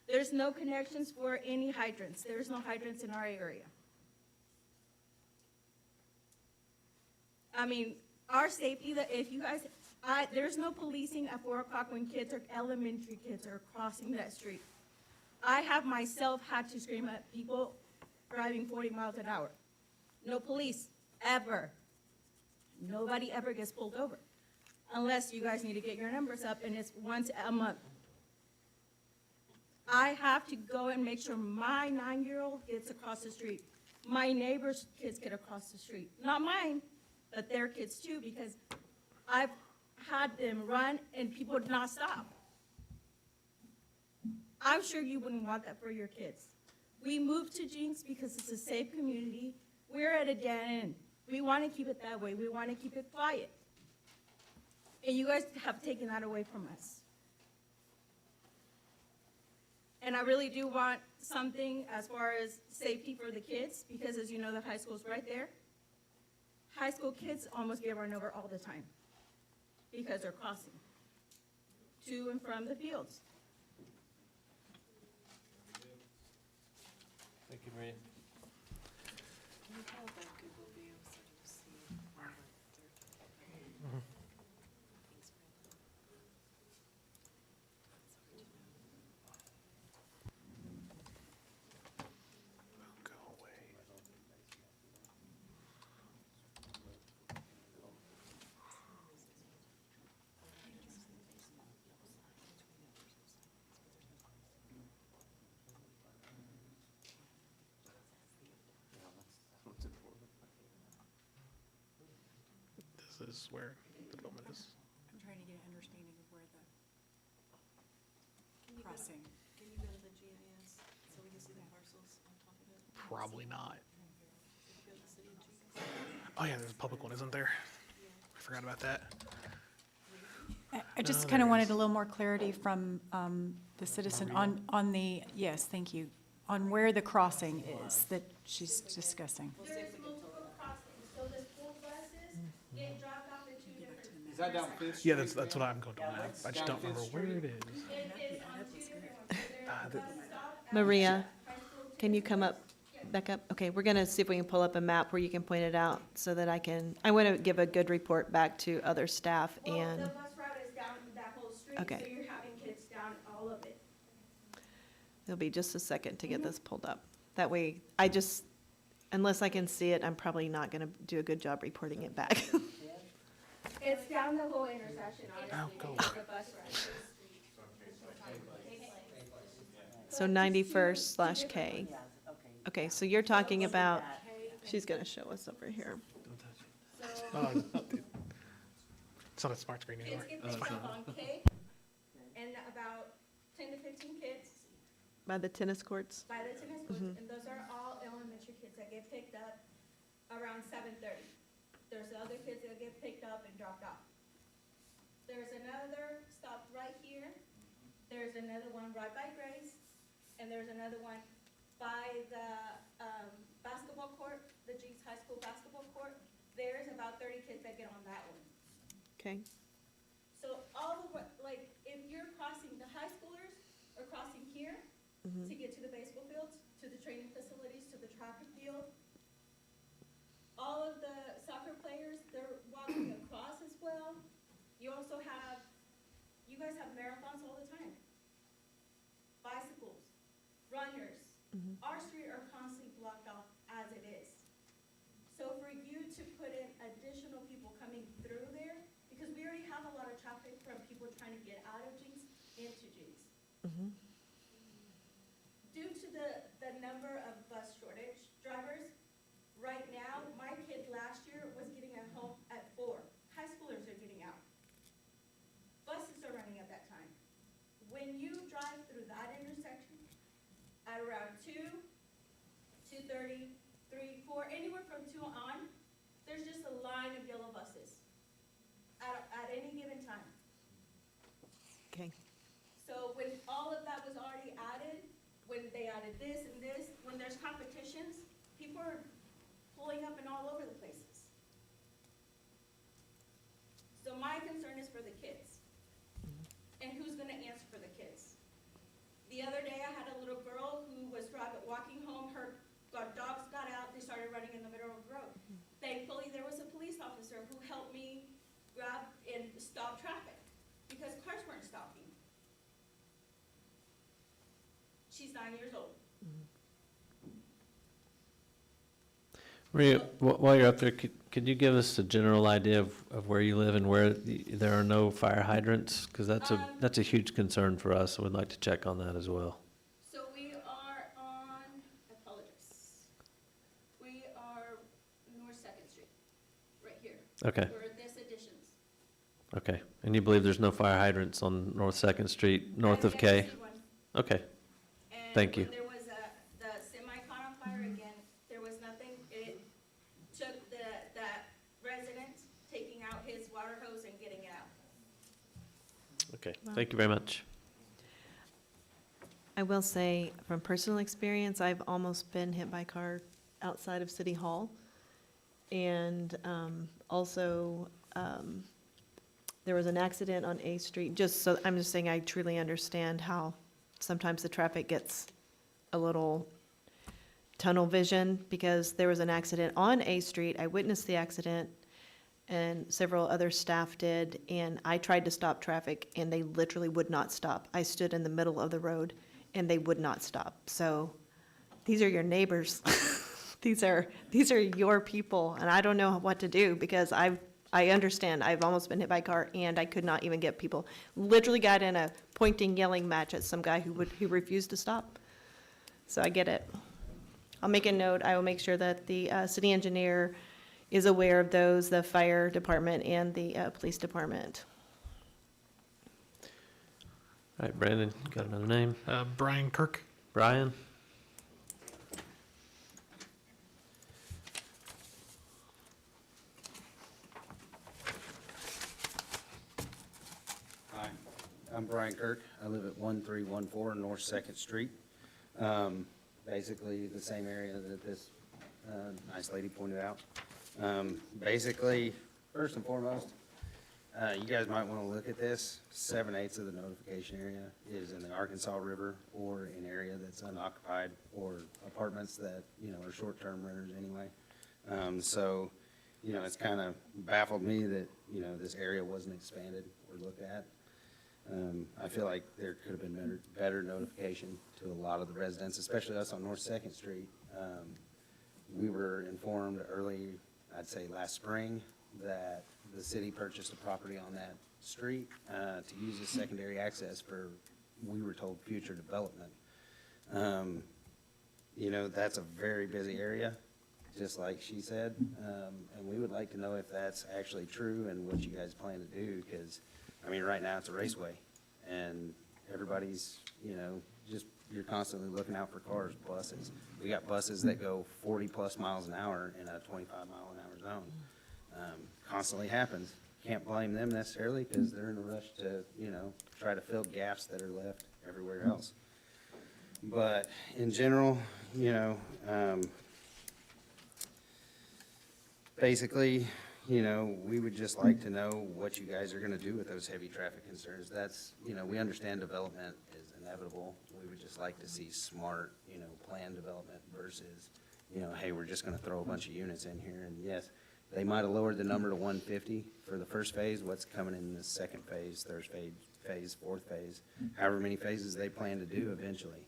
There's no connections for any hydrants. There's no hydrants in our area. I mean, our safety, that if you guys, there's no policing at 4 o'clock when elementary kids are crossing that street. I have myself had to scream at people driving 40 miles an hour. No police, ever. Nobody ever gets pulled over. Unless you guys need to get your numbers up, and it's once a month. I have to go and make sure my 9-year-old gets across the street. My neighbor's kids get across the street. Not mine, but their kids too, because I've had them run and people would not stop. I'm sure you wouldn't want that for your kids. We moved to Jenks because it's a safe community. We're at a dead end. We want to keep it that way. We want to keep it quiet. And you guys have taken that away from us. And I really do want something as far as safety for the kids, because as you know, the high school's right there. High school kids almost get run over all the time because they're crossing to and from the fields. Thank you, Maria. This is where the development is. I'm trying to get an understanding of where the crossing. Can you go to the GIS so we can see the parcels on top of it? Probably not. Oh yeah, there's a public one, isn't there? I forgot about that. I just kind of wanted a little more clarity from the citizen on the, yes, thank you, on where the crossing is that she's discussing. There's multiple crossings, so the school buses get dropped off at 2 different. Is that down Fifth Yeah, Street? that's what I'm going to now. I just don't remember where it is. It is on 2 different ones. So there's a bus stop at Maria, high school can you come up, back up? Okay, we're gonna see if we can pull up a map where you can point it out so that I want to give a good report back to other staff Well, and, the bus route is down that whole street, Okay. so you're having kids down all of it. it'll be just a second to get this pulled up. That way, unless I can see it, I'm probably not gonna do a good job reporting it back. It's down the whole intersection, honestly, go. it's the bus route. So 91st/K. Okay, so you're talking about, she's gonna show us over here. Oh, it's not a smart screen anymore. Kids get picked up on K, and about 10 to 15 kids By the tennis courts? by the tennis courts, and those are all elementary kids that get picked up around 7:30. There's other kids that get picked up and dropped off. There's another stop right here. There's another one right by Grace, and there's another one by the basketball court, the Jenks High School basketball court. There's about 30 kids that get on that one. Okay, So all the way, like, if you're crossing, the high schoolers are crossing here to get to the baseball fields, to the training facilities, to the track field. All of the soccer players, they're walking across as well. You also have, you guys have marathons all the time. Bicycles, runners. Our street are constantly blocked off as it is. So for you to put in additional people coming through there, because we already have a lot of traffic from people trying to get out of Jenks into Jenks. Due to the number of bus shortage drivers, right now, my kid last year was getting at home at 4. High schoolers are getting out. Buses are running at that time. When you drive through that intersection at around 2, 2:30, 3, 4, anywhere from 2 on, there's just a line of yellow buses at any given time. okay. So when all of that was already added, when they added this and this, when there's competitions, people are pulling up and all over the places. So my concern is for the kids. And who's gonna answer for the kids? The other day, I had a little girl who was walking home, her dogs got out, they started running in the middle of the road. Thankfully, there was a police officer who helped me grab and stop traffic, because cars weren't stopping. She's 9 years old. Maria, while you're up there, could you give us a general idea of where you live and where there are no fire hydrants? Because that's a huge concern for us, so we'd like to check on that as well. So we are on, I apologize. We are North Second Street, right here. Okay. Where this additions. Okay, and you believe there's no fire hydrants on North Second Street, north of I've K? yet to see one. Okay, And thank you. when there was the semi caught on fire again, there was nothing. It took that resident taking out his water hose and getting it out. Okay, thank you very much. I will say, from personal experience, I've almost been hit by a car outside of City Hall. And also, there was an accident on A Street, I'm just saying I truly understand how sometimes the traffic gets a little tunnel vision, because there was an accident on A Street. I witnessed the accident, and several other staff did, and I tried to stop traffic, and they literally would not stop. I stood in the middle of the road, and they would not stop. So these are your neighbors. These are your people, and I don't know what to do, because I understand. I've almost been hit by a car, and I could not even get people. Literally got in a pointing, yelling match at some guy who refused to stop. So I get it. I'll make a note. I will make sure that the city engineer is aware of those, the fire department and the police department. All right, Brandon, got another name? Brian Kirk. Brian? Hi, I'm Brian Kirk. I live at 1314 North Second Street. Basically, the same area that this nice lady pointed out. Basically, first and foremost, you guys might want to look at this. 7/8 of the notification area is in the Arkansas River or an area that's unoccupied or apartments that, are short-term renters anyway. So, it's kind of baffled me that, this area wasn't expanded or looked at. I feel like there could have been better notification to a lot of the residents, especially us on North Second Street. We were informed early, I'd say last spring, that the city purchased a property on that street to use as secondary access for, we were told, future development. That's a very busy area, just like she said, and we would like to know if that's actually true and what you guys plan to do, because, right now it's a raceway, and everybody's, you're constantly looking out for cars, buses. We got buses that go 40-plus miles an hour in a 25-mile-an-hour zone. Constantly happens. Can't blame them necessarily, because they're in a rush to, try to fill gaps that are left everywhere else. But in general, basically, we would just like to know what you guys are gonna do with those heavy traffic concerns. That's, we understand development is inevitable. We would just like to see smart, planned development versus, hey, we're just gonna throw a bunch of units in here. And yes, they might have lowered the number to 150 for the first phase. What's coming in the second phase, third phase, fourth phase, however many phases they plan to do eventually.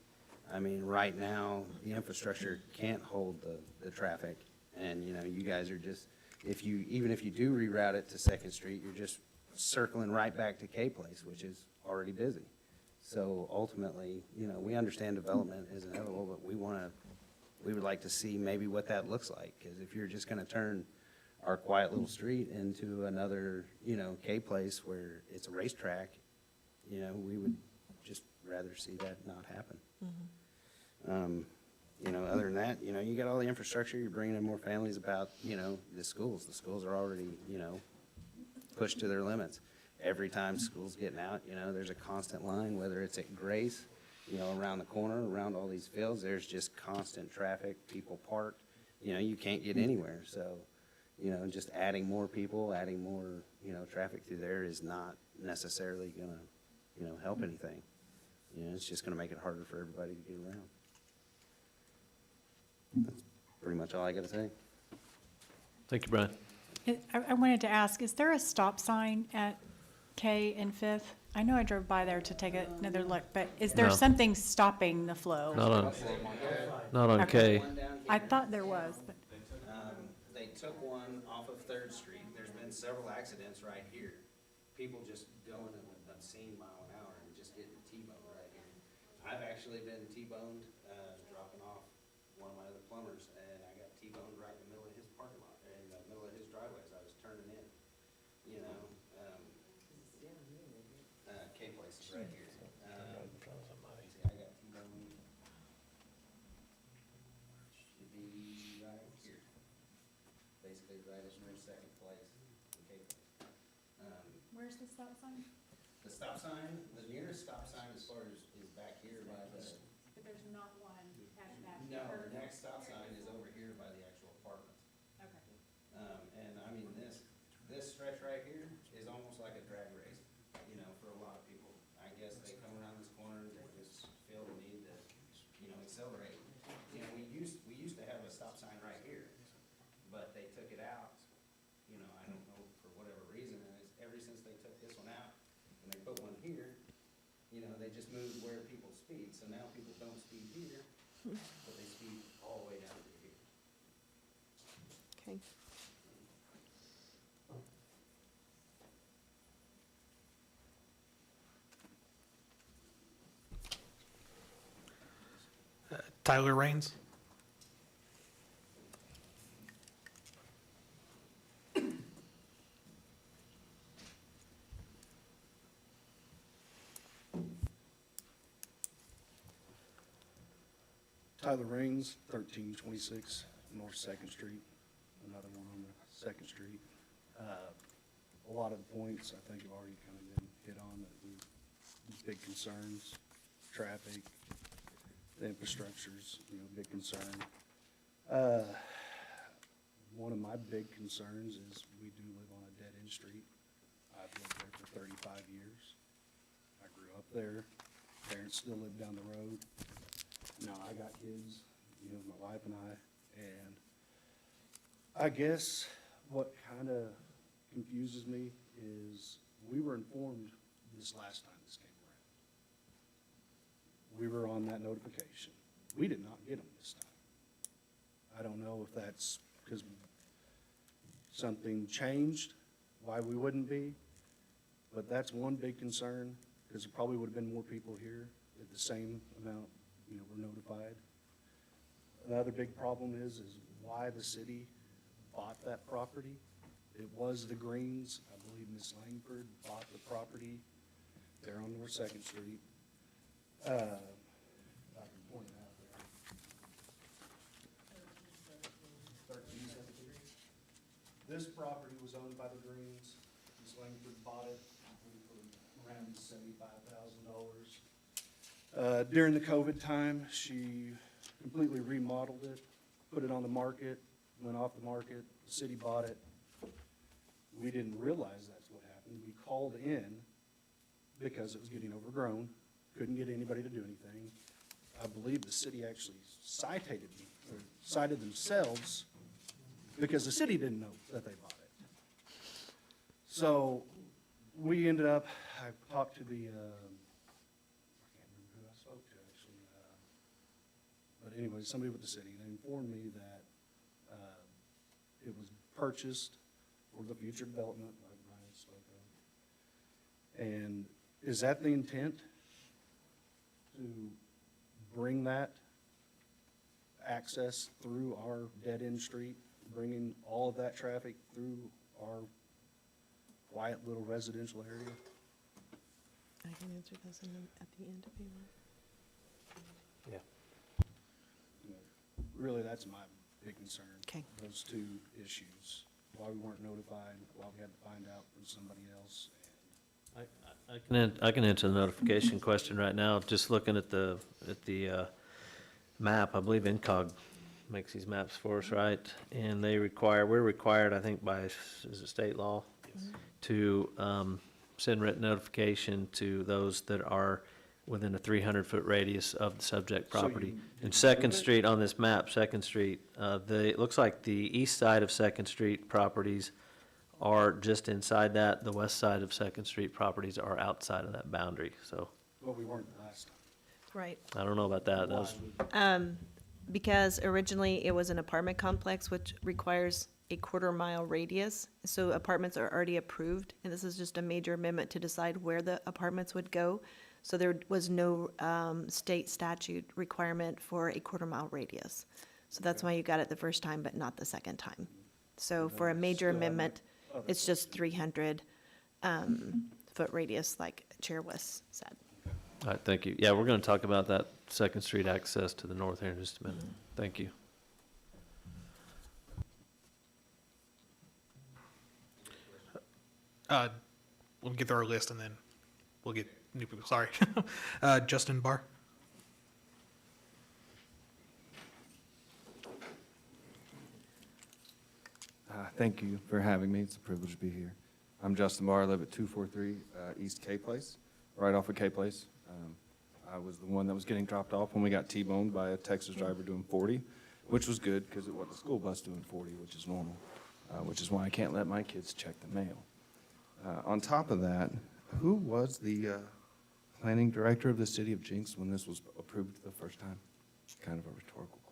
Right now, the infrastructure can't hold the traffic. And, you guys are just, even if you do reroute it to Second Street, you're just circling right back to K Place, which is already busy. So ultimately, we understand development is inevitable, but we would like to see maybe what that looks like. Because if you're just gonna turn our quiet little street into another, K Place where it's a racetrack, we would just rather see that not happen. Other than that, you got all the infrastructure, you're bringing in more families about, the schools. The schools are already, pushed to their limits. Every time school's getting out, there's a constant line, whether it's at Grace, around the corner, around all these fields, there's just constant traffic, people parked, you can't get anywhere. So, just adding more people, adding more, traffic through there is not necessarily gonna, help anything. It's just gonna make it harder for everybody to get around. That's pretty much all I got to say. Thank you, Brian. I wanted to ask, is there a stop sign at K and Fifth? I know I drove by there to take another look, but is there No. something stopping the flow? Not on K. I thought there was, but. took one off of Third Street. There's been several accidents right here. People just going at an obscene mile an hour and just getting T-boned right here. I've actually been T-boned, dropping off one of my other plumbers, and I got T-boned right in the middle of his parking lot, or in the middle of his driveway as I was turning in, you know? K-Place is right here. See, I got T-boned. Should be right here. Basically right as near second place, in K-Place. Where's the stop sign? The stop sign, the nearest stop sign as far as is back here by the, But there's not one at that. no, the next stop sign is over here by the actual apartments. Okay. And I mean, this stretch right here is almost like a drag race, you know, for a lot of people. I guess they come around this corner, they just feel the need to, you know, accelerate. You know, we used to have a stop sign right here, but they took it out, you know, I don't know for whatever reason, and it's ever since they took this one out, and they put one here, you know, they just moved where people speed, so now people don't speed here, but they speed all the way down to here. Okay. Tyler Raines. Tyler Raines, 1326 North Second Street, another one on the Second Street. A lot of the points I think have already kind of been hit on, that these big concerns, traffic, the infrastructure's, you know, big concern. One of my big concerns is we do live on a dead-end street. I've lived there for 35 years. I grew up there. Parents still live down the road. Now, I got kids, you know, my wife and and I guess what kind of confuses me is we were informed this last time this came around. We were on that notification. We did not get them this time. I don't know if that's because something changed, why we wouldn't be, but that's one big concern, because there probably would have been more people here at the same amount, you know, were notified. Another big problem is why the city bought that property. It was the Greens, I believe Ms. Langford bought the property there on North Second Street. If I can point it out there. 1373. This property was owned by the Greens. Ms. Langford bought it for around $75,000. During the COVID time, she completely remodeled it, put it on the market, went off the market, the city bought it. We didn't realize that's what happened. We called in because it was getting overgrown, couldn't get anybody to do anything. I believe the city actually cited me, or cited themselves, because the city didn't know that they bought it. So we ended up, I talked to the, I can't remember who I spoke to actually, but anyway, somebody with the city, they informed me that it was purchased for the future development, like Brian spoke of. And is that the intent, to bring that access through our dead-end street, bringing all of that traffic through our quiet little residential area? I can answer those at the end if you want. Yeah. Really, that's my big concern. Okay. Those two issues, why we weren't notified, why we had to find out from somebody else. I can answer the notification question right now, just looking at the map. I believe INCOG makes these maps for us, right? And we're required, I think by, is it state law? To send written notification to those that are within a 300-foot radius of the subject So property. you And Second remove it? Street, on this map, Second Street, it looks like the east side of Second Street properties are just inside that. The west side of Second Street properties are outside of that boundary, so Well, we weren't last time. Right. I don't know about that. That was, Because originally it was an apartment complex, which requires a quarter-mile radius. So apartments are already approved, and this is just a major amendment to decide where the apartments would go. So there was no state statute requirement for a quarter-mile radius. So that's why you got it the first time, but not the second time. So for a major amendment, it's just 300 foot radius, like Chair West said. All right, thank you. Yeah, we're going to talk about that Second Street access to the north here in just a minute. Thank you. We'll get through our list and then we'll get new people. Sorry. Justin Barr. Thank you for having me. It's a privilege to be here. I'm Justin Barr. I live at 243 East K Place, right off of K Place. I was the one that was getting dropped off when we got T-boned by a Texas driver doing 40, which was good because it wasn't a school bus doing 40, which is normal, which is why I can't let my kids check the mail. On top of that, who was the planning director of the city of Jenks when this was approved the first time? Kind of a rhetorical question.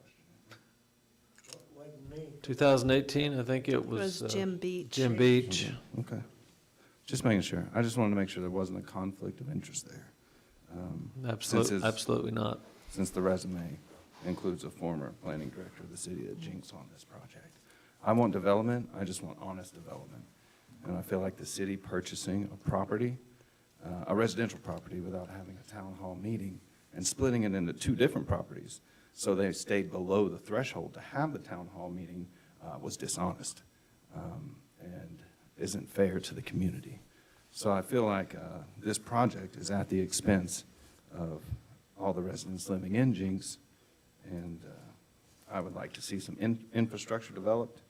2018, I think it was. Jim Beach. Jim Beach. Okay. Just making sure. I just wanted to make sure there wasn't a conflict of interest there. Absolutely not. Since the resume includes a former planning director of the city of Jenks on this project. I want development. I just want honest development. And I feel like the city purchasing a property, a residential property, without having a town hall meeting and splitting it into two different properties, so they stayed below the threshold to have the town hall meeting, was dishonest and isn't fair to the community. So I feel like this project is at the expense of all the residents living in Jenks, and I would like to see some infrastructure developed,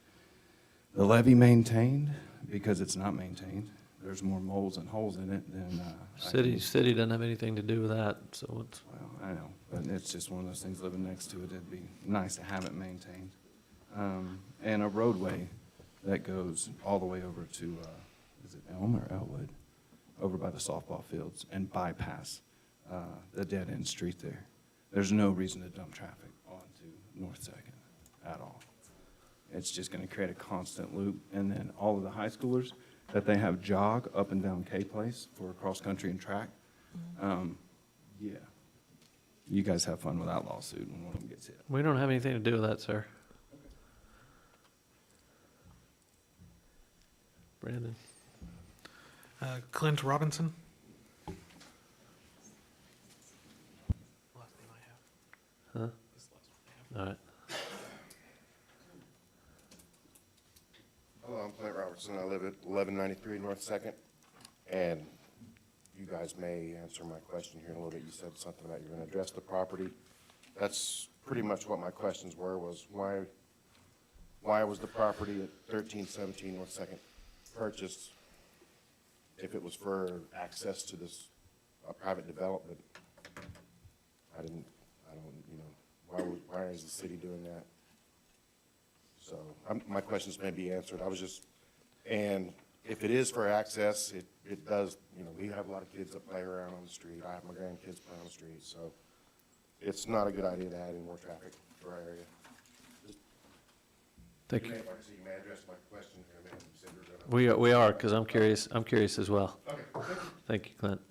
the levee maintained, because it's not maintained. There's more moles and holes in it than City doesn't have anything to do with that, so it's. Well, I know, but it's just one of those things living next to it. It'd be nice to have it maintained. And a roadway that goes all the way over to, is it Elm or Elwood? Over by the softball fields and bypass the dead-end street there. There's no reason to dump traffic onto North Second at all. It's just going to create a constant loop. And then all of the high schoolers that they have jog up and down K Place for cross-country and track, yeah. You guys have fun with that lawsuit when one of them gets hit. We don't have anything to do with that, sir. Brandon. Clint Robinson. Huh? All right. Hello, I'm Clint Robertson. I live at 1193 North Second, and you guys may answer my question here in a little bit. You said something about you're going to address the property. That's pretty much what my questions were, was why was the property at 1317 North Second purchased if it was for access to this private development? I don't, why is the city doing that? So my questions may be answered. And if it is for access, it does, we have a lot of kids that play around on the street. I have my grandkids play on the street, so it's not a good idea to add any more traffic to our area. Thank you. Like I said, you may address my question here in a minute. You said you're gonna- We are, because I'm curious as well. Okay, thank you. Thank you, Clint.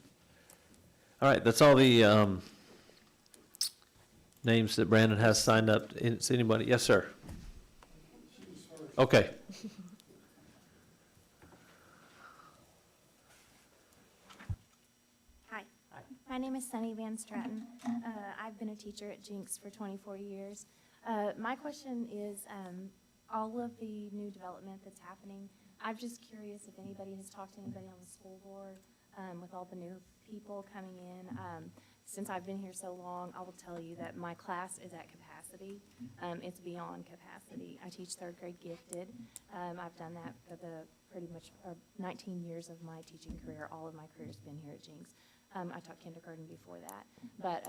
All right, that's all the names that Brandon has signed up. Is anybody? Yes, sir. Okay. Hi. My name is Sunny Van Stratton. I've been a teacher at Jenks for 24 years. My question is, all of the new development that's happening, I'm just curious if anybody has talked to anybody on the school board with all the new people coming in. Since I've been here so long, I will tell you that my class is at capacity. It's beyond capacity. I teach third grade gifted. I've done that for the pretty much 19 years of my teaching career. All of my career has been here at Jenks. I taught kindergarten before that. But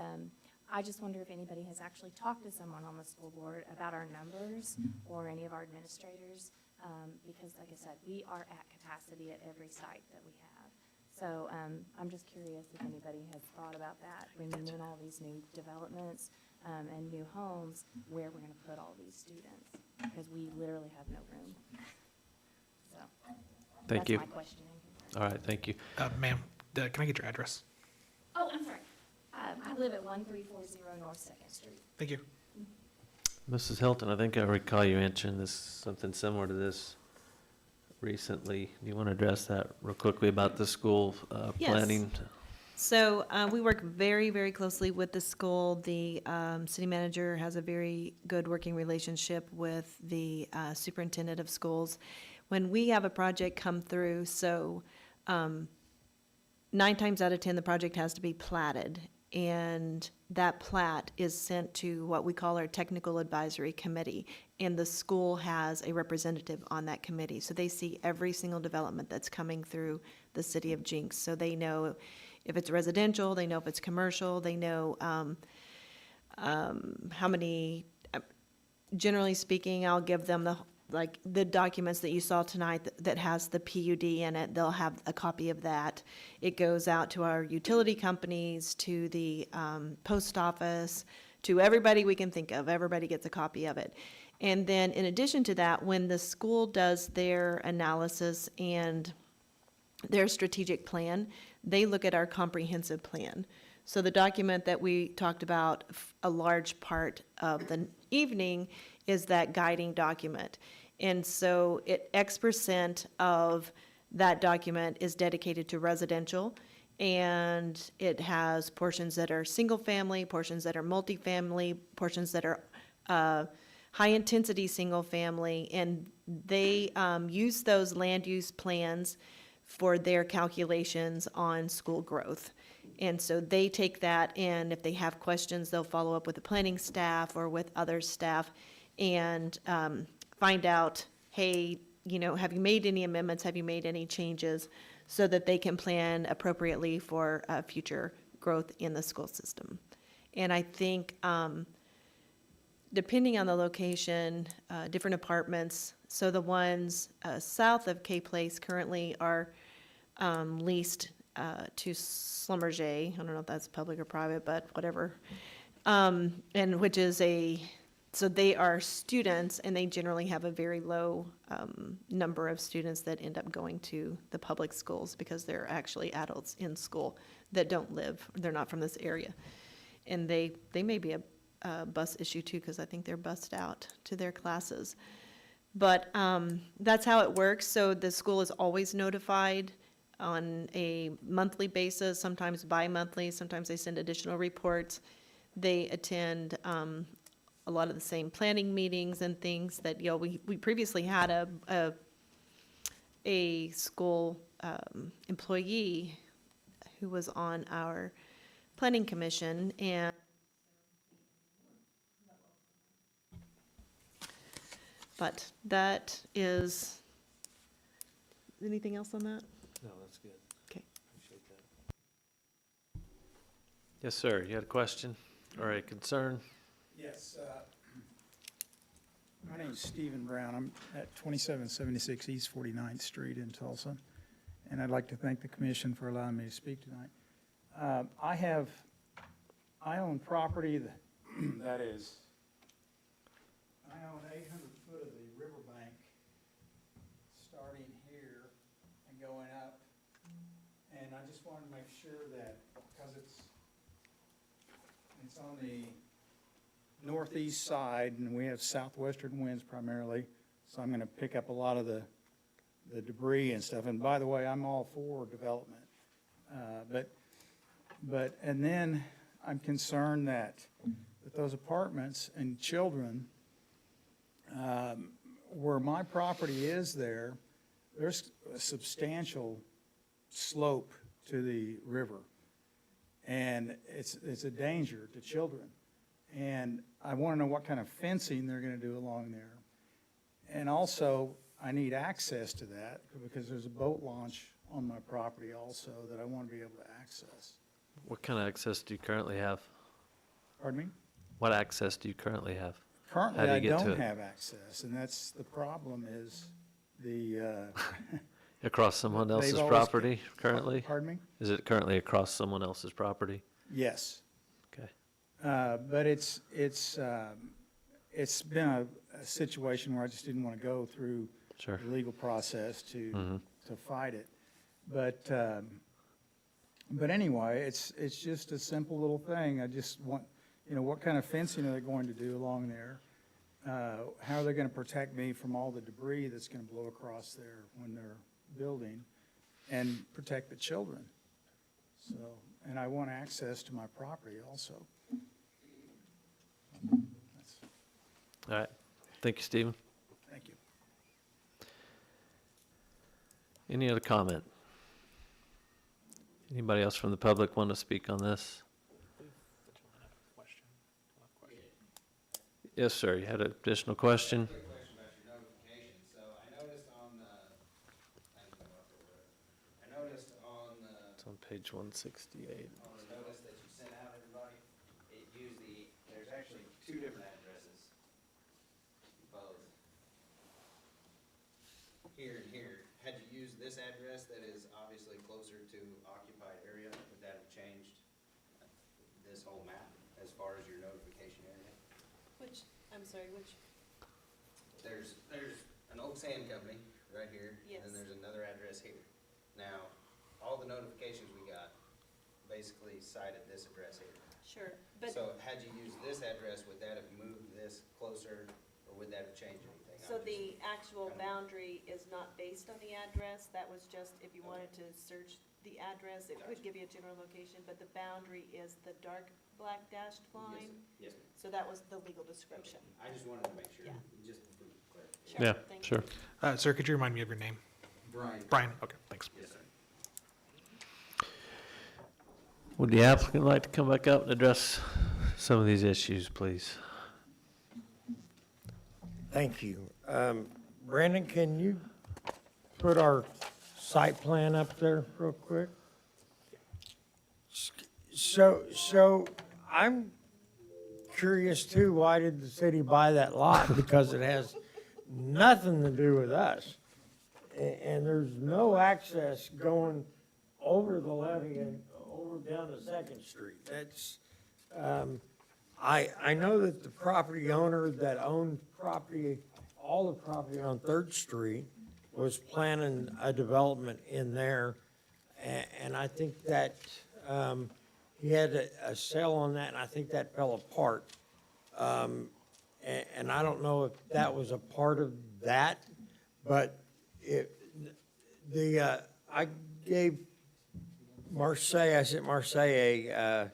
I just wonder if anybody has actually talked to someone on the school board about our numbers or any of our administrators, because like I said, we are at capacity at every site that we have. So I'm just curious if anybody has thought about that, bringing in all these new developments and new homes, where we're going to put all these students. because we literally have no room. So, Thank you. that's my question. All right, thank you. Ma'am, can I get your address? Oh, I'm sorry. I live at 1340 North Second Street. Thank you. Mrs. Hilton, I think I recall you answering this, something similar to this recently. Do you want to address that real quickly about the school Yes. planning? So we work very, very closely with the school. The city manager has a very good working relationship with the superintendent of schools. When we have a project come through, so 9 times out of 10, the project has to be platted. And that plat is sent to what we call our technical advisory committee. And the school has a representative on that committee. So they see every single development that's coming through the city of Jenks. So they know if it's residential, they know if it's commercial, they know how many, generally speaking, I'll give them the documents that you saw tonight that has the PUD in it. They'll have a copy of that. It goes out to our utility companies, to the post office, to everybody we can think of. Everybody gets a copy of it. And then in addition to that, when the school does their analysis and their strategic plan, they look at our comprehensive plan. So the document that we talked about, a large part of the evening, is that guiding document. And so X% of that document is dedicated to residential, and it has portions that are single-family, portions that are multifamily, portions that are high-intensity single-family, and they use those land use plans for their calculations on school growth. And so they take that, and if they have questions, they'll follow up with the planning staff or with other staff and find out, hey, have you made any amendments? Have you made any changes? So that they can plan appropriately for future growth in the school system. And I think depending on the location, different apartments, so the ones south of K Place currently are leased to Schlumberger. I don't know if that's public or private, but whatever. And which is so they are students, and they generally have a very low number of students that end up going to the public schools because they're actually adults in school that don't live, they're not from this area. And they may be a bus issue too, because I think they're bused out to their classes. But that's how it works. So the school is always notified on a monthly basis, sometimes bi-monthly, sometimes they send additional reports. They attend a lot of the same planning meetings and things that, we previously had a school employee who was on our planning commission, and but that is, anything else on that? No, that's good. Okay. Appreciate that. Yes, sir. You had a question or a concern? Yes. My name is Stephen Brown. I'm at 2776 East 49th Street in Tulsa, and I'd like to thank the commission for allowing me to speak tonight. I own property that is, I own 800 foot of the riverbank starting here and going up, and I just wanted to make sure that, because it's on the northeast side, and we have southwestern winds primarily, so I'm going to pick up a lot of the debris and stuff. And by the way, I'm all for development, and then I'm concerned that with those apartments and children, where my property is there's a substantial slope to the river, and it's a danger to children. And I want to know what kind of fencing they're going to do along there. And also, I need access to that because there's a boat launch on my property also that I want to be able to access. What kind of access do you currently have? Pardon me? What access do you currently have? How Currently, do you I get to don't it? have access, and that's the problem is the, Across someone They've else's always- property currently? Pardon me? Is it currently across someone else's property? yes. Okay. But it's been a situation where I just didn't want to go through Sure. the legal process Mhm. to fight it. But anyway, it's just a simple little thing. I just want, what kind of fencing are they going to do along there? How are they going to protect me from all the debris that's going to blow across there when they're building, and protect the children? So, and I want access to my property also. That's- All right. Thank you, Stephen. Thank you. Any other comment? Anybody else from the public want to speak on this? Yes, sir. You had an additional question? Quick question about your notification. So I noticed on the, It's on page 168. on the notice that you sent out, everybody, it used there's actually two different addresses. Both. Here and here. Had you used this address that is obviously closer to occupied area, would that have changed this whole map as far as your notification area? Which, I'm sorry, which? There's an old sand company right here, and Yes. then there's another address here. Now, all the notifications we got basically cited this address here. Sure, but, So had you used this address, would that have moved this closer, or would that have changed anything? so I'm the actual kinda- boundary is not based on the address, that was just, if you wanted to search the address, it would give you a general location, but the boundary is the dark black dashed line. Yes, ma'am. So that was the legal description. I just wanted to make sure, Yeah. just for clarity. Sure, Yeah, thank sure. Sir, could you remind me of your name? Brian. Brian, okay, thanks. Yes, sir. Would the applicant like to come back up and address some of these issues, please? Thank you. Brandon, can you put our site plan up there real quick? So I'm curious too, why did the city buy that lot? Because it has nothing to do with us. And there's no access going over the levee and over down to Second Street. That's, I know that the property owner that owned property, all the property on Third Street was planning a development in there. And I think that, he had a sale on that, and I think that fell apart. And I don't know if that was a part of that, but I gave I sent Marseille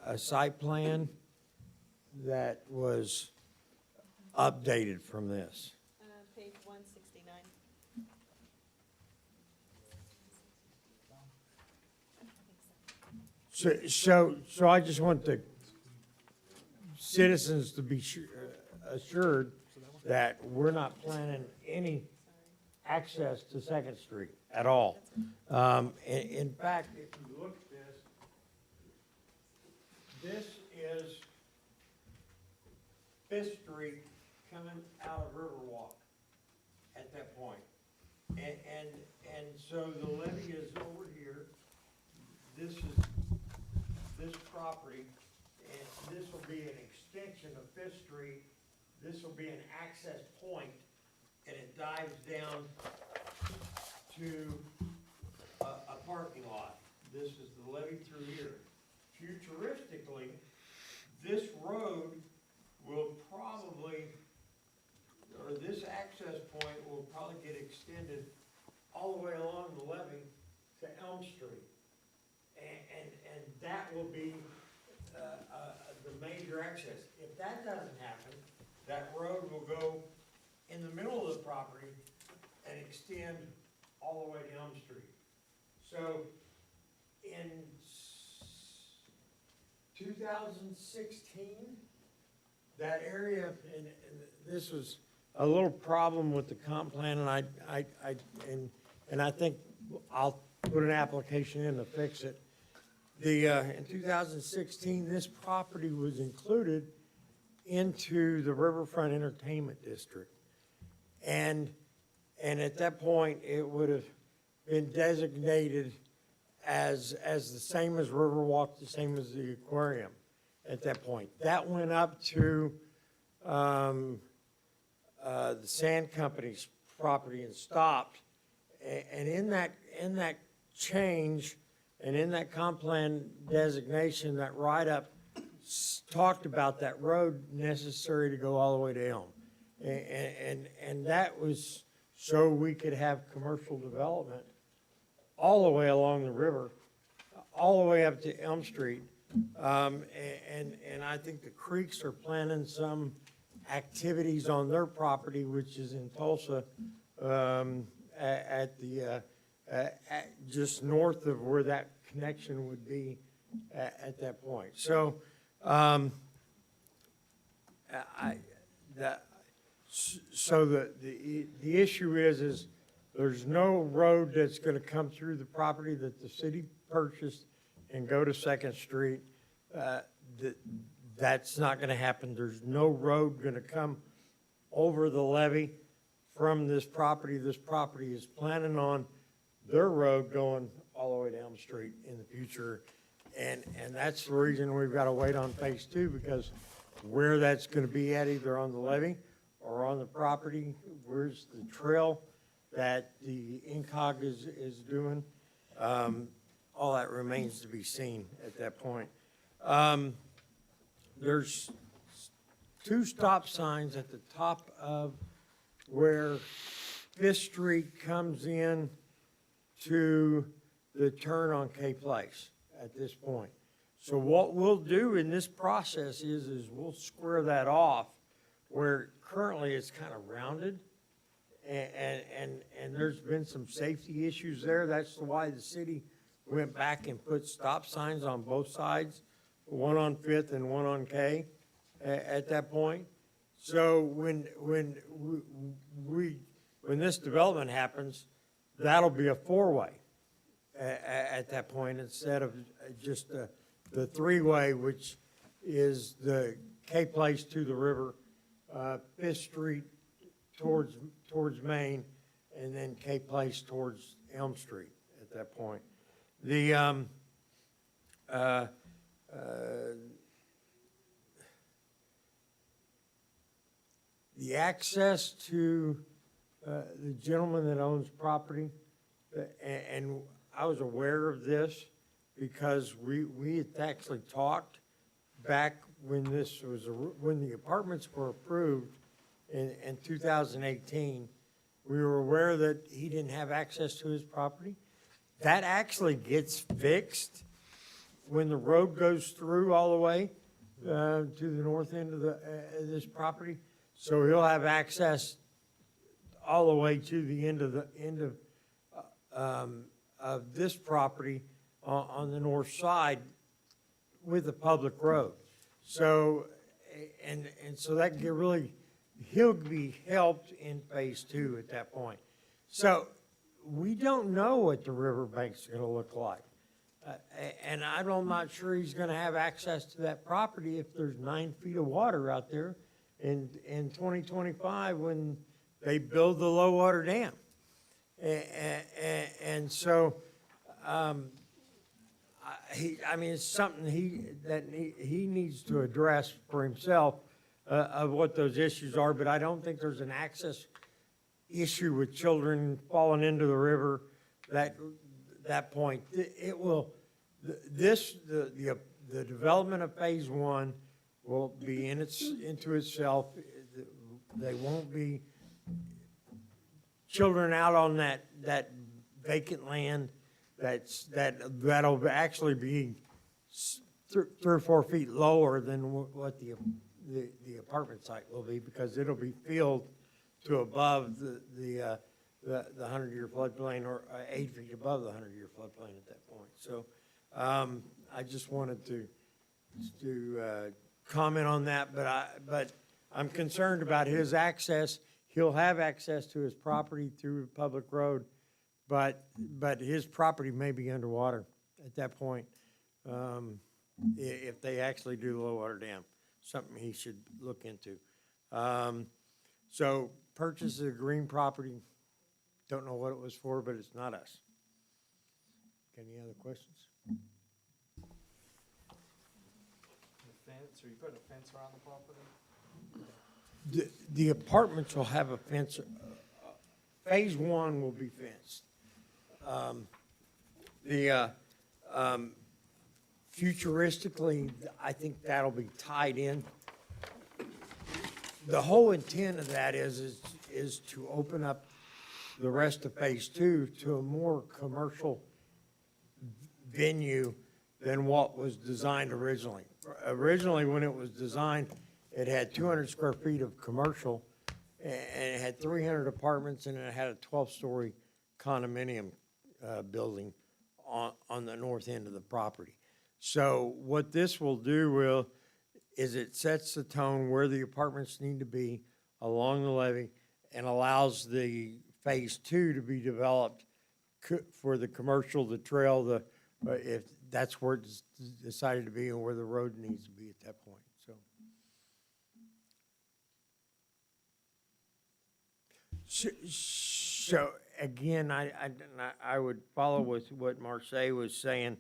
a site plan that was updated from this. Page 169. So I just want the citizens to be assured that we're not planning any access to Second Street at all. In fact, if you look at this is Fifth Street coming out of Riverwalk at that point. And so the levee is over here. This is this property, and this will be an extension of Fifth Street. This will be an access point, and it dives down to a parking lot. This is the levee through here. Futuristically, this road will probably, or this access point will probably get extended all the way along the levee to Elm Street. And that will be the major access. If that doesn't happen, that road will go in the middle of the property and extend all the way to Elm Street. So in 2016, that area, and this was a little problem with the comp plan, and I think I'll put an application in to fix it. In 2016, this property was included into the Riverfront Entertainment District. And at that point, it would have been designated as the same as Riverwalk, the same as the aquarium at that point. That went up to the sand company's property and stopped. And in that change, and in that comp plan designation, that write-up talked about that road necessary to go all the way to Elm. And that was so we could have commercial development all the way along the river, all the way up to Elm Street. And I think the Creeks are planning some activities on their property, which is in Tulsa, just north of where that connection would be at that point. So, the issue is there's no road that's gonna come through the property that the city purchased and go to Second Street. That's not gonna happen. There's no road gonna come over the levee from this property. This property is planning on their road going all the way to Elm Street in the future. And that's the reason we've got to wait on phase two, because where that's going to be at, either on the levee or on the property, where's the trail that the INCOG is doing, all that remains to be seen at that point. There's 2 stop signs at the top of where Fifth Street comes in to the turn on K Place at this point. So what we'll do in this process is we'll square that off where currently it's kind of rounded. And there's been some safety issues there. That's why the city went back and put stop signs on both sides, one on Fifth and one on K at that point. So when this development happens, that'll be a 4-way at that point, instead of just the 3-way, which is the K Place to the river, Fifth Street towards Main, and then K Place towards Elm Street at that point. The access to the gentleman that owns property, and I was aware of this because we had actually talked back when when the apartments were approved in 2018. We were aware that he didn't have access to his property. That actually gets fixed when the road goes through all the way to the north end of this property. So he'll have access all the way to the end of this property on the north side with a public road. So, and so that can really, he'll be helped in phase two at that point. So we don't know what the riverbank's gonna look like. And I'm not sure he's gonna have access to that property if there's 9 feet of water out there in 2025 when they build the low water dam. And so, it's something he needs to address for himself, of what those issues are, but I don't think there's an access issue with children falling into the river that point. It will, the development of phase one will be into itself. They won't be children out on that vacant land that'll actually be 3 or 4 feet lower than what the apartment site will be, because it'll be filled to above the 100-year floodplain, or 8 feet above the 100-year floodplain at that point. So I just wanted to comment on that, but I'm concerned about his access. He'll have access to his property through a public road, but his property may be underwater at that point, if they actually do the low water dam, something he should look into. So purchase of green property, don't know what it was for, but it's not us. Any other questions? Fence, are you putting a fence around the property? the apartments will have a fence. Phase one will be fenced. Futuristically, I think that'll be tied in. The whole intent of that is to open up the rest of phase two to a more commercial venue than what was designed originally. Originally, when it was designed, it had 200 square feet of commercial, and it had 300 apartments, and it had a 12-story condominium building on the north end of the property. So what this will do is it sets the tone where the apartments need to be along the levee and allows the phase two to be developed for the commercial, the trail, if that's where it's decided to be and where the road needs to be at that point, so. So again, I would follow with what Marseille was saying.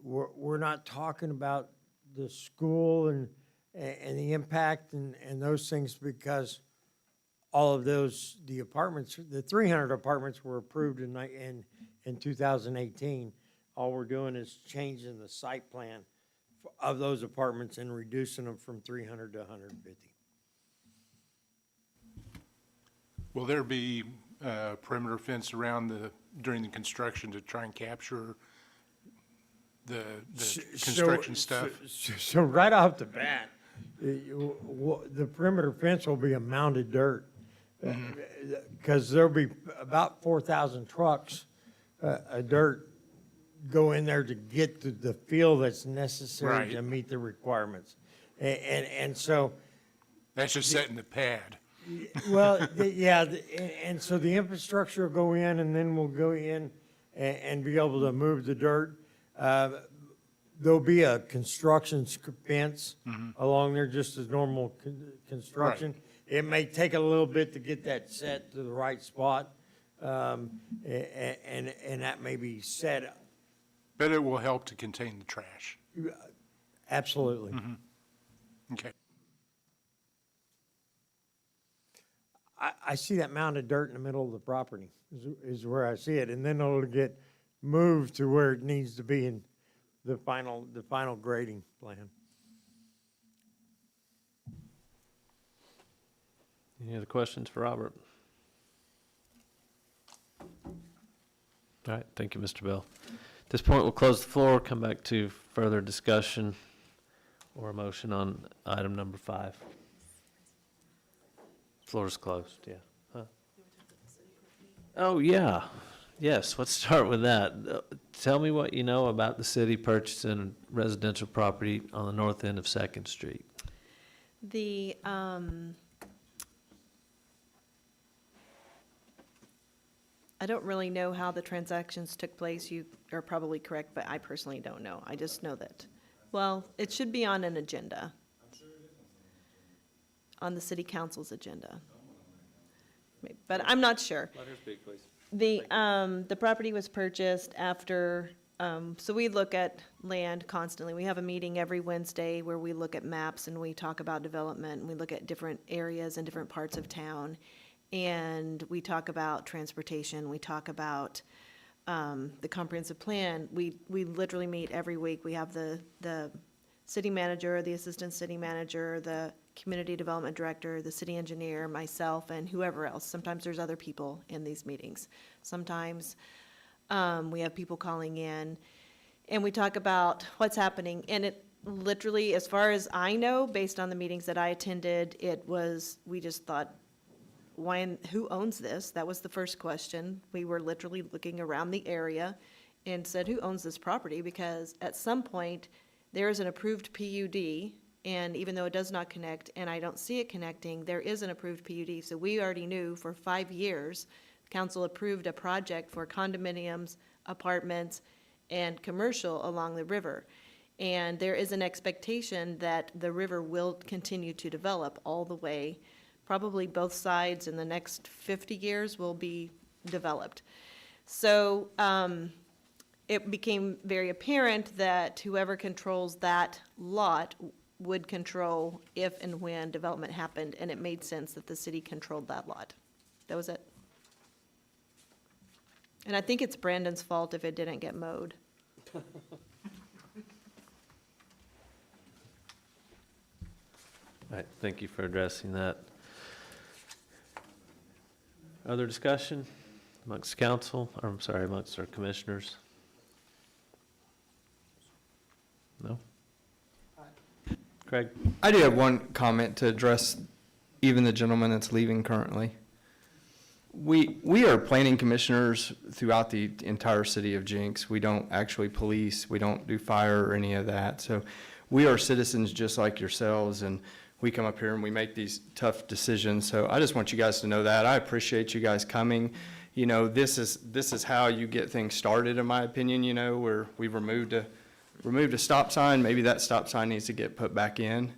We're not talking about the school and the impact and those things, because all of those, the apartments, the 300 apartments were approved in 2018. All we're doing is changing the site plan of those apartments and reducing them from 300 to 150. Will there be perimeter fence around during the construction to try and capture the construction stuff? So right off the bat, the perimeter fence will be a mounded dirt. Because there'll be about 4,000 trucks of dirt go in there to get to the field that's necessary to meet the requirements. And so. That's just setting the pad. Well, yeah, and so the infrastructure will go in, and then we'll go in and be able to move the dirt. There'll be a construction fence along there, just as normal construction. Right. It may take a little bit to get that set to the right spot, and that may be set. But it will help to contain the trash. Absolutely. Okay. I see that mound of dirt in the middle of the property is where I see it, and then it'll get moved to where it needs to be in the final grading plan. Any other questions for Robert? All right, thank you, Mr. Bell. At this point, we'll close the floor, come back to further discussion or a motion on item number 5. Floor is closed, yeah. Huh? Oh, yeah. Yes, let's start with that. Tell me what you know about the city purchasing residential property on the north end of 2nd Street. I don't really know how the transactions took place. You are probably correct, but I personally don't know. I just know that, well, it should be on an agenda. On the city council's agenda. But I'm not sure. Let her speak, please. The property was purchased after, so we look at land constantly. We have a meeting every Wednesday where we look at maps and we talk about development, and we look at different areas and different parts of town. And we talk about transportation, we talk about the comprehensive plan. We literally meet every week. We have the city manager, the assistant city manager, the community development director, the city engineer, myself, and whoever else. Sometimes there's other people in these meetings. Sometimes we have people calling in, and we talk about what's happening. And it literally, as far as I know, based on the meetings that I attended, we just thought, who owns this? That was the first question. We were literally looking around the area and said, who owns this property? Because at some point, there is an approved PUD, and even though it does not connect, and I don't see it connecting, there is an approved PUD. So we already knew for 5 years, council approved a project for condominiums, apartments, and commercial along the river. And there is an expectation that the river will continue to develop all the way. Probably both sides in the next 50 years will be developed. So it became very apparent that whoever controls that lot would control if and when development happened, and it made sense that the city controlled that lot. That was it. And I think it's Brandon's fault if it didn't get mowed. All right, thank you for addressing that. Other discussion amongst council, or I'm sorry, amongst our commissioners? No? Craig? I do have one comment to address even the gentleman that's leaving currently. We are planning commissioners throughout the entire city of Jenks. We don't actually police, we don't do fire or any of that. So we are citizens just like yourselves, and we come up here and we make these tough decisions. So I just want you guys to know that. I appreciate you guys coming. You know, this is how you get things started, in my opinion, you know, where we've removed a stop sign. Maybe that stop sign needs to get put back in.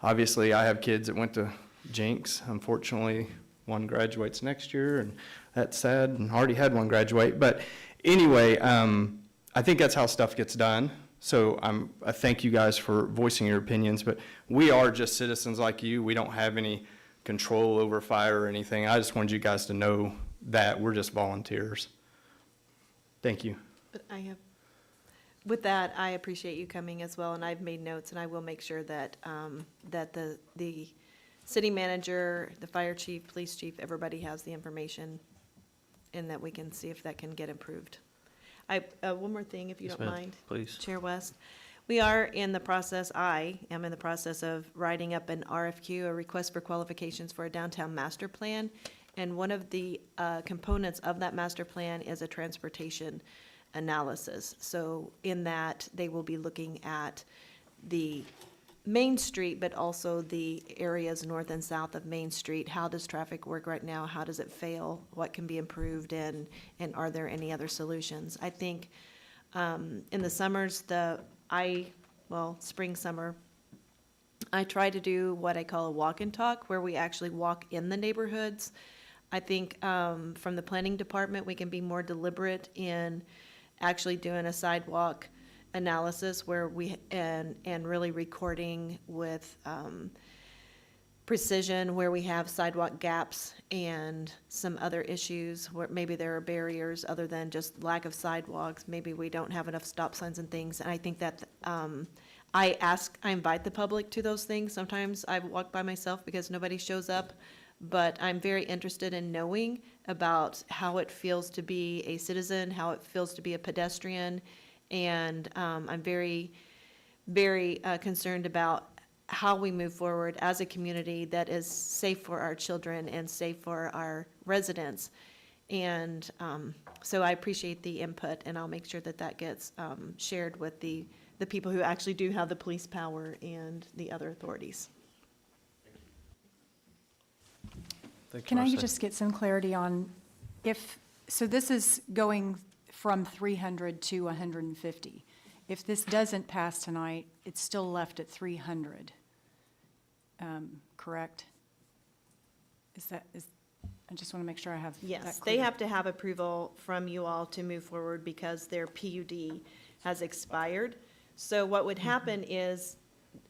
Obviously, I have kids that went to Jenks. Unfortunately, one graduates next year, and that's sad, and already had one graduate. But anyway, I think that's how stuff gets done. So I thank you guys for voicing your opinions, but we are just citizens like you. We don't have any control over fire or anything. I just wanted you guys to know that we're just volunteers. Thank you. But with that, I appreciate you coming as well, and I've made notes, and I will make sure that, that the city manager, the fire chief, police chief, everybody has the information, and that we can see if that can get improved. One more thing, if you Yes, don't ma'am. mind. Please. Chair West. We are in the process, I am in the process of writing up an RFQ, a request for qualifications for a downtown master plan. And one of the components of that master plan is a transportation analysis. So in that, they will be looking at the Main Street, but also the areas north and south of Main Street. How does traffic work right now? How does it fail? What can be improved, and are there any other solutions? I think in the summers, spring, summer, I try to do what I call a walk and talk, where we actually walk in the neighborhoods. I think from the planning department, we can be more deliberate in actually doing a sidewalk analysis where and really recording with precision where we have sidewalk gaps and some other issues where maybe there are barriers other than just lack of sidewalks. Maybe we don't have enough stop signs and things. And I think that I invite the public to those things. Sometimes I walk by myself because nobody shows up, but I'm very interested in knowing about how it feels to be a citizen, how it feels to be a pedestrian. And I'm very, very concerned about how we move forward as a community that is safe for our children and safe for our residents. And so I appreciate the input, and I'll make sure that that gets shared with the people who actually do have the police power and the other authorities. Thank you, Can I Marcia. just get some clarity on so this is going from 300 to 150. If this doesn't pass tonight, it's still left at 300, correct? I just want to make sure I have that Yes, clear. they have to have approval from you all to move forward because their PUD has expired. So what would happen is,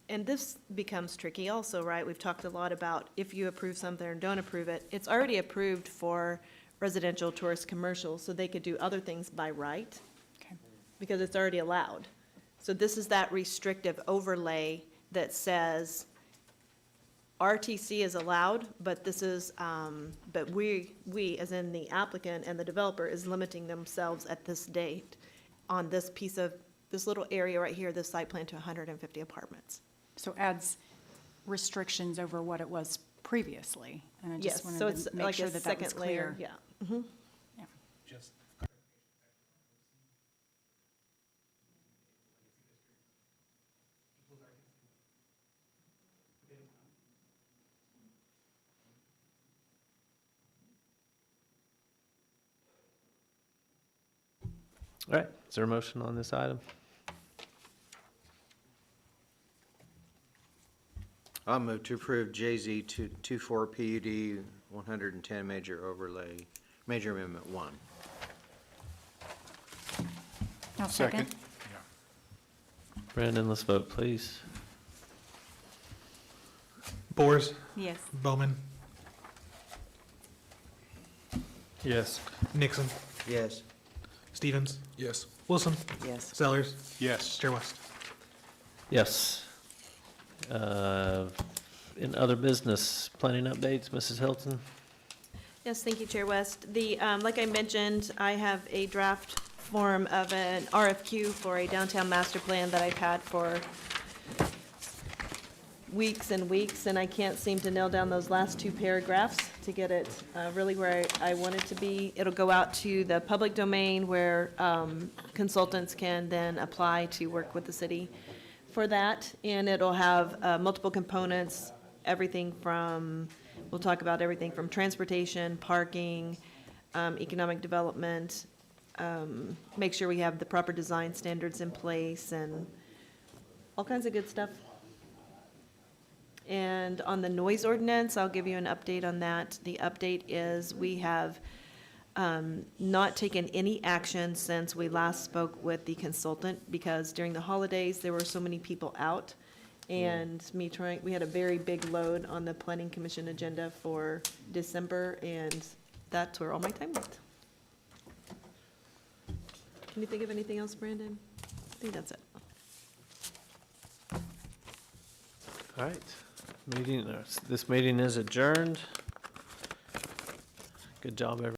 and this becomes tricky also, right? We've talked a lot about if you approve something or don't approve it. It's already approved for residential, tourist, commercial, so they could do other things by right. Okay. Because it's already allowed. So this is that restrictive overlay that says RTC is allowed, but this is, but we, as in the applicant and the developer, is limiting themselves at this date on this piece of, this little area right here, this site plan, to 150 apartments. So adds restrictions over what it was previously. And I Yes, just so wanted it's to make like sure a that that was second layer, clear. yeah. Mhm. Yeah. Just All right, is there a motion on this item? I'll move to approve JZ 24 PUD 110 major overlay, major amendment 1. I'll second. Yeah. Brandon, let's vote, please. Bores, Yes. Bowman, Yes. Nixon, Yes. Stevens, Yes. Wilson, Yes. Zellers, Yes. Chair West. Yes. In other business, planning updates, Mrs. Hilton? Yes, thank you, Chair West. Like I mentioned, I have a draft form of an RFQ for a downtown master plan that I've had for weeks and weeks, and I can't seem to nail down those last two paragraphs to get it really where I want it to be. It'll go out to the public domain where consultants can then apply to work with the city for that, and it'll have multiple components, everything from, we'll talk about everything from transportation, parking, economic development, make sure we have the proper design standards in place, and all kinds of good stuff. And on the noise ordinance, I'll give you an update on that. The update is we have not taken any action since we last spoke with the consultant, because during the holidays, there were so many people out. And we had a very big load on the planning commission agenda for December, and that's where all my time went. Can you think of anything else, Brandon? I think that's it. All right. This meeting is adjourned. Good job, everyone.